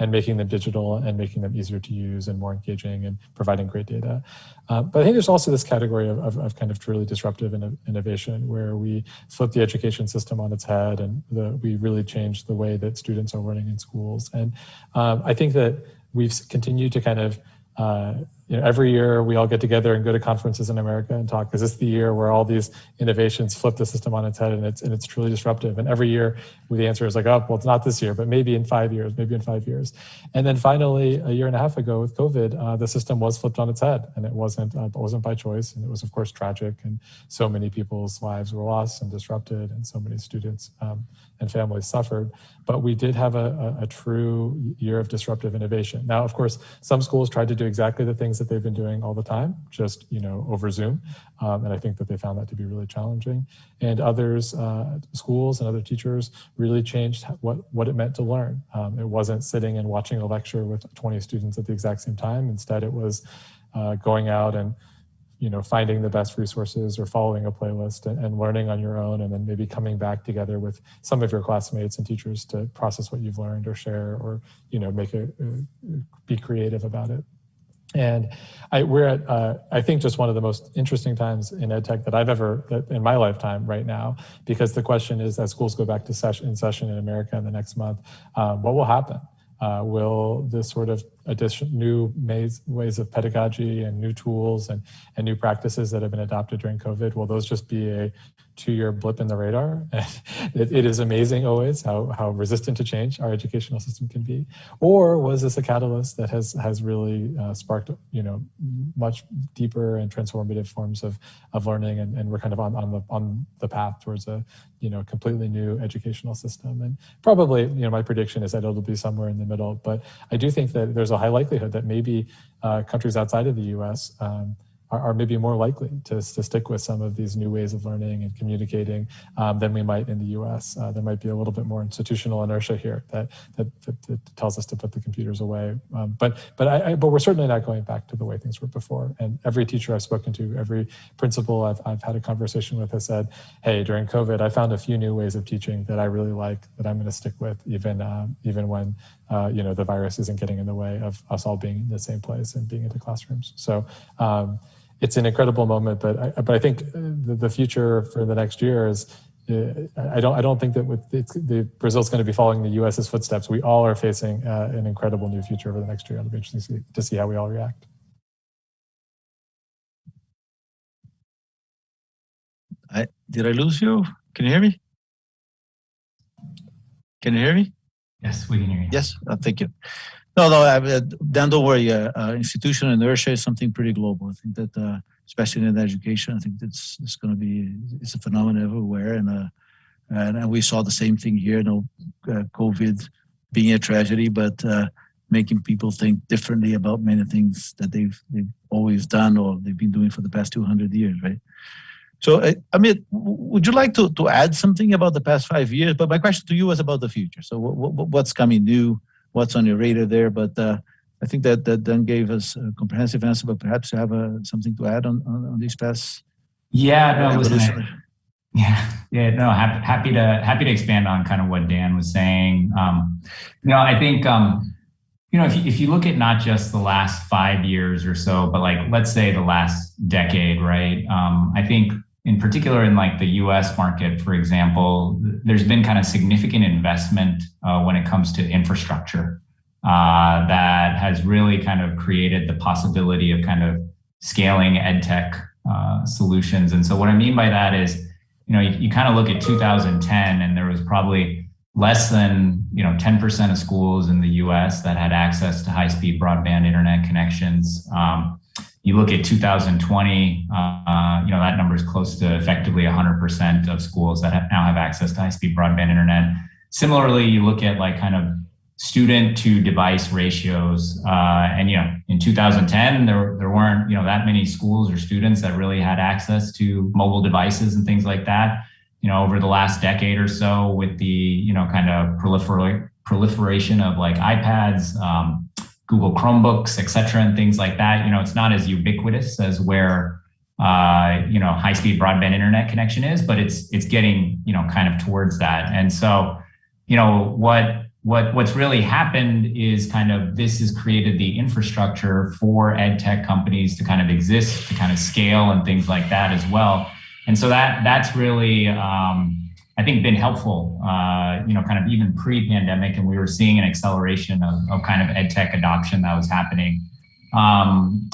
and making them digital and making them easier to use and more engaging and providing great data. But I think there's also this category of kind of truly disruptive innovation where we flip the education system on its head and we really change the way that students are learning in schools. And I think that we've continued to kind of, every year we all get together and go to conferences in America and talk, is this the year where all these innovations flip the system on its head and it's truly disruptive? And every year the answer is like, oh, well, it's not this year, but maybe in 5 years, maybe in 5 years. And then finally, a year and a half ago with COVID, the system was flipped on its head, and it wasn't by choice. And it was, of course, tragic. And so many people's lives were lost and disrupted, and so many students and families suffered. But we did have a true year of disruptive innovation. Now, of course, some schools tried to do exactly the things that they've been doing all the time, just over Zoom. And I think that they found that to be really challenging. And others, schools and other teachers really changed what it meant to learn. It wasn't sitting and watching a lecture with 20 students at the exact same time. Instead, it was going out and finding the best resources or following a playlist and learning on your own, and then maybe coming back together with some of your classmates and teachers to process what you've learned or share or, be creative about it. And we're at, I think, just one of the most interesting times in EdTech that in my lifetime right now, because the question is, as schools go back to session in America in the next month, what will happen? Will this sort of new ways of pedagogy and new tools and new practices that have been adopted during COVID, will those just be a 2-year blip in the radar? It is amazing always how resistant to change our educational system can be. Or was this a catalyst that has really sparked much deeper and transformative forms of learning, and we're kind of on the path towards a completely new educational system? And probably my prediction is that it'll be somewhere in the middle, but I do think that there's a high likelihood that maybe countries outside of the US are maybe more likely to stick with some of these new ways of learning and communicating than we might in the US. There might be a little bit more institutional inertia here that tells us to put the computers away. But we're certainly not going back to the way things were before. And every teacher I've spoken to, every principal I've had a conversation with has said, hey, during COVID, I found a few new ways of teaching that I really like, that I'm going to stick with, even when the virus isn't getting in the way of us all being in the same place and being into classrooms. So it's an incredible moment, but I think the future for the next year is, I don't think that Brazil's going to be following the U.S.'s footsteps. We all are facing an incredible new future over the next year. It'll be interesting to see how we all react. Did I lose you? Can you hear me? Can you hear me? Yes, we can hear you. Yes, thank you. No, Dan, don't worry. Institutional inertia is something pretty global. I think that especially in education. I think it's a phenomenon everywhere, and we saw the same thing here. COVID being a tragedy, but making people think differently about many things that they've always done or they've been doing for the past 200 years, right? So, Amit, would you like to add something about the past 5 years? But my question to you was about the future. So what's coming new? What's on your radar there? But I think that Dan gave us a comprehensive answer, but perhaps you have something to add on these past. Yeah, no, listen, happy to expand on kind of what Dan was saying. I think, if you look at not just the last 5 years or so, but like, let's say the last decade, right? I think in particular in like the US market, for example, there's been kind of significant investment when it comes to infrastructure that has really kind of created the possibility of kind of scaling EdTech solutions. And so what I mean by that is, you kind of look at 2010 and there was probably less than 10% of schools in the US that had access to high-speed broadband internet connections. You look at 2020, that number is close to effectively 100% of schools that now have access to high-speed broadband internet. Similarly, you look at like kind of student to device ratios, and in 2010 there weren't that many schools or students that really had access to mobile devices and things like that. Over the last decade or so, with the kind of proliferation of like iPads, Google Chromebooks, et cetera, and things like that, it's not as ubiquitous as where high-speed broadband internet connection is, but it's getting kind of towards that. And so what's really happened is kind of this has created the infrastructure for EdTech companies to kind of exist, to kind of scale and things like that as well. And so that's really, I think, been helpful, kind of even pre-pandemic, and we were seeing an acceleration of kind of EdTech adoption that was happening. And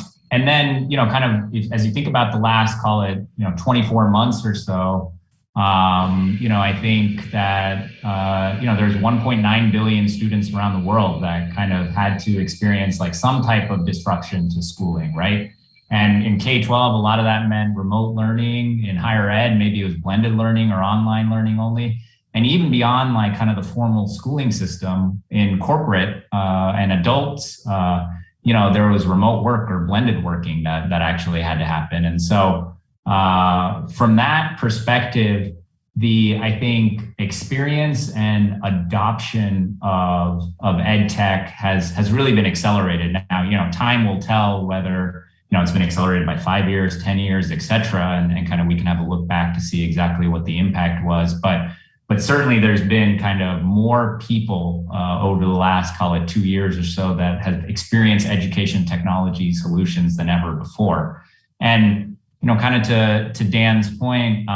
then, kind of as you think about the last, call it, 24 months or so, I think that, there's 1.9 billion students around the world that kind of had to experience like some type of disruption to schooling, right? And in K-12, a lot of that meant remote learning. In higher ed, maybe it was blended learning or online learning only. And even beyond like kind of the formal schooling system in corporate and adults, there was remote work or blended working that actually had to happen. And so from that perspective, I think experience and adoption of EdTech has really been accelerated. Now, time will tell whether it's been accelerated by 5 years, 10 years, et cetera, and kind of we can have a look back to see exactly what the impact was. But certainly there's been kind of more people over the last, call it 2 years or so, that have experienced education technology solutions than ever before. And, kind of to Dan's point,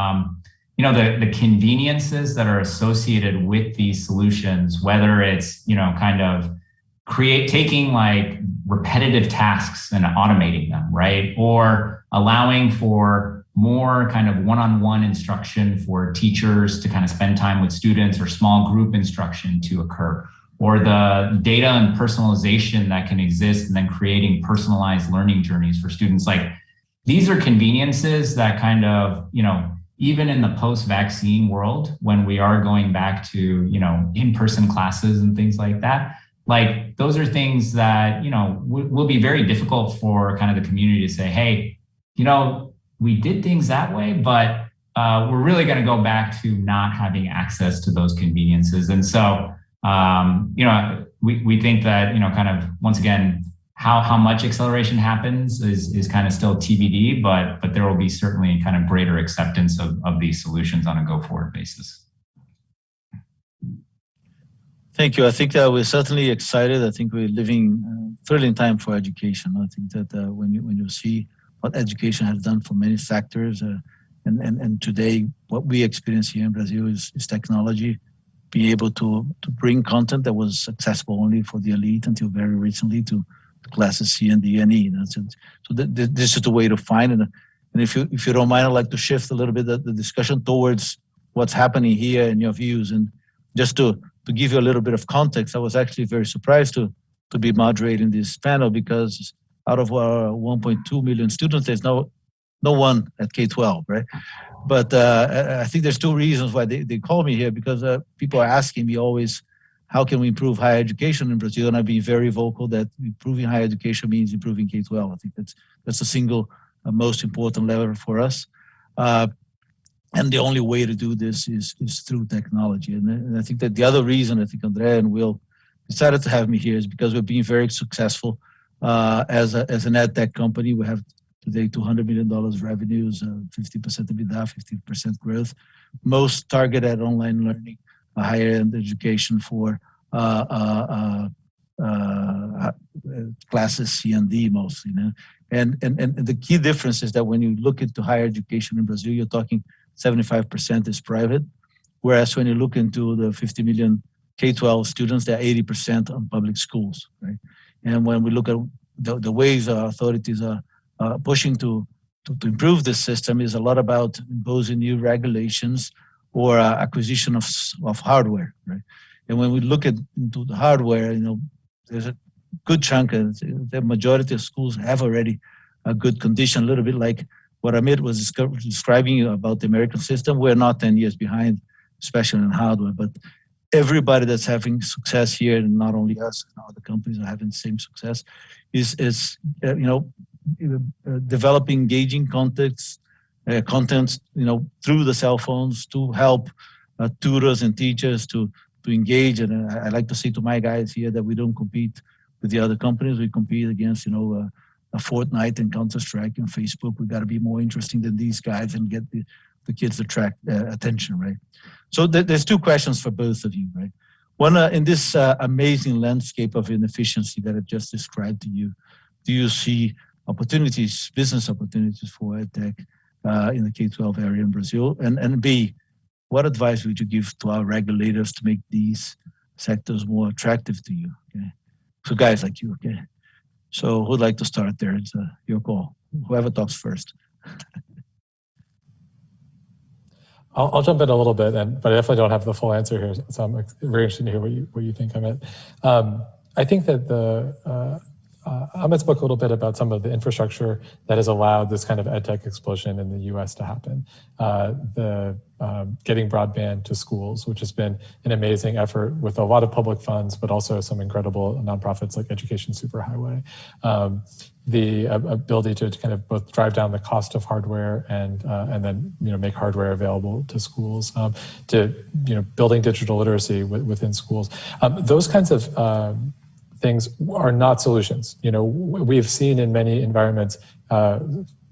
the conveniences that are associated with these solutions, whether it's, kind of taking like repetitive tasks and automating them, right? Or allowing for more kind of one-on-one instruction for teachers to kind of spend time with students, or small group instruction to occur, or the data and personalization that can exist, and then creating personalized learning journeys for students. Like, these are conveniences that kind of, even in the post-vaccine world, when we are going back to, in-person classes and things like that, like those are things that, will be very difficult for kind of the community to say, hey, we did things that way, but we're really going to go back to not having access to those conveniences. And so, we think that, kind of, once again, how much acceleration happens is kind of still TBD, but there will be certainly kind of greater acceptance of these solutions on a go-forward basis. Thank you. I think we're certainly excited. I think we're living thrilling time for education. I think that when you see what education has done for many sectors, and today what we experience here in Brazil is technology, being able to bring content that was accessible only for the elite until very recently to classes C and D and E. So this is the way to find it. And if you don't mind, I'd like to shift a little bit the discussion towards what's happening here in your views. And just to give you a little bit of context, I was actually very surprised to be moderating this panel, because out of our 1.2 million students, there's now no one at K-12, right? But I think there's two reasons why they call me here, because people are asking me always, how can we improve higher education in Brazil? And I've been very vocal that improving higher education means improving K-12. I think that's the single most important lever for us. And the only way to do this is through technology. And I think that the other reason I think André and Will decided to have me here is because we're being very successful as an EdTech company. We have today $200 million revenues, 50% EBITDA, 50% growth, most targeted at online learning, higher end education for classes C and D mostly. And the key difference is that when you look into higher education in Brazil, you're talking 75% is private, whereas when you look into the 50 million K-12 students, they're 80% on public schools, right? And when we look at the ways our authorities are pushing to improve this system is a lot about imposing new regulations or acquisition of hardware, right? And when we look into the hardware, there's a good chunk, the majority of schools have already a good condition, a little bit like what Amit was describing about the American system. We're not 10 years behind, especially in hardware, but everybody that's having success here, and not only us, other companies are having the same success, is developing engaging content, through the cell phones to help tutors and teachers to engage. And I like to say to my guys here that we don't compete with the other companies. We compete against, a Fortnite and Counter-Strike and Facebook. We got to be more interesting than these guys and get the kids to attract attention, right? So there's two questions for both of you, right? One, in this amazing landscape of inefficiency that I just described to you, do you see opportunities, business opportunities for EdTech in the K-12 area in Brazil? And B, what advice would you give to our regulators to make these sectors more attractive to you? Okay, so guys like you, okay? So who'd like to start there? It's your call. Whoever talks first. I'll jump in a little bit, but I definitely don't have the full answer here. So I'm very interested to hear what you think, Amit. I think that Amit spoke a little bit about some of the infrastructure that has allowed this kind of EdTech explosion in the U.S. to happen. Getting broadband to schools, which has been an amazing effort with a lot of public funds, but also some incredible nonprofits like Education Superhighway. The ability to kind of both drive down the cost of hardware and then make hardware available to schools, to building digital literacy within schools. Those kinds of things are not solutions. We've seen in many environments,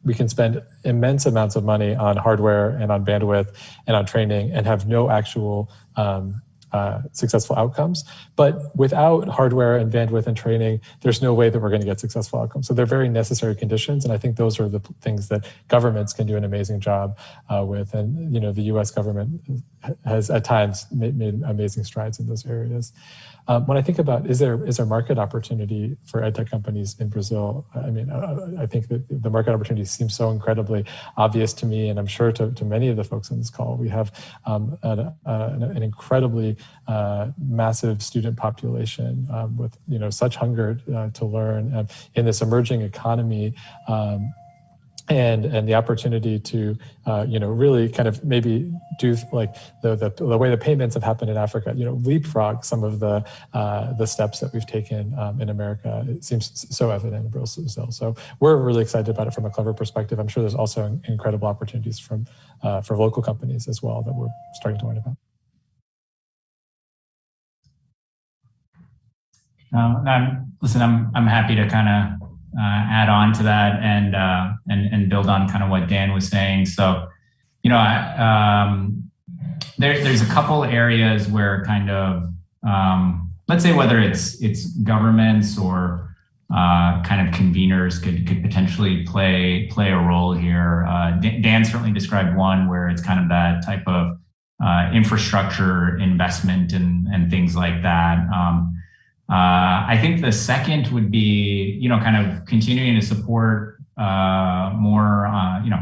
we can spend immense amounts of money on hardware and on bandwidth and on training and have no actual successful outcomes. But without hardware and bandwidth and training, there's no way that we're going to get successful outcomes. So they're very necessary conditions. And I think those are the things that governments can do an amazing job with. And, the US government has at times made amazing strides in those areas. When I think about, is there market opportunity for EdTech companies in Brazil? I mean, I think that the market opportunity seems so incredibly obvious to me, and I'm sure to many of the folks on this call. We have an incredibly massive student population with such hunger to learn in this emerging economy. And the opportunity to, really kind of maybe do like the way the payments have happened in Africa, leapfrog some of the steps that we've taken in America. It seems so evident in Brazil. So we're really excited about it from a Clever perspective. I'm sure there's also incredible opportunities for local companies as well that we're starting to learn about. I'm happy to kind of add on to that and build on kind of what Dan was saying. So, there's a couple areas where kind of, let's say whether it's governments or kind of conveners could potentially play a role here. Dan certainly described one where it's kind of that type of infrastructure investment and things like that. I think the second would be, kind of continuing to support more,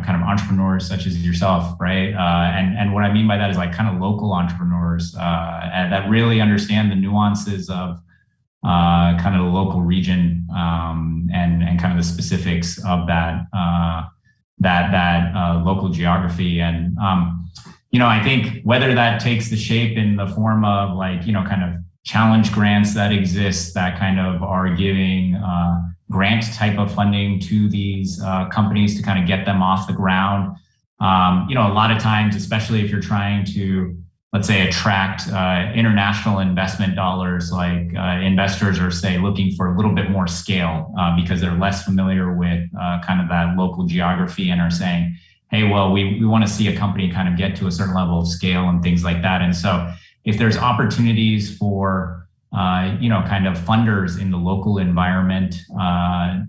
kind of entrepreneurs such as yourself, right? And what I mean by that is like kind of local entrepreneurs that really understand the nuances of kind of the local region and kind of the specifics of that local geography. And I think whether that takes the shape in the form of kind of challenge grants that exist that kind of are giving grant type of funding to these companies to kind of get them off the ground. A lot of times, especially if you're trying to, let's say, attract international investment dollars, investors are, say, looking for a little bit more scale because they're less familiar with kind of that local geography and are saying, hey, well, we want to see a company kind of get to a certain level of scale and things like that. And so if there's opportunities for kind of funders in the local environment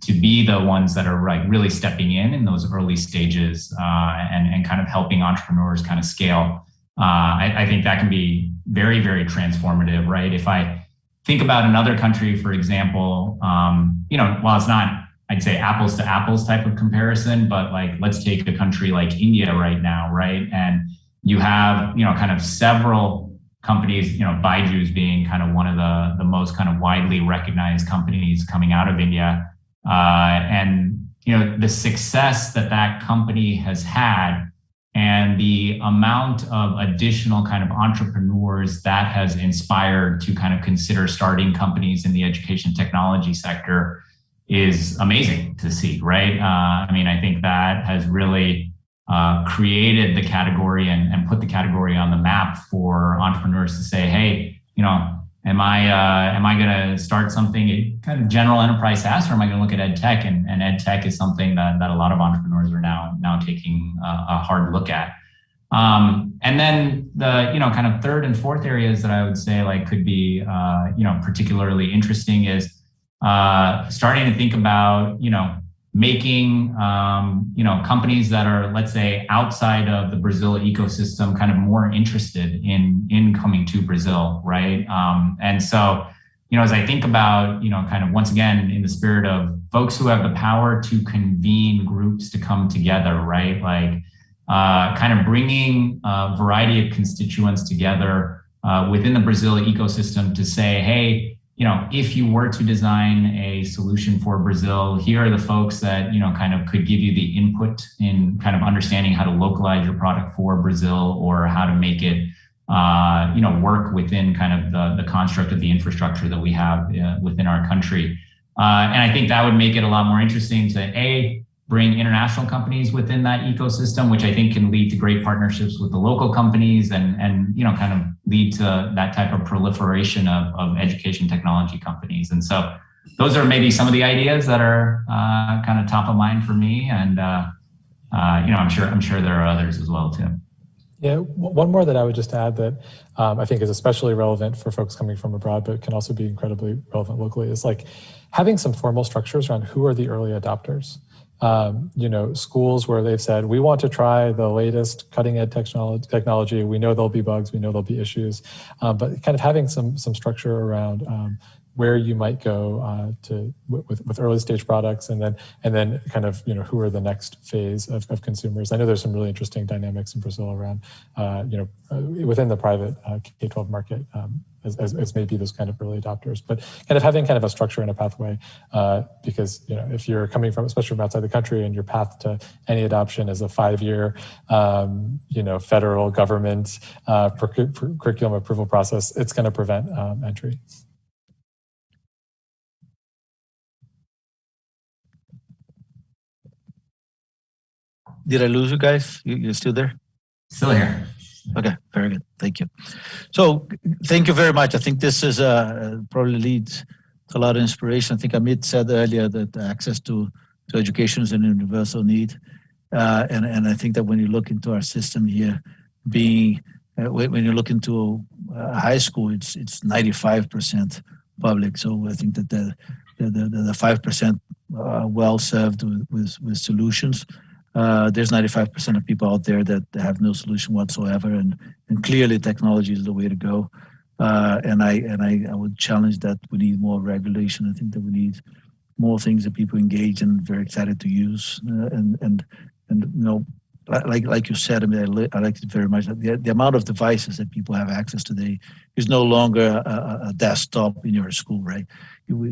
to be the ones that are really stepping in those early stages and kind of helping entrepreneurs kind of scale. I think that can be very, very transformative, right? If I think about another country, for example, while it's not, I'd say, apples to apples type of comparison, but let's take a country like India right now, right? And you have, kind of several companies, Baiju's being kind of one of the most kind of widely recognized companies coming out of India. And, the success that company has had and the amount of additional kind of entrepreneurs that has inspired to kind of consider starting companies in the education technology sector is amazing to see, right? I think that has really created the category and put the category on the map for entrepreneurs to say, hey, am I going to start something kind of general enterprise SaaS, or am I going to look at EdTech? And EdTech is something that a lot of entrepreneurs are now taking a hard look at. And then the kind of third and fourth areas that I would say could be particularly interesting is starting to think about making companies that are, let's say, outside of the Brazil ecosystem kind of more interested in coming to Brazil, right? And so, as I think about, kind of once again, in the spirit of folks who have the power to convene groups to come together, right? Kind of bringing a variety of constituents together within the Brazil ecosystem to say, hey, if you were to design a solution for Brazil, here are the folks that, kind of could give you the input in kind of understanding how to localize your product for Brazil or how to make it, work within kind of the construct of the infrastructure that we have within our country. And I think that would make it a lot more interesting to, bring international companies within that ecosystem, which I think can lead to great partnerships with the local companies and kind of lead to that type of proliferation of education technology companies. And so those are maybe some of the ideas that are kind of top of mind for me. And I'm sure there are others as well too. Yeah, one more that I would just add that I think is especially relevant for folks coming from abroad, but can also be incredibly relevant locally, is having some formal structures around who are the early adopters. Schools where they've said, we want to try the latest cutting edge technology. We know there'll be bugs, we know there'll be issues, but kind of having some structure around where you might go with early stage products, and then kind of who are the next phase of consumers. I know there's some really interesting dynamics in Brazil around within the private K-12 market as maybe those kind of early adopters, but kind of having kind of a structure and a pathway because if you're coming from, especially from outside the country, and your path to any adoption is a 5-year federal government curriculum approval process, it's going to prevent entry. Did I lose you guys? You're still there? Still here. Okay, very good. Thank you. So thank you very much. I think this is probably leads to a lot of inspiration. I think Amit said earlier that access to education is an universal need. And I think that when you look into our system here, when you look into high school, it's 95% public. So I think that the 5% well served with solutions. There's 95% of people out there that have no solution whatsoever, and clearly technology is the way to go. And I would challenge that we need more regulation. I think that we need more things that people engage and very excited to use. And like you said, I mean, I liked it very much. The amount of devices that people have access today is no longer a desktop in your school, right?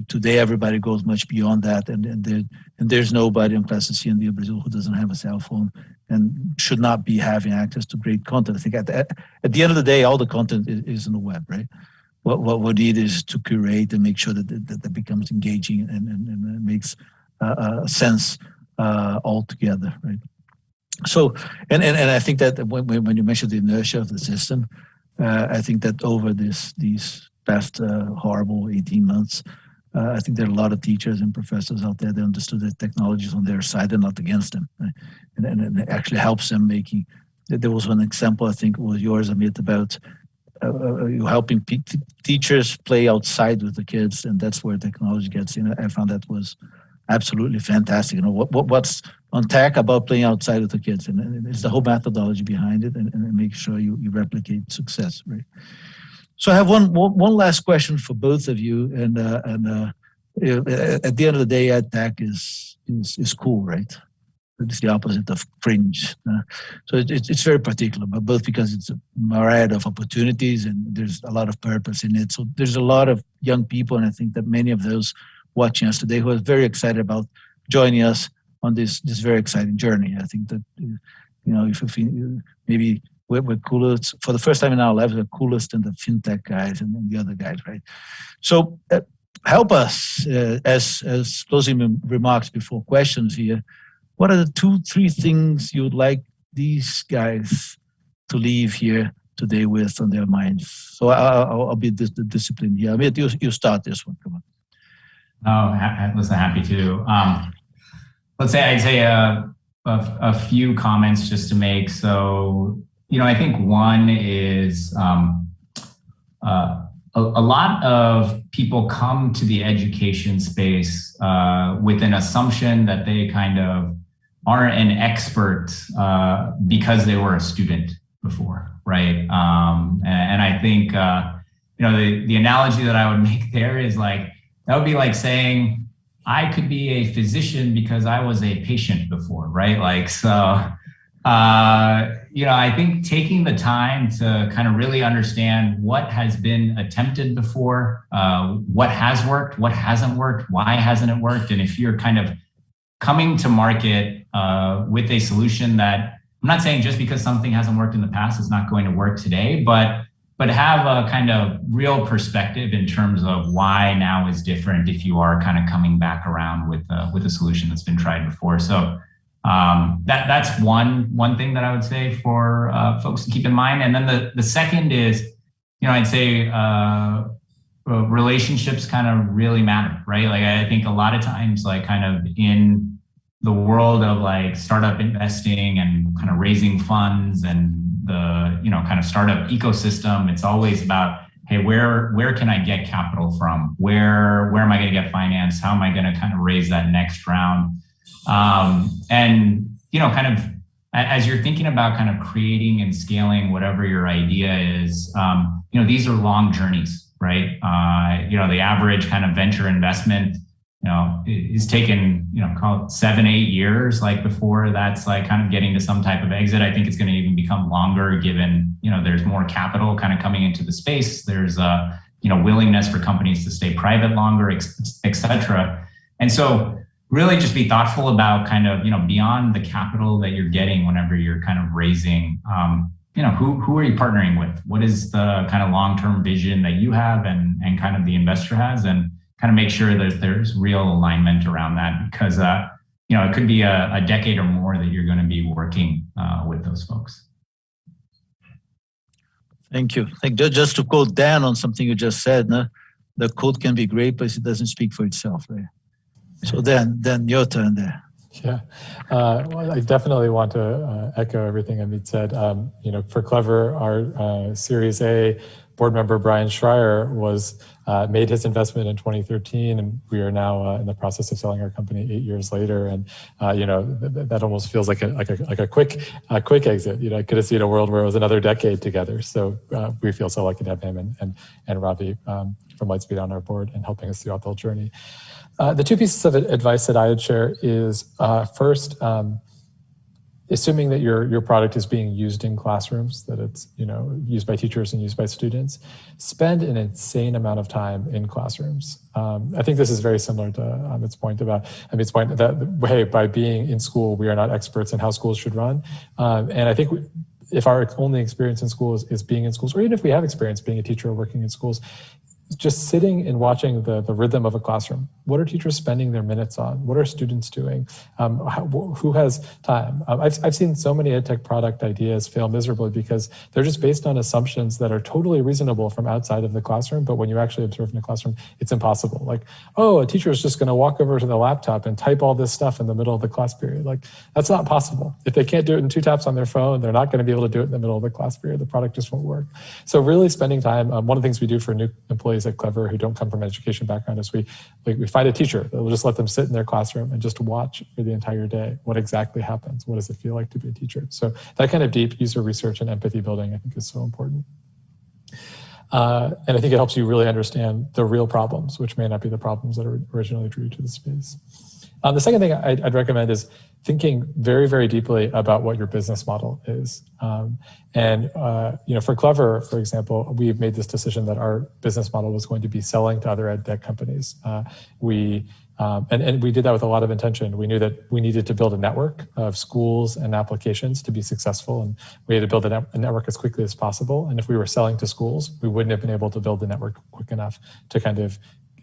Today, everybody goes much beyond that, and there's nobody in Class C in Brazil who doesn't have a cell phone and should not be having access to great content. I think at the end of the day, all the content is on the web, right? What we need is to curate and make sure that becomes engaging and makes sense altogether, right? So, and I think that when you mentioned the inertia of the system, I think that over these past horrible 18 months, I think there are a lot of teachers and professors out there that understood that technology is on their side and not against them, right? And it actually helps them making. There was one example, I think it was yours, Amit, about you helping teachers play outside with the kids, and that's where technology gets in. I found that was absolutely fantastic. You know, what's on tech about playing outside with the kids, and it's the whole methodology behind it, and make sure you replicate success, right? So I have one last question for both of you, and at the end of the day, EdTech is cool, right? It's the opposite of cringe. So it's very particular, but both because it's a myriad of opportunities and there's a lot of purpose in it. So there's a lot of young people, and I think that many of those watching us today who are very excited about joining us on this very exciting journey. I think that, you know, if maybe we're coolest, for the first time in our lives, we're coolest than the fintech guys and the other guys, right? So help us as closing remarks before questions here. What are the 2-3 things you would like these guys to leave here today with on their minds? So I'll be the discipline here. Amit, you start this one. Come on. Oh, listen, happy to. I'd say a few comments just to make. So, you know, I think one is a lot of people come to the education space with an assumption that they kind of are an expert because they were a student before, right? And I think, you know, the analogy that I would make there is like, that would be like saying, I could be a physician because I was a patient before, right? Like, so, you know, I think taking the time to kind of really understand what has been attempted before, what has worked, what hasn't worked, why hasn't it worked? And if you're kind of coming to market with a solution that, I'm not saying just because something hasn't worked in the past, it's not going to work today, but have a kind of real perspective in terms of why now is different if you are kind of coming back around with a solution that's been tried before. So that's one thing that I would say for folks to keep in mind. And then the second is, you know, I'd say relationships kind of really matter, right? Like I think a lot of times, like kind of in the world of like startup investing and kind of raising funds and the, you know, kind of startup ecosystem, it's always about, hey, where can I get capital from? Where am I going to get finance? How am I going to kind of raise that next round? And, you know, kind of as you're thinking about kind of creating and scaling whatever your idea is, you know, these are long journeys, right? You know, the average kind of venture investment, you know, is taken, you know, call it 7-8 years, like before that's like kind of getting to some type of exit. I think it's going to even become longer given, you know, there's more capital kind of coming into the space. There's a, you know, willingness for companies to stay private longer, et cetera. And so really just be thoughtful about kind of, you know, beyond the capital that you're getting whenever you're kind of raising, you know, who are you partnering with? What is the kind of long-term vision that you have and kind of the investor has, and kind of make sure that there's real alignment around that, because, you know, it could be a decade or more that you're going to be working with those folks. Thank you. Just to quote Dan on something you just said, no? The code can be great, but it doesn't speak for itself, right? So Dan, your turn there. Yeah, well, I definitely want to echo everything Amit said. You know, for Clever, our Series A board member Brian Schreier made his investment in 2013, and we are now in the process of selling our company 8 years later. And you know, that almost feels like a quick exit. You know, I could have seen a world where it was another decade together. So we feel so lucky to have him and Ravi from Lightspeed on our board and helping us throughout the whole journey. The two pieces of advice that I would share is first, assuming that your product is being used in classrooms, that it's used by teachers and used by students, spend an insane amount of time in classrooms. I think this is very similar to Amit's point that, hey, by being in school, we are not experts in how schools should run. And I think if our only experience in schools is being in schools, or even if we have experience being a teacher or working in schools, just sitting and watching the rhythm of a classroom. What are teachers spending their minutes on? What are students doing? Who has time? I've seen so many EdTech product ideas fail miserably because they're just based on assumptions that are totally reasonable from outside of the classroom, but when you actually observe in the classroom, it's impossible. Like, oh, a teacher is just going to walk over to the laptop and type all this stuff in the middle of the class period. Like, that's not possible. If they can't do it in 2 taps on their phone, they're not going to be able to do it in the middle of the class period. The product just won't work. So really spending time, one of the things we do for new employees at Clever who don't come from an education background is we find a teacher that will just let them sit in their classroom and just watch for the entire day what exactly happens. What does it feel like to be a teacher? So that kind of deep user research and empathy building, I think, is so important. And I think it helps you really understand the real problems, which may not be the problems that originally drew you to the space. The second thing I'd recommend is thinking very, very deeply about what your business model is. For Clever, for example, we've made this decision that our business model was going to be selling to other EdTech companies. And we did that with a lot of intention. We knew that we needed to build a network of schools and applications to be successful, and we had to build a network as quickly as possible. And if we were selling to schools, we wouldn't have been able to build the network quick enough to kind of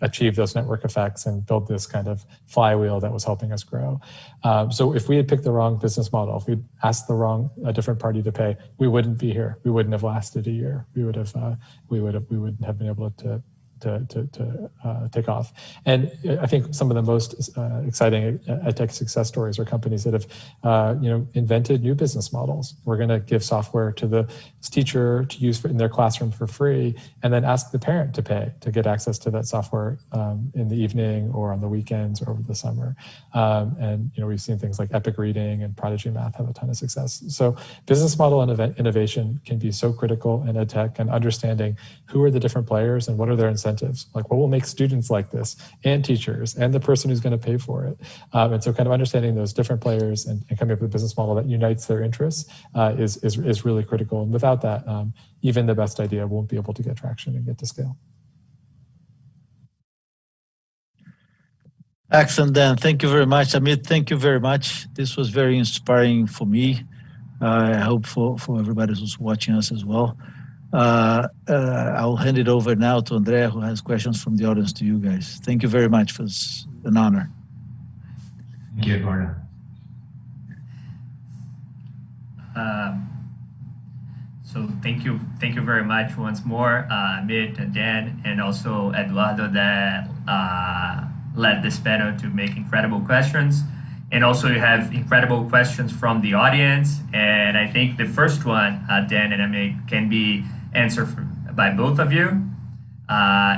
achieve those network effects and build this kind of flywheel that was helping us grow. So if we had picked the wrong business model, if we'd asked a different party to pay, we wouldn't be here. We wouldn't have lasted a year. We wouldn't have been able to take off. And I think some of the most exciting EdTech success stories are companies that have invented new business models. We're going to give software to the teacher to use in their classroom for free, and then ask the parent to pay to get access to that software in the evening or on the weekends or over the summer. We've seen things like Epic Reading and Prodigy Math have a ton of success. So business model and innovation can be so critical in EdTech, and understanding who are the different players and what are their incentives. Like, what will make students like this, and teachers, and the person who's going to pay for it. And so kind of understanding those different players and coming up with a business model that unites their interests is really critical. And without that, even the best idea won't be able to get traction and get to scale. Excellent, Dan. Thank you very much. Amit, thank you very much. This was very inspiring for me. I hope for everybody who's watching us as well. I'll hand it over now to Andrea, who has questions from the audience to you guys. Thank you very much. It's an honor. Thank you, Eduardo. So thank you very much once more, Amit and Dan, and also Eduardo that led this panel to make incredible questions. And also you have incredible questions from the audience. And I think the first one, Dan and Amit, can be answered by both of you.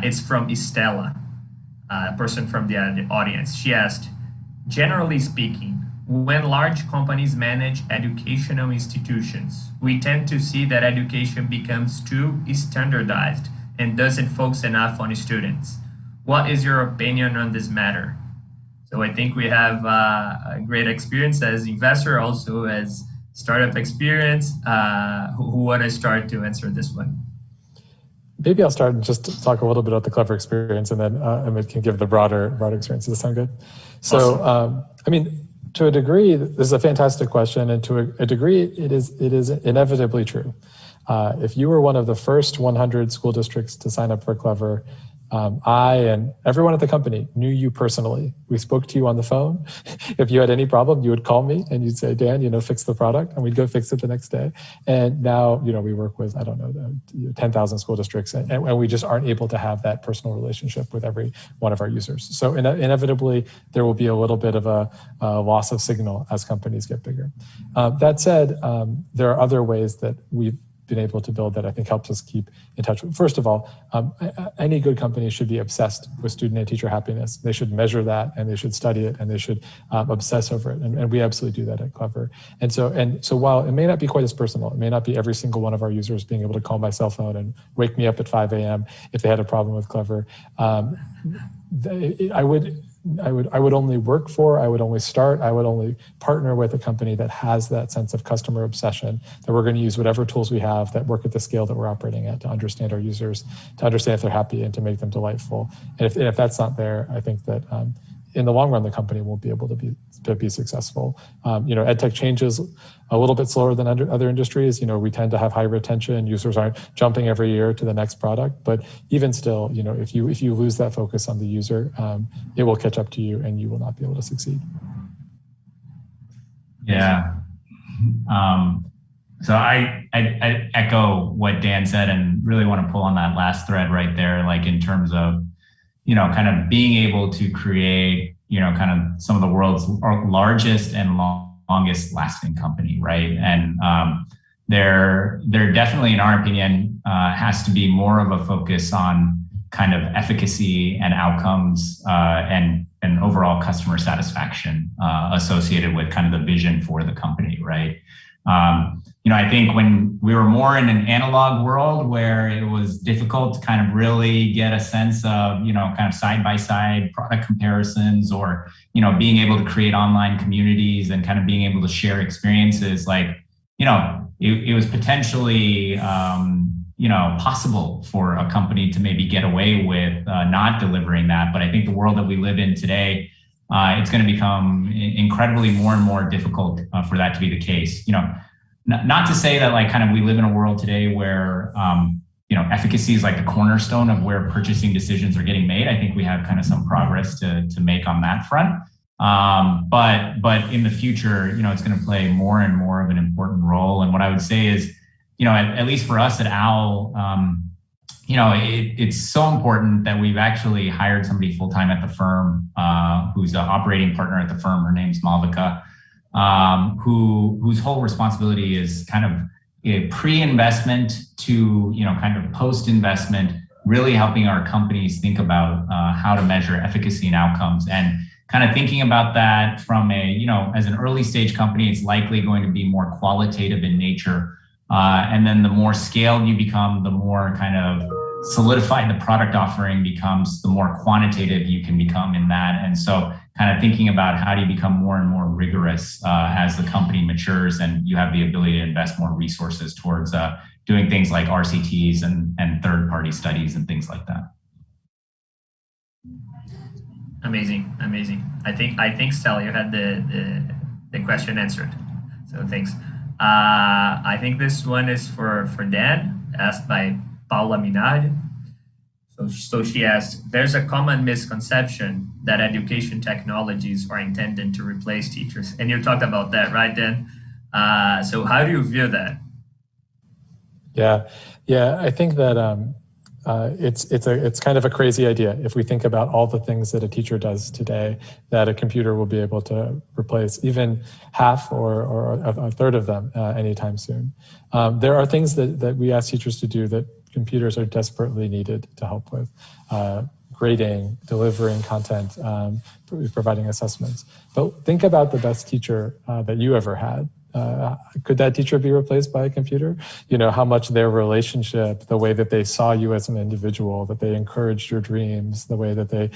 It's from Estella, a person from the audience. She asked, generally speaking, when large companies manage educational institutions, we tend to see that education becomes too standardized and doesn't focus enough on students. What is your opinion on this matter? So I think we have a great experience as investor, also as startup experience. Who want to start to answer this one? Maybe I'll start and just talk a little bit about the Clever experience, and then Amit can give the broader experience. Does that sound good? So, awesome. To a degree, this is a fantastic question, and to a degree, it is inevitably true. If you were one of the first 100 school districts to sign up for Clever, I and everyone at the company knew you personally. We spoke to you on the phone. If you had any problem, you would call me and you'd say, Dan, fix the product, and we'd go fix it the next day. And now, we work with, 10,000 school districts, and we just aren't able to have that personal relationship with every one of our users. So inevitably, there will be a little bit of a loss of signal as companies get bigger. That said, there are other ways that we've been able to build that I think helps us keep in touch. First of all, any good company should be obsessed with student and teacher happiness. They should measure that, and they should study it, and they should obsess over it. And we absolutely do that at Clever. And so while it may not be quite as personal, it may not be every single one of our users being able to call my cell phone and wake me up at 5 a.m. if they had a problem with Clever, I would I would only work for, I would only start, I would only partner with a company that has that sense of customer obsession, that we're going to use whatever tools we have that work at the scale that we're operating at to understand our users, to understand if they're happy and to make them delightful. And if that's not there, I think that in the long run, the company won't be able to be successful. EdTech changes a little bit slower than other industries. We tend to have high retention. Users aren't jumping every year to the next product. But even still, if you lose that focus on the user, it will catch up to you, and you will not be able to succeed. Yeah. So I echo what Dan said, and really want to pull on that last thread right there, like in terms of kind of being able to create, kind of some of the world's largest and longest lasting company, right? And there definitely, in our opinion, has to be more of a focus on kind of efficacy and outcomes and overall customer satisfaction associated with kind of the vision for the company, right? I think when we were more in an analog world where it was difficult to kind of really get a sense of, kind of side-by-side product comparisons, or, being able to create online communities and kind of being able to share experiences, like, it was potentially, possible for a company to maybe get away with not delivering that. But I think the world that we live in today, it's going to become incredibly more and more difficult for that to be the case. Not to say that like kind of we live in a world today where, efficacy is like the cornerstone of where purchasing decisions are getting made. I think we have kind of some progress to make on that front. But in the future, it's going to play more and more of an important role. And what I would say is, at least for us at OWL, it's so important that we've actually hired somebody full-time at the firm, who's the operating partner at the firm. Her name's Malvika, whose whole responsibility is kind of a pre-investment to, kind of post-investment, really helping our companies think about how to measure efficacy and outcomes, and kind of thinking about that from a, as an early stage company, it's likely going to be more qualitative in nature. And then the more scaled you become, the more kind of solidified the product offering becomes, the more quantitative you can become in that. And so kind of thinking about how do you become more and more rigorous as the company matures and you have the ability to invest more resources towards doing things like RCTs and third-party studies and things like that. Amazing. I think Sally, you had the question answered. So thanks. I think this one is for Dan, asked by Paula Minard. So she asked, there's a common misconception that education technologies are intended to replace teachers. And you talked about that, right, Dan? So how do you view that? Yeah, I think that it's kind of a crazy idea. If we think about all the things that a teacher does today, that a computer will be able to replace even half or a third of them anytime soon. There are things that we ask teachers to do that computers are desperately needed to help with. Grading, delivering content, providing assessments. But think about the best teacher that you ever had. Could that teacher be replaced by a computer? How much their relationship, the way that they saw you as an individual, that they encouraged your dreams, the way that they,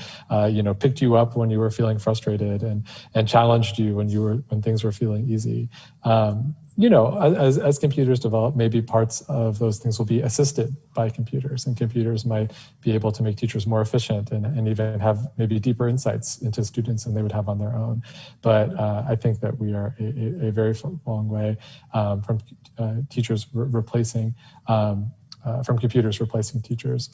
picked you up when you were feeling frustrated and challenged you when things were feeling easy. As computers develop, maybe parts of those things will be assisted by computers, and computers might be able to make teachers more efficient and even have maybe deeper insights into students than they would have on their own. But I think that we are a very long way from teachers replacing from computers replacing teachers.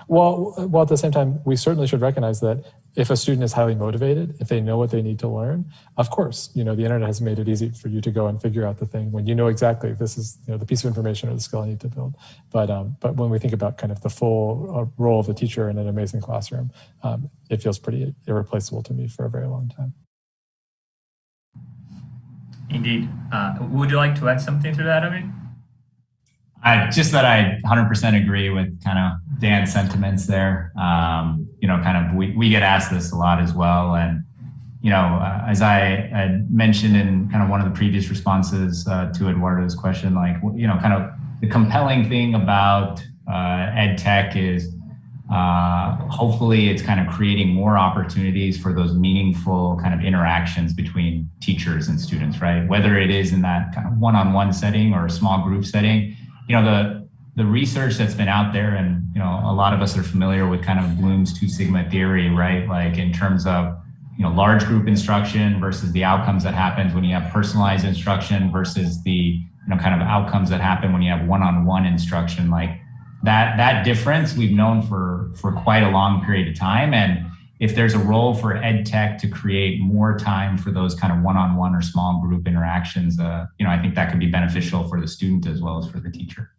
While at the same time, we certainly should recognize that if a student is highly motivated, if they know what they need to learn, of course, the internet has made it easy for you to go and figure out the thing when you know exactly this is the piece of information or the skill I need to build. But when we think about kind of the full role of the teacher in an amazing classroom, it feels pretty irreplaceable to me for a very long time. Indeed. Would you like to add something to that, Amit? Just that I 100% agree with kind of Dan's sentiments there. We get asked this a lot as well. And, as I had mentioned in kind of one of the previous responses to Eduardo's question, kind of the compelling thing about EdTech is hopefully it's kind of creating more opportunities for those meaningful kind of interactions between teachers and students, right? Whether it is in that kind of one-on-one setting or a small group setting, the research that's been out there, and a lot of us are familiar with kind of Bloom's 2 Sigma theory, right? Like in terms of large group instruction versus the outcomes that happens when you have personalized instruction versus the kind of outcomes that happen when you have one-on-one instruction. Like that difference we've known for quite a long period of time. And if there's a role for EdTech to create more time for those kind of one-on-one or small group interactions, I think that could be beneficial for the student as well as for the teacher.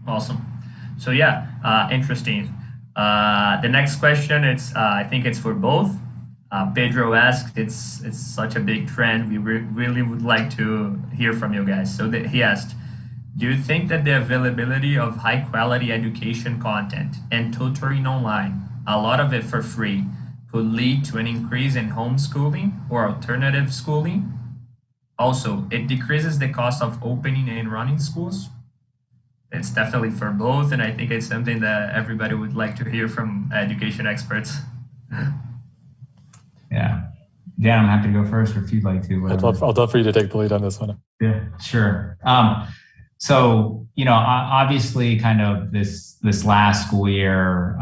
Awesome. So yeah, interesting. The next question, I think it's for both. Pedro asked, it's such a big trend. We really would like to hear from you guys. So he asked, do you think that the availability of high quality education content and tutoring online, a lot of it for free, could lead to an increase in homeschooling or alternative schooling? Also, it decreases the cost of opening and running schools. It's definitely for both, and I think it's something that everybody would like to hear from education experts. Yeah. Dan, I'm happy to go first, or if you'd like to. I'd love for you to take the lead on this one. Yeah, sure. So, obviously kind of this last school year,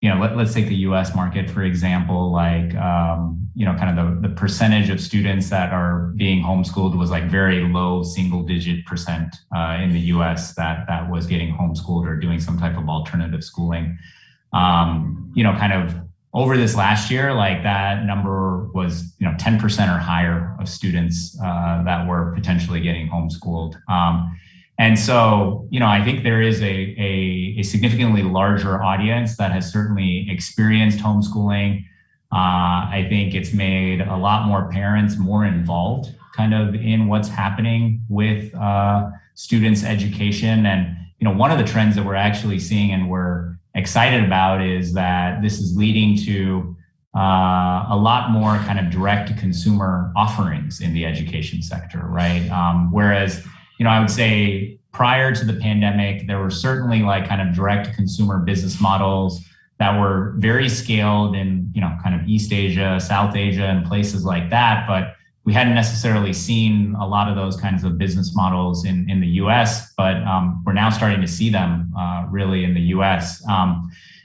let's take the US market, for example, like, kind of the percentage of students that are being homeschooled was like very low single-digit percent in the US that was getting homeschooled or doing some type of alternative schooling. Kind of over this last year, like that number was, 10% or higher of students that were potentially getting homeschooled. And so, I think there is a significantly larger audience that has certainly experienced homeschooling. I think it's made a lot more parents more involved kind of in what's happening with students' education. And, one of the trends that we're actually seeing and we're excited about is that this is leading to a lot more kind of direct to consumer offerings in the education sector, right? Whereas, I would say prior to the pandemic, there were certainly like kind of direct to consumer business models that were very scaled in, kind of East Asia, South Asia, and places like that. But we hadn't necessarily seen a lot of those kinds of business models in the US, but we're now starting to see them really in the US.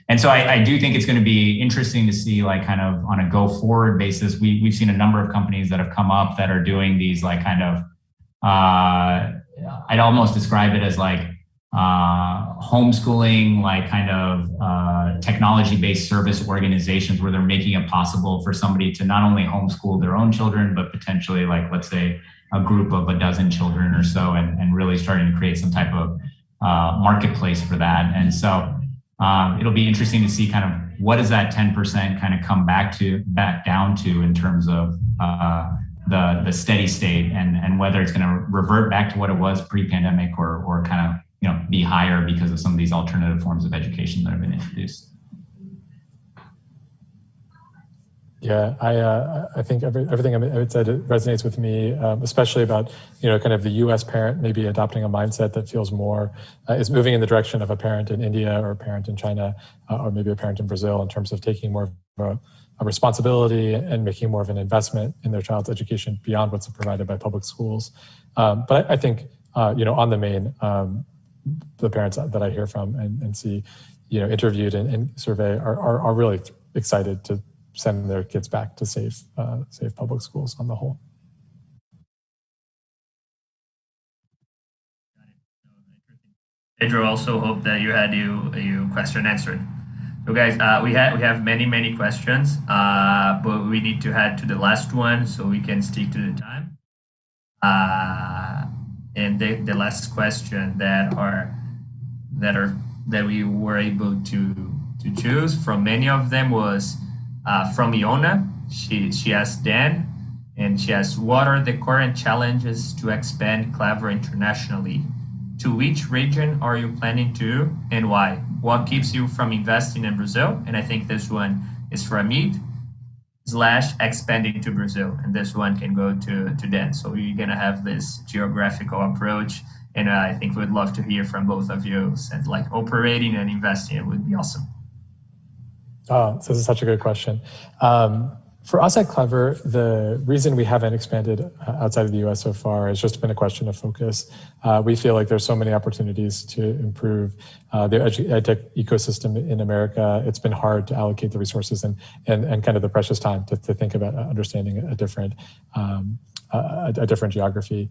And so I do think it's going to be interesting to see, like, kind of on a go forward basis. We've seen a number of companies that have come up that are doing these, like, kind of, I'd almost describe it as like homeschooling, like kind of technology-based service organizations where they're making it possible for somebody to not only homeschool their own children, but potentially, like, let's say a group of a dozen children or so, and really starting to create some type of marketplace for that. And so it'll be interesting to see kind of what does that 10% kind of come back down to in terms of the steady state, and whether it's going to revert back to what it was pre-pandemic or kind of be higher because of some of these alternative forms of education that have been introduced. Yeah, I think everything Amit said resonates with me, especially about kind of the U.S. parent maybe adopting a mindset that feels more is moving in the direction of a parent in India or a parent in China or maybe a parent in Brazil in terms of taking more of a responsibility and making more of an investment in their child's education beyond what's provided by public schools. But I think on the main, the parents that I hear from and see interviewed and survey are really excited to send their kids back to safe public schools on the whole. Pedro, also hope that you had your question answered. So guys, we have many questions, but we need to head to the last one so we can stick to the time. And the last question that we were able to choose from many of them was from Iona. She asked Dan, and she asked, what are the current challenges to expand Clever internationally? To which region are you planning to, and why? What keeps you from investing in Brazil? And I think this one is for Amit, / expanding to Brazil. And this one can go to Dan. So you're gonna have this geographical approach And I think we'd love to hear from both of you. And like operating and investing, it would be awesome. Oh, so this is such a good question. For us at Clever, the reason we haven't expanded outside of the US so far has just been a question of focus. We feel like there's so many opportunities to improve the EdTech ecosystem in America. It's been hard to allocate the resources and kind of the precious time to think about understanding a different geography.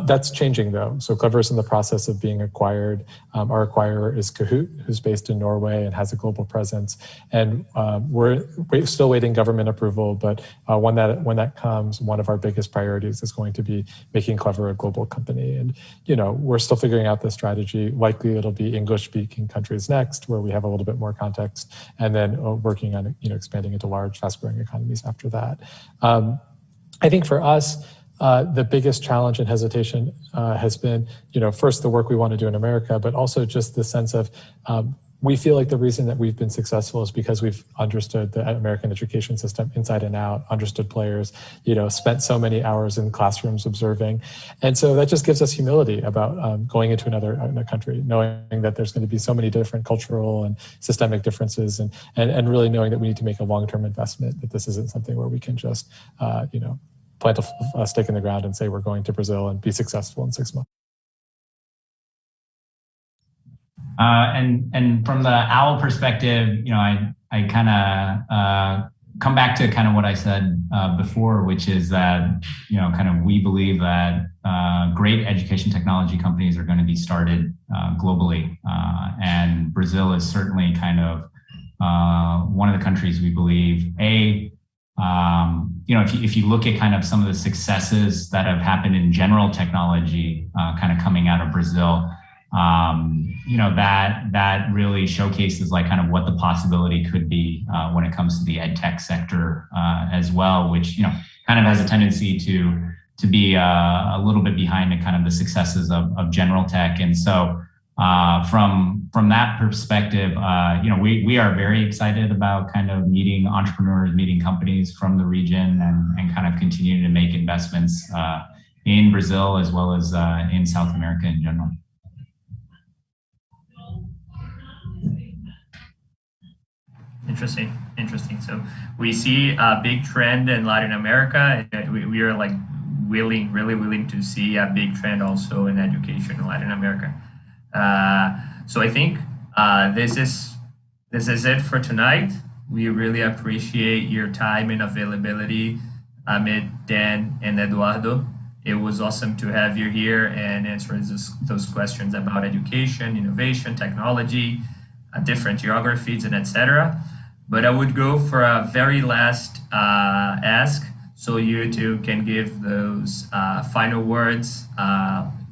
That's changing though. So Clever is in the process of being acquired. Our acquirer is Kahoot, who's based in Norway and has a global presence. And we're still waiting government approval, but when that comes, one of our biggest priorities is going to be making Clever a global company. And, we're still figuring out the strategy. Likely it'll be English-speaking countries next, where we have a little bit more context, and then working on, expanding into large, fast-growing economies after that. I think for us, the biggest challenge and hesitation has been, first the work we want to do in America, but also just the sense of we feel like the reason that we've been successful is because we've understood the American education system inside and out, understood players, spent so many hours in classrooms observing. And so that just gives us humility about going into another country, knowing that there's going to be so many different cultural and systemic differences, and really knowing that we need to make a long-term investment, that this isn't something where we can just, plant a stake in the ground and say we're going to Brazil and be successful in 6 months. And from the OWL perspective, I kind of come back to kind of what I said before, which is that, kind of we believe that great education technology companies are going to be started globally. And Brazil is certainly kind of one of the countries we believe, if you look at kind of some of the successes that have happened in general technology, kind of coming out of Brazil, that really showcases like kind of what the possibility could be when it comes to the EdTech sector as well, which kind of has a tendency to be a little bit behind in kind of the successes of general tech. And so from that perspective, we are very excited about kind of meeting entrepreneurs, meeting companies from the region, and kind of continuing to make investments in Brazil as well as in South America in general. Interesting. So we see a big trend in Latin America. We are like really willing to see a big trend also in education in Latin America. So I think this is it for tonight. We really appreciate your time and availability, Amit, Dan, and Eduardo. It was awesome to have you here and answer those questions about education, innovation, technology, different geographies, and etc. But I would go for a very last ask, so you two can give those final words,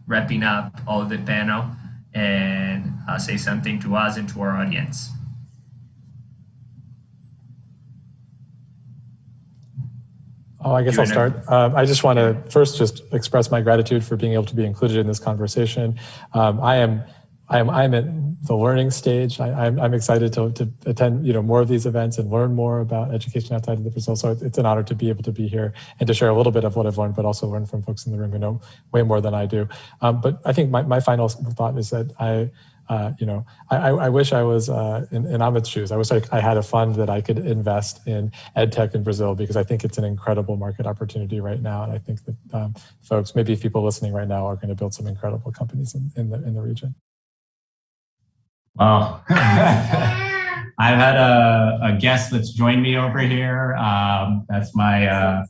wrapping up all the panel, and say something to us and to our audience. Oh, I guess I'll start. I just want to first just express my gratitude for being able to be included in this conversation. I'm at the learning stage. I'm excited to attend more of these events and learn more about education outside of Brazil. So it's an honor to be able to be here and to share a little bit of what I've learned, but also learn from folks in the room who know way more than I do. But I think my final thought is that I wish I was in Amit's shoes. I wish I had a fund that I could invest in EdTech in Brazil, because I think it's an incredible market opportunity right now. And I think that folks, maybe people listening right now, are going to build some incredible companies in the region. Well, I've had a guest that's joined me over here. That's my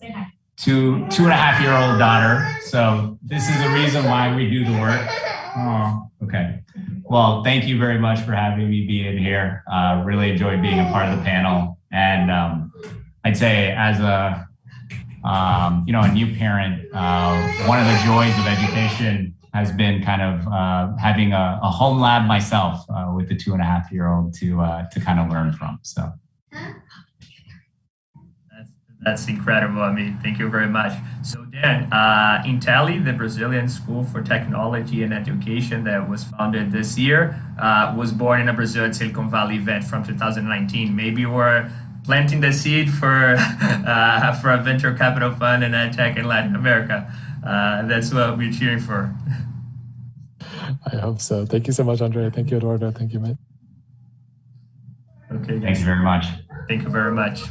two and a half year old daughter. So this is the reason why we do the work. Oh, okay. Well, thank you very much for having me be in here. Really enjoyed being a part of the panel. And I'd say as a new parent, one of the joys of education has been kind of having a home lab myself with the 2.5-year-old to kind of learn from. So that's incredible. I mean, thank you very much. So Dan, Inteli, the Brazilian School for Technology and Education that was founded this year, was born in a Brazil at Silicon Valley event from 2019. Maybe we're planting the seed for a venture capital fund and EdTech in Latin America. That's what we're cheering for. I hope so. Thank you so much, Andrea. Thank you, Eduardo. Thank you, Amit. Okay. Thank you very much. Thank you very much.